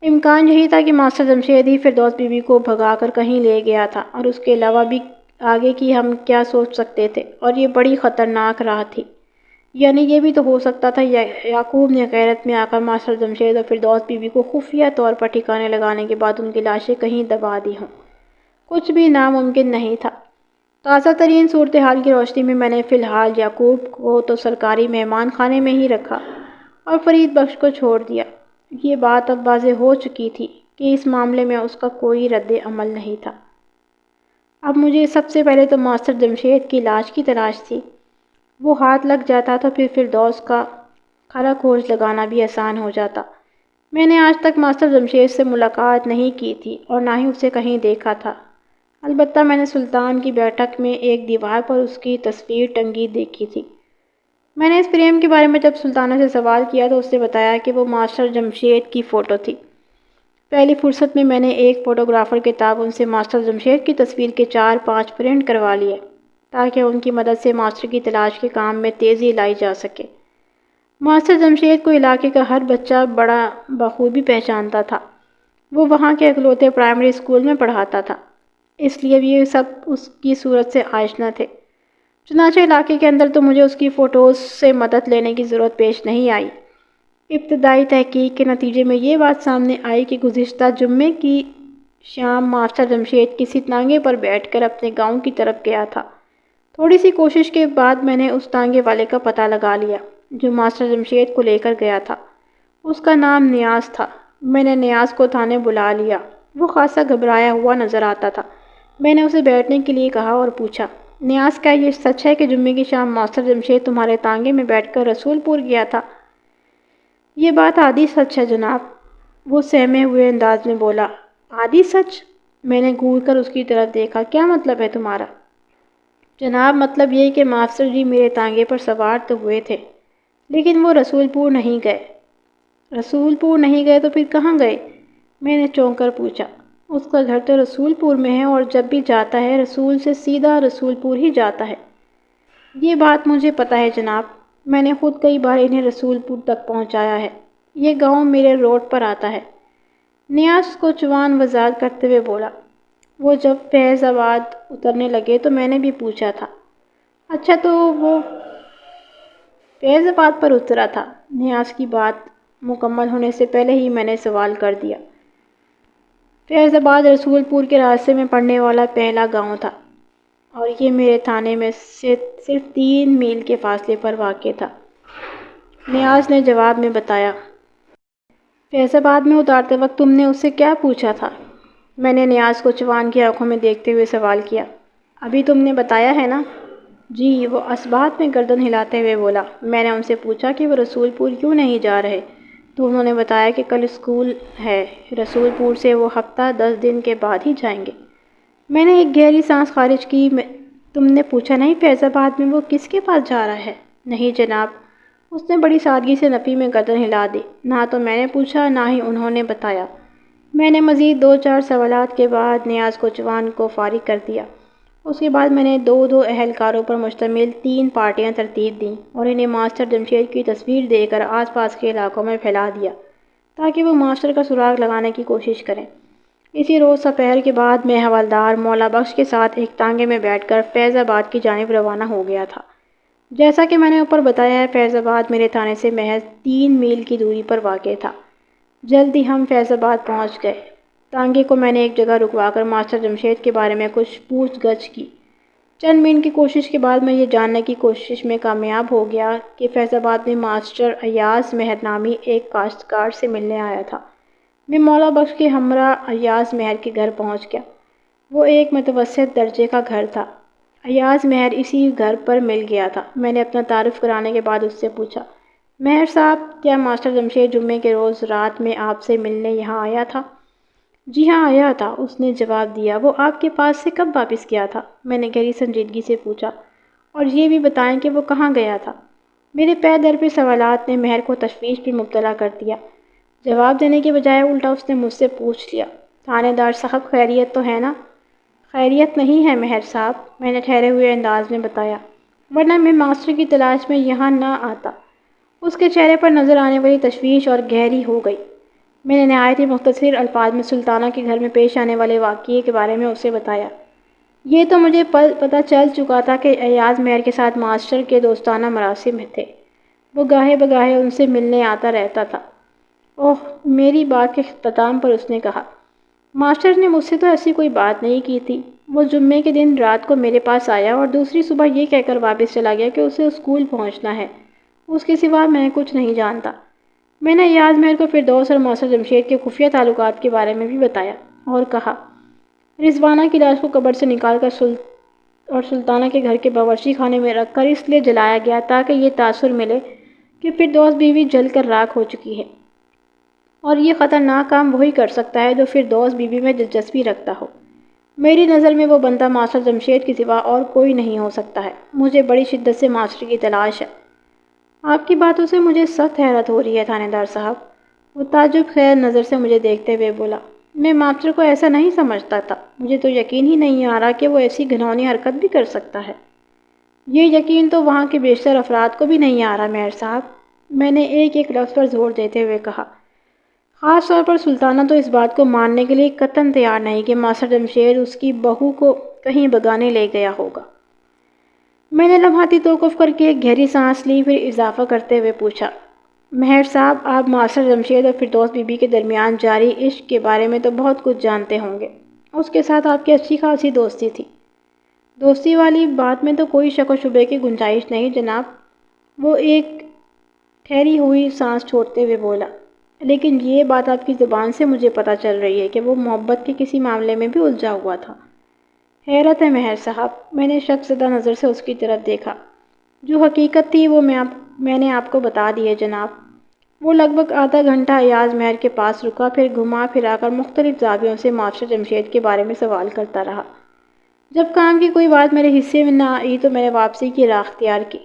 امکان یہی تھا کہ ماسٹر جمشید ہی فردوس بی بی کو بھگا کر کہیں لے گیا تھا، اور اس کے علاوہ بھی آگے کی ہم کیا سوچ سکتے تھے، اور یہ بڑی خطرناک راہ تھی۔ یعنی یہ بھی تو ہو سکتا تھا یعقوب نے غیرت میں آ کر ماسٹر جمشید اور فردوس بی بی کو خفیہ طور پر ٹھکانے لگانے کے بعد ان کی لاشیں کہیں دبا دی ہوں۔ کچھ بھی ناممکن نہیں تھا۔ تازہ ترین صورتحال کی روشنی میں میں نے فی الحال یعقوب کو تو سرکاری مہمان خانے میں ہی رکھا اور فرید بخش کو چھوڑ دیا۔ یہ بات اب واضح ہو چکی تھی کہ اس معاملے میں اس کا کوئی رد عمل نہیں تھا۔ اب مجھے سب سے پہلے تو ماسٹر جمشید کی لاش کی تلاش تھی۔ وہ ہاتھ لگ جاتا تو پھر فردوس کا کھرا کھوج لگانا بھی آسان ہو جاتا۔ میں نے آج تک ماسٹر جمشید سے ملاقات نہیں کی تھی اور نہ ہی اسے کہیں دیکھا تھا۔ البتہ میں نے سلطان کی بیٹھک میں ایک دیوار پر اس کی تصویر ٹنگی دیکھی تھی۔ میں نے اس فریم کے بارے میں جب سلطانہ سے سوال کیا تو اس نے بتایا کہ وہ ماسٹر جمشید کی فوٹو تھی۔ پہلی فرصت میں نے ایک فوٹوگرافر کے تعاون سے ماسٹر جمشید کی تصویر کے 4-5 پرنٹ کروا لیے تاکہ ان کی مدد سے ماسٹر کی تلاش کے کام میں تیزی لائی جا سکے۔ ماسٹر جمشید کو علاقے کا ہر بچہ بڑا بخوبی پہچانتا تھا۔ وہ وہاں کے اکلوتے پرائمری اسکول میں پڑھاتا تھا، اس لیے یہ سب اس کی صورت سے آشنا تھے۔ چنانچہ علاقے کے اندر تو مجھے اس کی فوٹوز سے مدد لینے کی ضرورت پیش نہیں آئی۔ ابتدائی تحقیق کے نتیجے میں یہ بات سامنے آئی کہ گزشتہ جمعے کی شام ماسٹر جمشید کسی تانگے پر بیٹھ کر اپنے گاؤں کی طرف گیا تھا۔ تھوڑی سی کوشش کے بعد میں نے اس تانگے والے کا پتہ لگا لیا جو ماسٹر جمشید کو لے کر گیا تھا۔ اس کا نام نیاز تھا۔ میں نے نیاز کو تھانے بلا لیا۔ وہ خاصا گھبرایا ہوا نظر آتا تھا۔ میں نے اسے بیٹھنے کے لیے کہا اور پوچھا، نیاز، کیا یہ سچ ہے کہ جمعے کی شام ماسٹر جمشید تمہارے تانگے میں بیٹھ کر رسول پور گیا تھا؟ یہ بات آدھی سچ ہے جناب، وہ سہمے ہوئے انداز میں بولا۔ آدھی سچ؟ میں نے گھور کر اس کی طرف دیکھا۔ کیا مطلب ہے تمہارا؟ جناب مطلب یہ کہ ماسٹر جی میرے تانگے پر سوار تو ہوئے تھے، لیکن وہ رسول پور نہیں گئے۔ رسول پور نہیں گئے تو پھر کہاں گئے؟ میں نے چونک کر پوچھا۔ اس کا گھر تو رسول پور میں ہے اور جب بھی جاتا ہے رسول سے سیدھا رسول پور ہی جاتا ہے۔ یہ بات مجھے پتہ ہے جناب، میں نے خود کئی بار انہیں رسول پور تک پہنچایا ہے۔ یہ گاؤں میرے روڈ پر آتا ہے، نیاز کو چوان وضاحت کرتے ہوئے بولا۔ وہ جب فیض آباد اترنے لگے تو میں نے بھی پوچھا تھا۔ اچھا تو وہ فیض آباد پر اترا تھا؟ نیاز کی بات مکمل ہونے سے پہلے ہی میں نے سوال کر دیا۔ فیض آباد رسول پور کے راستے میں پڑنے والا پہلا گاؤں تھا اور یہ میرے تھانے میں سے صرف 3 میل کے فاصلے پر واقع تھا، نیاز نے جواب میں بتایا۔ فیض آباد میں اتارتے وقت تم نے اس سے کیا پوچھا تھا؟ میں نے نیاز کو چوان کی آنکھوں میں دیکھتے ہوئے سوال کیا۔ ابھی تم نے بتایا ہے نا؟ جی، وہ اسبات میں گردن ہلاتے ہوئے بولا۔ میں نے ان سے پوچھا کہ وہ رسول پور کیوں نہیں جا رہے تو انہوں نے بتایا کہ کل اسکول ہے، رسول پور سے وہ ہفتہ 10 دن کے بعد ہی جائیں گے۔ میں نے ایک گہری سانس خارج کی۔ تم نے پوچھا نہیں فیض آباد میں وہ کس کے پاس جا رہا ہے؟ نہیں جناب، اس نے بڑی سادگی سے نفی میں گردن ہلا دی۔ نہ تو میں نے پوچھا نہ ہی انہوں نے بتایا۔ میں نے مزید 2-4 سوالات کے بعد نیاز کو چوان کو فارغ کر دیا۔ اس کے بعد میں نے 2 اہلکاروں پر مشتمل 3 پارٹیاں ترتیب دیں اور انہیں ماسٹر جمشید کی تصویر دے کر آس پاس کے علاقوں میں پھیلا دیا تاکہ وہ ماسٹر کا سراغ لگانے کی کوشش کریں۔ اسی روز دوپہر کے بعد میں حوالدار مولا بخش کے ساتھ ایک تانگے میں بیٹھ کر فیض آباد کی جانب روانہ ہو گیا تھا۔ جیسا کہ میں نے اوپر بتایا ہے فیض آباد میرے تھانے سے محض 3 میل کی دوری پر واقع تھا۔ جلد ہی ہم فیض آباد پہنچ گئے۔ تانگے کو میں نے ایک جگہ رکوا کر ماسٹر جمشید کے بارے میں کچھ پوچھ گچھ کی۔ چند منٹ کی کوشش کے بعد میں یہ جاننے کی کوشش میں کامیاب ہو گیا کہ فیض آباد میں ماسٹر ایاز مہر نامی ایک کاشتکار سے ملنے آیا تھا۔ میں مولا بخش کے ہمراہ ایاز مہر کے گھر پہنچ گیا۔ وہ ایک متوسط درجے کا گھر تھا۔ ایاز مہر اسی گھر پر مل گیا تھا۔ میں نے اپنا تعارف کرانے کے بعد اس سے پوچھا، مہر صاحب کیا ماسٹر جمشید جمعے کے روز رات میں آپ سے ملنے یہاں آیا تھا؟ جی ہاں آیا تھا، اس نے جواب دیا۔ وہ آپ کے پاس سے کب واپس گیا تھا؟ میں نے گہری سنجیدگی سے پوچھا۔ اور یہ بھی بتائیں کہ وہ کہاں گیا تھا؟ میرے پے در پہ سوالات نے مہر کو تشویش میں مبتلا کر دیا۔ جواب دینے کے بجائے الٹا اس نے مجھ سے پوچھ لیا، تھانے دار صاحب خیریت تو ہے نا؟ خیریت نہیں ہے مہر صاحب، میں نے ٹھہرے ہوئے انداز میں بتایا، ورنہ میں ماسٹر کی تلاش میں یہاں نہ آتا۔ اس کے چہرے پر نظر آنے والی تشویش اور گہری ہو گئی۔ میں نے نہایت ہی مختصر الفاظ میں سلطانہ کے گھر میں پیش آنے والے واقعے کے بارے میں اسے بتایا۔ یہ تو مجھے پتہ چل چکا تھا کہ ایاز مہر کے ساتھ ماسٹر کے دوستانہ مراسم تھے۔ وہ گاہے بگاہے ان سے ملنے آتا رہتا تھا۔ اوہ، میری بات کے اختتام پر اس نے کہا، ماسٹر نے مجھ سے تو ایسی کوئی بات نہیں کی تھی۔ وہ جمعے کے دن رات کو میرے پاس آیا اور دوسری صبح یہ کہہ کر واپس چلا گیا کہ اسے اسکول پہنچنا ہے، اس کے سوا میں کچھ نہیں جانتا۔ میں نے ایاز مہر کو فردوس اور ماسٹر جمشید کے خفیہ تعلقات کے بارے میں بھی بتایا اور کہا، رضوانہ کی لاش کو قبر سے نکال کر سلطانہ کے گھر کے باورچی خانے میں رکھ کر اس لیے جلایا گیا تاکہ یہ تاثر ملے کہ فردوس بیوی جل کر راکھ ہو چکی ہے، اور یہ خطرناک کام وہی کر سکتا ہے جو فردوس بیوی میں دلچسپی رکھتا ہو۔ میری نظر میں وہ بندہ ماسٹر جمشید کے سوا اور کوئی نہیں ہو سکتا ہے۔ مجھے بڑی شدت سے ماسٹر کی تلاش ہے۔ آپ کی باتوں سے مجھے سخت حیرت ہو رہی ہے تھانے دار صاحب، وہ تعجب خیر نظر سے مجھے دیکھتے ہوئے بولا۔ میں ماسٹر کو ایسا نہیں سمجھتا تھا، مجھے تو یقین ہی نہیں آ رہا کہ وہ ایسی گھناؤنی حرکت بھی کر سکتا ہے۔ یہ یقین تو وہاں کے بیشتر افراد کو بھی نہیں آ رہا مہر صاحب، میں نے ایک لفظ پر زور دیتے ہوئے کہا۔ خاص طور پر سلطانہ تو اس بات کو ماننے کے لیے قطعاً تیار نہیں کہ ماسٹر جمشید اس کی بہو کو کہیں بگانے لے گیا ہوگا۔ میں نے لمحاتی توقف کر کے ایک گہری سانس لی، پھر اضافہ کرتے ہوئے پوچھا، مہر صاحب آپ ماسٹر جمشید اور فردوس بی بی کے درمیان جاری عشق کے بارے میں تو بہت کچھ جانتے ہوں گے۔ اس کے ساتھ آپ کی اچھی خاصی دوستی تھی۔ دوستی والی بات میں تو کوئی شک و شبے کی گنجائش نہیں جناب، وہ ایک ٹھہری ہوئی سانس چھوڑتے ہوئے بولا، لیکن یہ بات آپ کی زبان سے مجھے پتہ چل رہی ہے کہ وہ محبت کے کسی معاملے میں بھی الجھا ہوا تھا۔ حیرت ہے مہر صاحب، میں نے شک زدہ نظر سے اس کی طرف دیکھا۔ جو حقیقت تھی وہ میں نے آپ کو بتا دی ہے جناب۔ وہ لگ بھگ آدھا گھنٹہ ایاز مہر کے پاس رکا، پھر گھما پھرا کر مختلف زاویوں سے ماسٹر جمشید کے بارے میں سوال کرتا رہا۔ جب کام کی کوئی بات میرے حصے میں نہ آئی تو میں نے واپسی کی راہ اختیار کی۔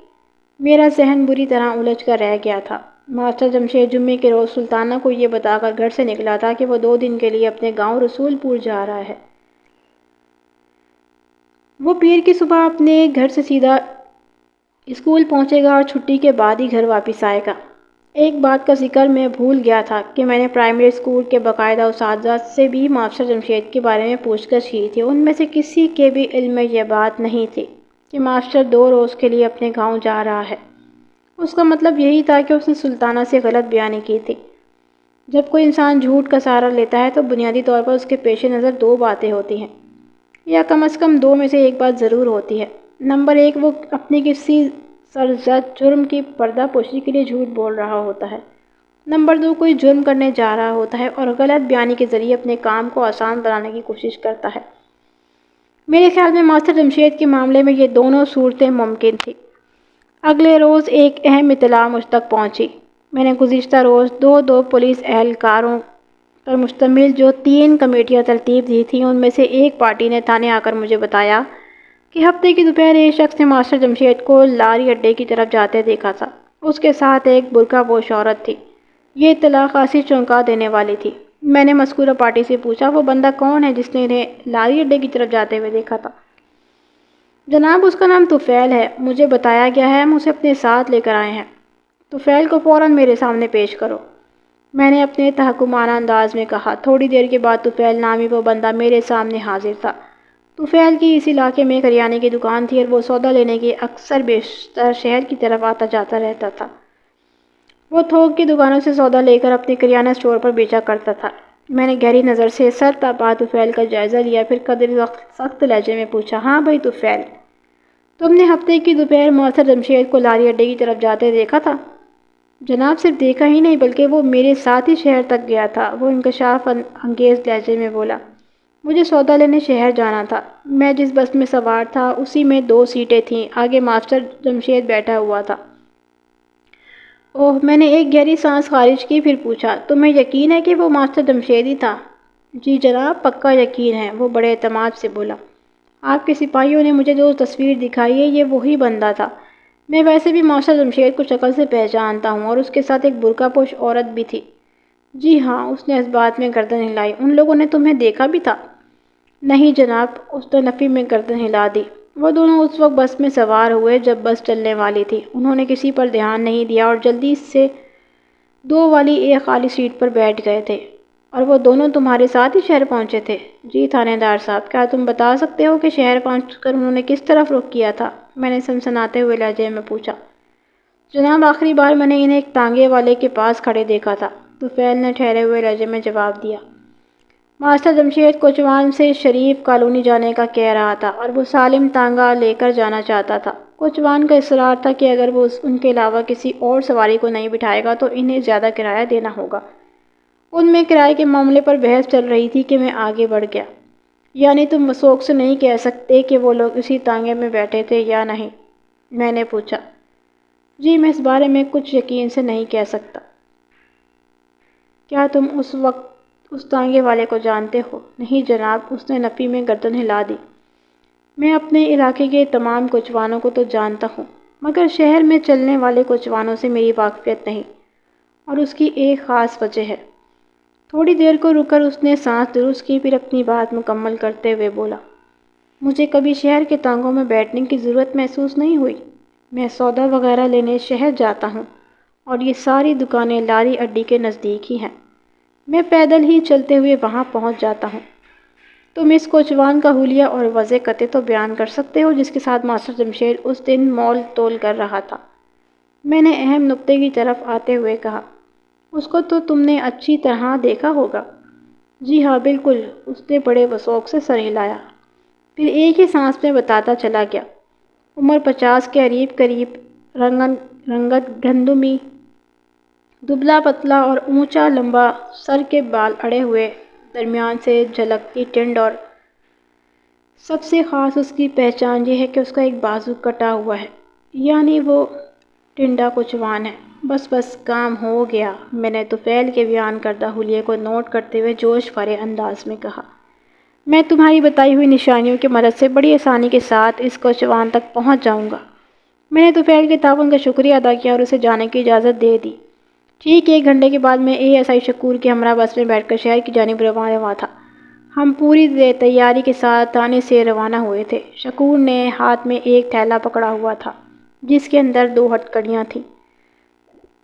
میرا ذہن بری طرح الجھ کر رہ گیا تھا۔ ماسٹر جمشید جمعے کے روز سلطانہ کو یہ بتا کر گھر سے نکلا تھا کہ وہ 2 دن کے لیے اپنے گاؤں رسول پور جا رہا ہے۔ وہ پیر کی صبح اپنے گھر سے سیدھا اسکول پہنچے گا اور چھٹی کے بعد ہی گھر واپس آئے گا۔ ایک بات کا ذکر میں بھول گیا تھا کہ میں نے پرائمری اسکول کے باقاعدہ اساتذہ سے بھی ماسٹر جمشید کے بارے میں پوچھ گچھ کی تھی۔ ان میں سے کسی کے بھی علم میں یہ بات نہیں تھی کہ ماسٹر 2 روز کے لیے اپنے گاؤں جا رہا ہے۔ اس کا مطلب یہی تھا کہ اس نے سلطانہ سے غلط بیانی کی تھی۔ جب کوئی انسان جھوٹ کا سہارا لیتا ہے تو بنیادی طور پر اس کے پیش نظر 2 باتیں ہوتی ہیں، یا کم از کم 2 میں سے ایک بات ضرور ہوتی ہے۔ نمبر 1، وہ اپنی کسی سرزد جرم کی پردہ پوشی کے لیے جھوٹ بول رہا ہوتا ہے۔ نمبر 2، کوئی جرم کرنے جا رہا ہوتا ہے اور غلط بیانی کے ذریعے اپنے کام کو آسان بنانے کی کوشش کرتا ہے۔ میرے خیال میں ماسٹر جمشید کے معاملے میں یہ دونوں صورتیں ممکن تھیں۔ اگلے روز ایک اہم اطلاع مجھ تک پہنچی۔ میں نے گزشتہ روز دو پولیس اہلکاروں پر مشتمل جو 3 کمیٹیاں ترتیب دی تھیں، ان میں سے ایک پارٹی نے تھانے آ کر مجھے بتایا کہ ہفتے کی دوپہر ایک شخص نے ماسٹر جمشید کو لاری اڈے کی طرف جاتے دیکھا تھا۔ اس کے ساتھ ایک برقع پوش عورت تھی۔ یہ اطلاع خاصی چونکا دینے والی تھی۔ میں نے مذکورہ پارٹی سے پوچھا، وہ بندہ کون ہے جس نے انہیں لاری اڈے کی طرف جاتے ہوئے دیکھا تھا؟ جناب، اس کا نام طفیل ہے، مجھے بتایا گیا ہے، ہم اسے اپنے ساتھ لے کر آئے ہیں۔ طفیل کو فوراً میرے سامنے پیش کرو، میں نے اپنے تحکمانہ انداز میں کہا۔ تھوڑی دیر کے بعد طفیل نامی وہ بندہ میرے سامنے حاضر تھا۔ طفیل کی اس علاقے میں کریانے کی دکان تھی اور وہ سودا لینے کے اکثر بیشتر شہر کی طرف آتا جاتا رہتا تھا۔ وہ تھوک کی دکانوں سے سودا لے کر اپنے کریانہ اسٹور پر بیچا کرتا تھا۔ میں نے گہری نظر سے سر تا پا طفیل کا جائزہ لیا، پھر قدر سخت لہجے میں پوچھا، ہاں بھائی طفیل، تم نے ہفتے کی دوپہر ماسٹر جمشید کو لاری اڈے کی طرف جاتے دیکھا تھا؟ جناب، صرف دیکھا ہی نہیں بلکہ وہ میرے ساتھ ہی شہر تک گیا تھا، وہ انکشاف انگیز لہجے میں بولا۔ مجھے سودا لینے شہر جانا تھا۔ میں جس بس میں سوار تھا اسی میں 2 سیٹیں تھیں، آگے ماسٹر جمشید بیٹھا ہوا تھا۔ اوہ، میں نے ایک گہری سانس خارج کی، پھر پوچھا، تمہیں یقین ہے کہ وہ ماسٹر جمشید ہی تھا؟ جی جناب، پکا یقین ہے، وہ بڑے اعتماد سے بولا۔ آپ کے سپاہیوں نے مجھے جو تصویر دکھائی ہے یہ وہی بندہ تھا۔ میں ویسے بھی ماسٹر جمشید کو شکل سے پہچانتا ہوں، اور اس کے ساتھ ایک برقع پوش عورت بھی تھی۔ جی ہاں، اس نے اس بات میں گردن ہلائی۔ ان لوگوں نے تمہیں دیکھا بھی تھا؟ نہیں جناب، اس نے نفی میں گردن ہلا دی۔ وہ دونوں اس وقت بس میں سوار ہوئے جب بس چلنے والی تھی۔ انہوں نے کسی پر دھیان نہیں دیا اور جلدی سے 2 والی ایک خالی سیٹ پر بیٹھ گئے تھے۔ اور وہ دونوں تمہارے ساتھ ہی شہر پہنچے تھے؟ جی تھانے دار صاحب، کیا تم بتا سکتے ہو کہ شہر پہنچ کر انہوں نے کس طرف رخ کیا تھا؟ میں نے سنسناتے ہوئے لہجے میں پوچھا۔ جناب، آخری بار میں نے انہیں ایک تانگے والے کے پاس کھڑے دیکھا تھا، طفیل نے ٹھہرے ہوئے لہجے میں جواب دیا۔ ماسٹر جمشید کوچوان سے شریف کالونی جانے کا کہہ رہا تھا اور وہ سالم تانگا لے کر جانا چاہتا تھا۔ کوچوان کا اصرار تھا کہ اگر وہ ان کے علاوہ کسی اور سواری کو نہیں بٹھائے گا تو انہیں زیادہ کرایہ دینا ہوگا۔ ان میں کرائے کے معاملے پر بحث چل رہی تھی کہ میں آگے بڑھ گیا۔ یعنی تم وثوق سے نہیں کہہ سکتے کہ وہ لوگ اسی تانگے میں بیٹھے تھے یا نہیں؟ میں نے پوچھا۔ جی، میں اس بارے میں کچھ یقین سے نہیں کہہ سکتا۔ کیا تم اس وقت اس تانگے والے کو جانتے ہو؟ نہیں جناب، اس نے نفی میں گردن ہلا دی۔ میں اپنے علاقے کے تمام کوچوانوں کو تو جانتا ہوں، مگر شہر میں چلنے والے کوچوانوں سے میری واقفیت نہیں، اور اس کی ایک خاص وجہ ہے۔ تھوڑی دیر کو رک کر اس نے سانس درست کی، پھر اپنی بات مکمل کرتے ہوئے بولا، مجھے کبھی شہر کے تانگوں میں بیٹھنے کی ضرورت محسوس نہیں ہوئی۔ میں سودا وغیرہ لینے شہر جاتا ہوں اور یہ ساری دکانیں لاری اڈی کے نزدیک ہی ہیں۔ میں پیدل ہی چلتے ہوئے وہاں پہنچ جاتا ہوں۔ تم اس کوچوان کا حلیہ اور وضع قطع تو بیان کر سکتے ہو جس کے ساتھ ماسٹر جمشید اس دن مول تول کر رہا تھا؟ میں نے اہم نکتے کی طرف آتے ہوئے کہا، اس کو تو تم نے اچھی طرح دیکھا ہوگا۔ جی ہاں بالکل، اس نے بڑے وثوق سے سر ہلایا، پھر ایک ہی سانس میں بتاتا چلا گیا۔ عمر 50 کے قریب، رنگت گندمی، دبلا پتلا اور اونچا لمبا، سر کے بال اڑے ہوئے، درمیان سے جھلکتی ٹنڈ، اور سب سے خاص اس کی پہچان یہ ہے کہ اس کا ایک بازو کٹا ہوا ہے، یعنی وہ ٹنڈا کوچوان ہے۔ بس بس کام ہو گیا، میں نے طفیل کے بیان کردہ حلیے کو نوٹ کرتے ہوئے جوش بھرے انداز میں کہا۔ میں تمہاری بتائی ہوئی نشانیوں کی مدد سے بڑی آسانی کے ساتھ اس کوچوان تک پہنچ جاؤں گا۔ میں نے طفیل کے تعاون کا شکریہ ادا کیا اور اسے جانے کی اجازت دے دی۔ ٹھیک 1 گھنٹے کے بعد میں ASI شکور کے ہمراہ بس میں بیٹھ کر شہر کی جانب رواں تھا۔ ہم پوری تیاری کے ساتھ تھانے سے روانہ ہوئے تھے۔ شکور نے ہاتھ میں ایک تھیلا پکڑا ہوا تھا جس کے اندر 2 ہتھکڑیاں تھیں۔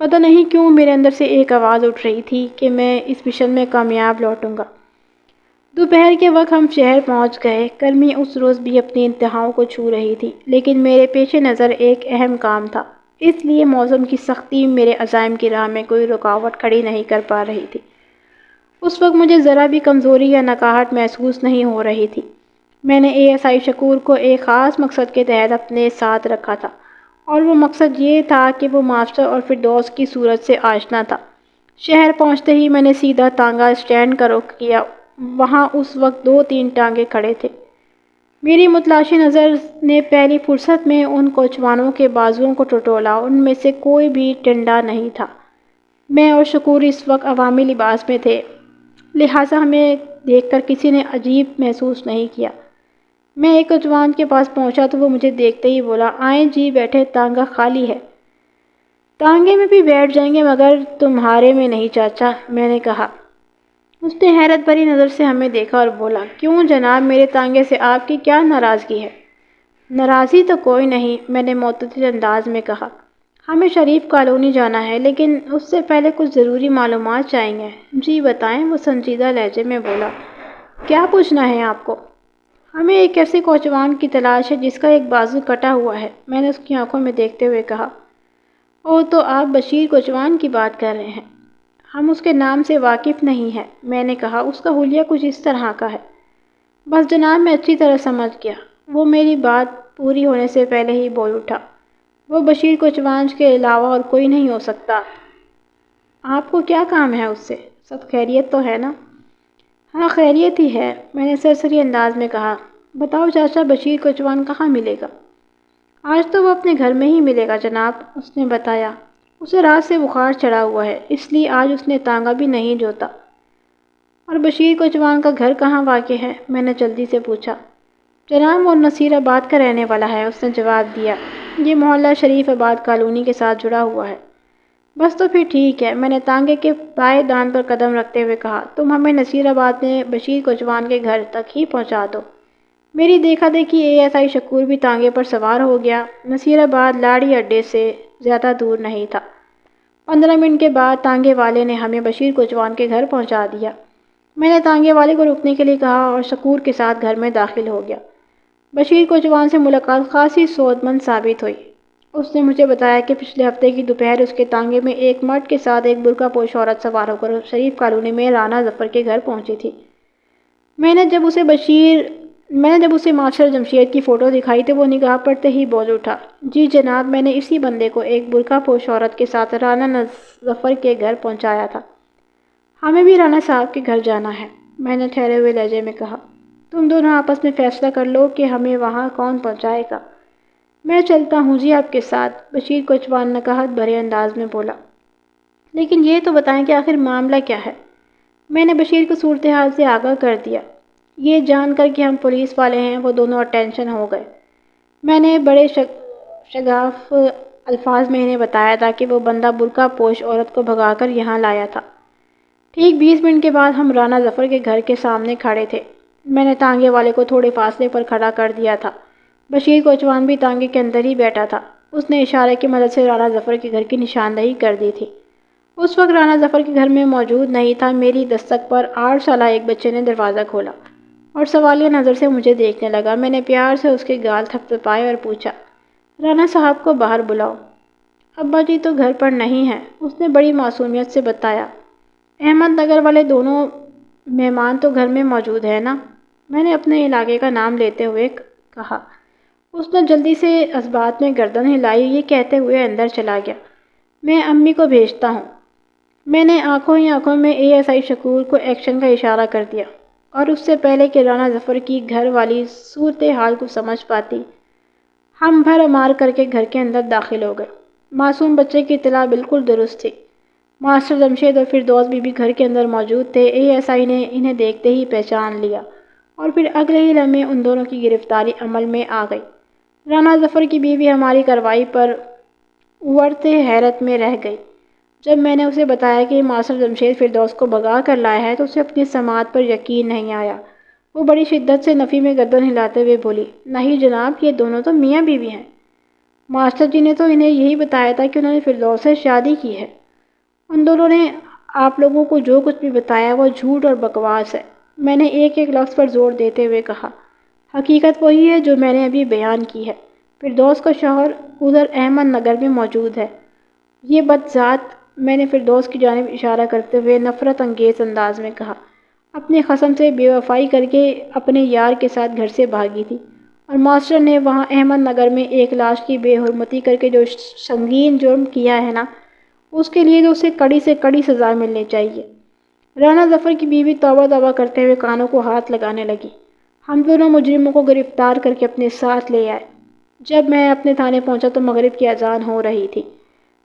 پتہ نہیں کیوں میرے اندر سے ایک آواز اٹھ رہی تھی کہ میں اس مشن میں کامیاب لوٹوں گا۔ دوپہر کے وقت ہم شہر پہنچ گئے۔ گرمی اس روز بھی اپنی انتہاؤں کو چھو رہی تھی، لیکن میرے پیش نظر ایک اہم کام تھا، اس لیے موسم کی سختی میرے عزائم کی راہ میں کوئی رکاوٹ کھڑی نہیں کر پا رہی تھی۔ اس وقت مجھے ذرا بھی کمزوری یا نکاہٹ محسوس نہیں ہو رہی تھی۔ میں نے ASI شکور کو ایک خاص مقصد کے تحت اپنے ساتھ رکھا تھا، اور وہ مقصد یہ تھا کہ وہ ماسٹر اور فردوس کی صورت سے آشنا تھا۔ شہر پہنچتے ہی میں نے سیدھا تانگا اسٹینڈ کا رخ کیا۔ وہاں اس وقت 2-3 ٹانگے کھڑے تھے۔ میری متلاشی نظر نے پہلی فرصت میں ان کوچوانوں کے بازوؤں کو ٹٹولا، ان میں سے کوئی بھی ٹنڈا نہیں تھا۔ میں اور شکور اس وقت عوامی لباس میں تھے، لہٰذا ہمیں دیکھ کر کسی نے عجیب محسوس نہیں کیا۔ میں ایک کوچوان کے پاس پہنچا تو وہ مجھے دیکھتے ہی بولا، آئیں جی بیٹھے، تانگا خالی ہے۔ تانگے میں بھی بیٹھ جائیں گے مگر تمہارے میں نہیں چاچا، میں نے کہا۔ اس نے حیرت بھری نظر سے ہمیں دیکھا اور بولا، کیوں جناب، میرے تانگے سے آپ کی کیا ناراضگی ہے؟ ناراضی تو کوئی نہیں، میں نے معتدل انداز میں کہا۔ ہمیں شریف کالونی جانا ہے، لیکن اس سے پہلے کچھ ضروری معلومات چاہیے۔ جی بتائیں، وہ سنجیدہ لہجے میں بولا۔ کیا پوچھنا ہے آپ کو؟ ہمیں ایک ایسے کوچوان کی تلاش ہے جس کا ایک بازو کٹا ہوا ہے، میں نے اس کی آنکھوں میں دیکھتے ہوئے کہا۔ اوہ، تو آپ بشیر کوچوان کی بات کر رہے ہیں؟ ہم اس کے نام سے واقف نہیں ہیں، میں نے کہا۔ اس کا حلیہ کچھ اس طرح کا ہے۔ بس جناب، میں اچھی طرح سمجھ گیا۔ وہ میری بات پوری ہونے سے پہلے ہی بول اٹھا، وہ بشیر کوچوان کے علاوہ اور کوئی نہیں ہو سکتا۔ آپ کو کیا کام ہے اس سے؟ سب خیریت تو ہے نا؟ ہاں، خیریت ہی ہے، میں نے سرسری انداز میں کہا۔ بتاؤ چاچا، بشیر کوچوان کہاں ملے گا؟ آج تو وہ اپنے گھر میں ہی ملے گا جناب، اس نے بتایا۔ اسے رات سے بخار چڑھا ہوا ہے، اس لیے آج اس نے تانگا بھی نہیں جوتا۔ اور بشیر کوچوان کا گھر کہاں واقع ہے؟ میں نے جلدی سے پوچھا۔ جناب، وہ نصیر آباد کا رہنے والا ہے، اس نے جواب دیا۔ یہ محلہ شریف آباد کالونی کے ساتھ جڑا ہوا ہے۔ بس تو پھر ٹھیک ہے، میں نے تانگے کے بائیں داں پر قدم رکھتے ہوئے کہا۔ تم ہمیں نصیر آباد میں بشیر کوچوان کے گھر تک ہی پہنچا دو۔ میری دیکھا دیکھی ASI شکور بھی تانگے پر سوار ہو گیا۔ نصیر آباد لاڑی اڈے سے زیادہ دور نہیں تھا۔ 15 منٹ کے بعد تانگے والے نے ہمیں بشیر کوچوان کے گھر پہنچا دیا۔ میں نے تانگے والے کو رکنے کے لیے کہا اور شکور کے ساتھ گھر میں داخل ہو گیا۔ بشیر کوچوان سے ملاقات خاصی سودمند ثابت ہوئی۔ اس نے مجھے بتایا کہ پچھلے ہفتے کی دوپہر اس کے تانگے میں ایک مرد کے ساتھ ایک برقع پوش عورت سوار ہو کر شریف کالونی میں رانا ظفر کے گھر پہنچی تھی۔ میں نے جب اسے ماسٹر جمشید کی فوٹو دکھائی تو وہ نگاہ پڑتے ہی بول اٹھا، جی جناب، میں نے اسی بندے کو ایک برقع پوش عورت کے ساتھ رانا ظفر کے گھر پہنچایا تھا۔ ہمیں بھی رانا صاحب کے گھر جانا ہے، میں نے ٹھہرے ہوئے لہجے میں کہا۔ تم دونوں آپس میں فیصلہ کر لو کہ ہمیں وہاں کون پہنچائے گا۔ میں چلتا ہوں جی آپ کے ساتھ، بشیر کوچوان نکاہت بھرے انداز میں بولا۔ لیکن یہ تو بتائیں کہ آخر معاملہ کیا ہے؟ میں نے بشیر کو صورتحال سے آگاہ کر دیا۔ یہ جان کر کہ ہم پولیس والے ہیں وہ دونوں اٹینشن ہو گئے۔ میں نے بڑے شگاف الفاظ میں انہیں بتایا تھا کہ وہ بندہ برقع پوش عورت کو بھگا کر یہاں لایا تھا۔ ٹھیک 20 منٹ کے بعد ہم رانا ظفر کے گھر کے سامنے کھڑے تھے۔ میں نے تانگے والے کو تھوڑے فاصلے پر کھڑا کر دیا تھا۔ بشیر کوچوان بھی تانگے کے اندر ہی بیٹھا تھا۔ اس نے اشارے کی مدد سے رانا ظفر کے گھر کی نشاندہی کر دی تھی۔ اس وقت رانا ظفر کے گھر میں موجود نہیں تھا۔ میری دستک پر 8 سالہ ایک بچے نے دروازہ کھولا اور سوالیہ نظر سے مجھے دیکھنے لگا۔ میں نے پیار سے اس کے گال تھپتھپائے اور پوچھا، رانا صاحب کو باہر بلاؤ۔ ابا جی تو گھر پر نہیں ہیں، اس نے بڑی معصومیت سے بتایا۔ احمد نگر والے دونوں مہمان تو گھر میں موجود ہیں نا؟ میں نے اپنے علاقے کا نام لیتے ہوئے کہا۔ اس نے جلدی سے اثبات میں گردن ہلائی، یہ کہتے ہوئے اندر چلا گیا۔ میں امی کو بھیجتا ہوں۔ میں نے آنکھوں ہی آنکھوں میں ASI شکور کو ایکشن کا اشارہ کر دیا، اور اس سے پہلے کہ رانا ظفر کی گھر والی صورتحال کو سمجھ پاتی، ہم بھر امار کر کے گھر کے اندر داخل ہو گئے۔ معصوم بچے کی اطلاع بالکل درست تھی۔ ماسٹر جمشید اور فردوس بی بی گھر کے اندر موجود تھے۔ اے ایس آئی نے انہیں دیکھتے ہی پہچان لیا اور پھر اگلے ہی لمحے ان دونوں کی گرفتاری عمل میں آ گئی۔ رانا ظفر کی بیوی ہماری کارروائی پر ورطے حیرت میں رہ گئی۔ جب میں نے اسے بتایا کہ ماسٹر جمشید فردوس کو بھگا کر لایا ہے تو اسے اپنی سماعت پر یقین نہیں آیا۔ وہ بڑی شدت سے نفی میں گردن ہلاتے ہوئے بولی، نہیں جناب، یہ دونوں تو میاں بیوی ہیں۔ ماسٹر جی نے تو انہیں یہی بتایا تھا کہ انہوں نے فردوس سے شادی کی ہے۔ ان دونوں نے آپ لوگوں کو جو کچھ بھی بتایا وہ جھوٹ اور بکواس ہے۔ میں نے ایک ایک لفظ پر زور دیتے ہوئے کہا، حقیقت وہی ہے جو میں نے ابھی بیان کی ہے۔ فردوس کا شوہر ادھر احمد نگر میں موجود ہے۔ یہ بدذات، میں نے فردوس کی جانب اشارہ کرتے ہوئے نفرت انگیز انداز میں کہا، اپنے خصم سے بے وفائی کر کے اپنے یار کے ساتھ گھر سے بھاگی تھی، اور ماسٹر نے وہاں احمد نگر میں ایک لاش کی بے حرمتی کر کے جو سنگین جرم کیا ہے نا، اس کے لیے تو اسے کڑی سے کڑی سزا ملنی چاہیے۔ رانا ظفر کی بیوی توبہ توبہ کرتے ہوئے کانوں کو ہاتھ لگانے لگی۔ ہم دونوں مجرموں کو گرفتار کر کے اپنے ساتھ لے آئے۔ جب میں اپنے تھانے پہنچا تو مغرب کی اذان ہو رہی تھی۔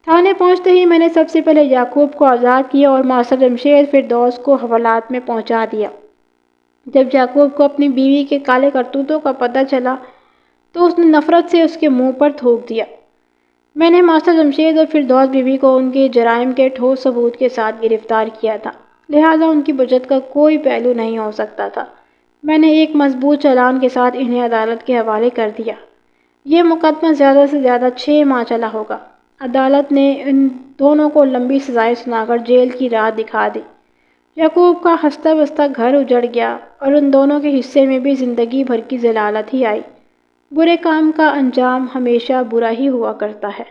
تھانے پہنچتے ہی میں نے سب سے پہلے یعقوب کو آزاد کیا اور ماسٹر جمشید فردوس کو حوالات میں پہنچا دیا۔ جب یعقوب کو اپنی بیوی کے کالے کرتوتوں کا پتہ چلا تو اس نے نفرت سے اس کے منہ پر تھوک دیا۔ میں نے ماسٹر جمشید اور فردوس بیوی کو ان کے جرائم کے ٹھوس ثبوت کے ساتھ گرفتار کیا تھا، لہٰذا ان کی بچت کا کوئی پہلو نہیں ہو سکتا تھا۔ میں نے ایک مضبوط چالان کے ساتھ انہیں عدالت کے حوالے کر دیا۔ یہ مقدمہ زیادہ سے زیادہ 6 ماہ چلا ہوگا۔ عدالت نے ان دونوں کو لمبی سزائیں سنا کر جیل کی راہ دکھا دی۔ یعقوب کا ہنستا بستا گھر اجڑ گیا اور ان دونوں کے حصے میں بھی زندگی بھر کی ذلالت ہی آئی۔ برے کام کا انجام ہمیشہ برا ہی ہوا کرتا ہے۔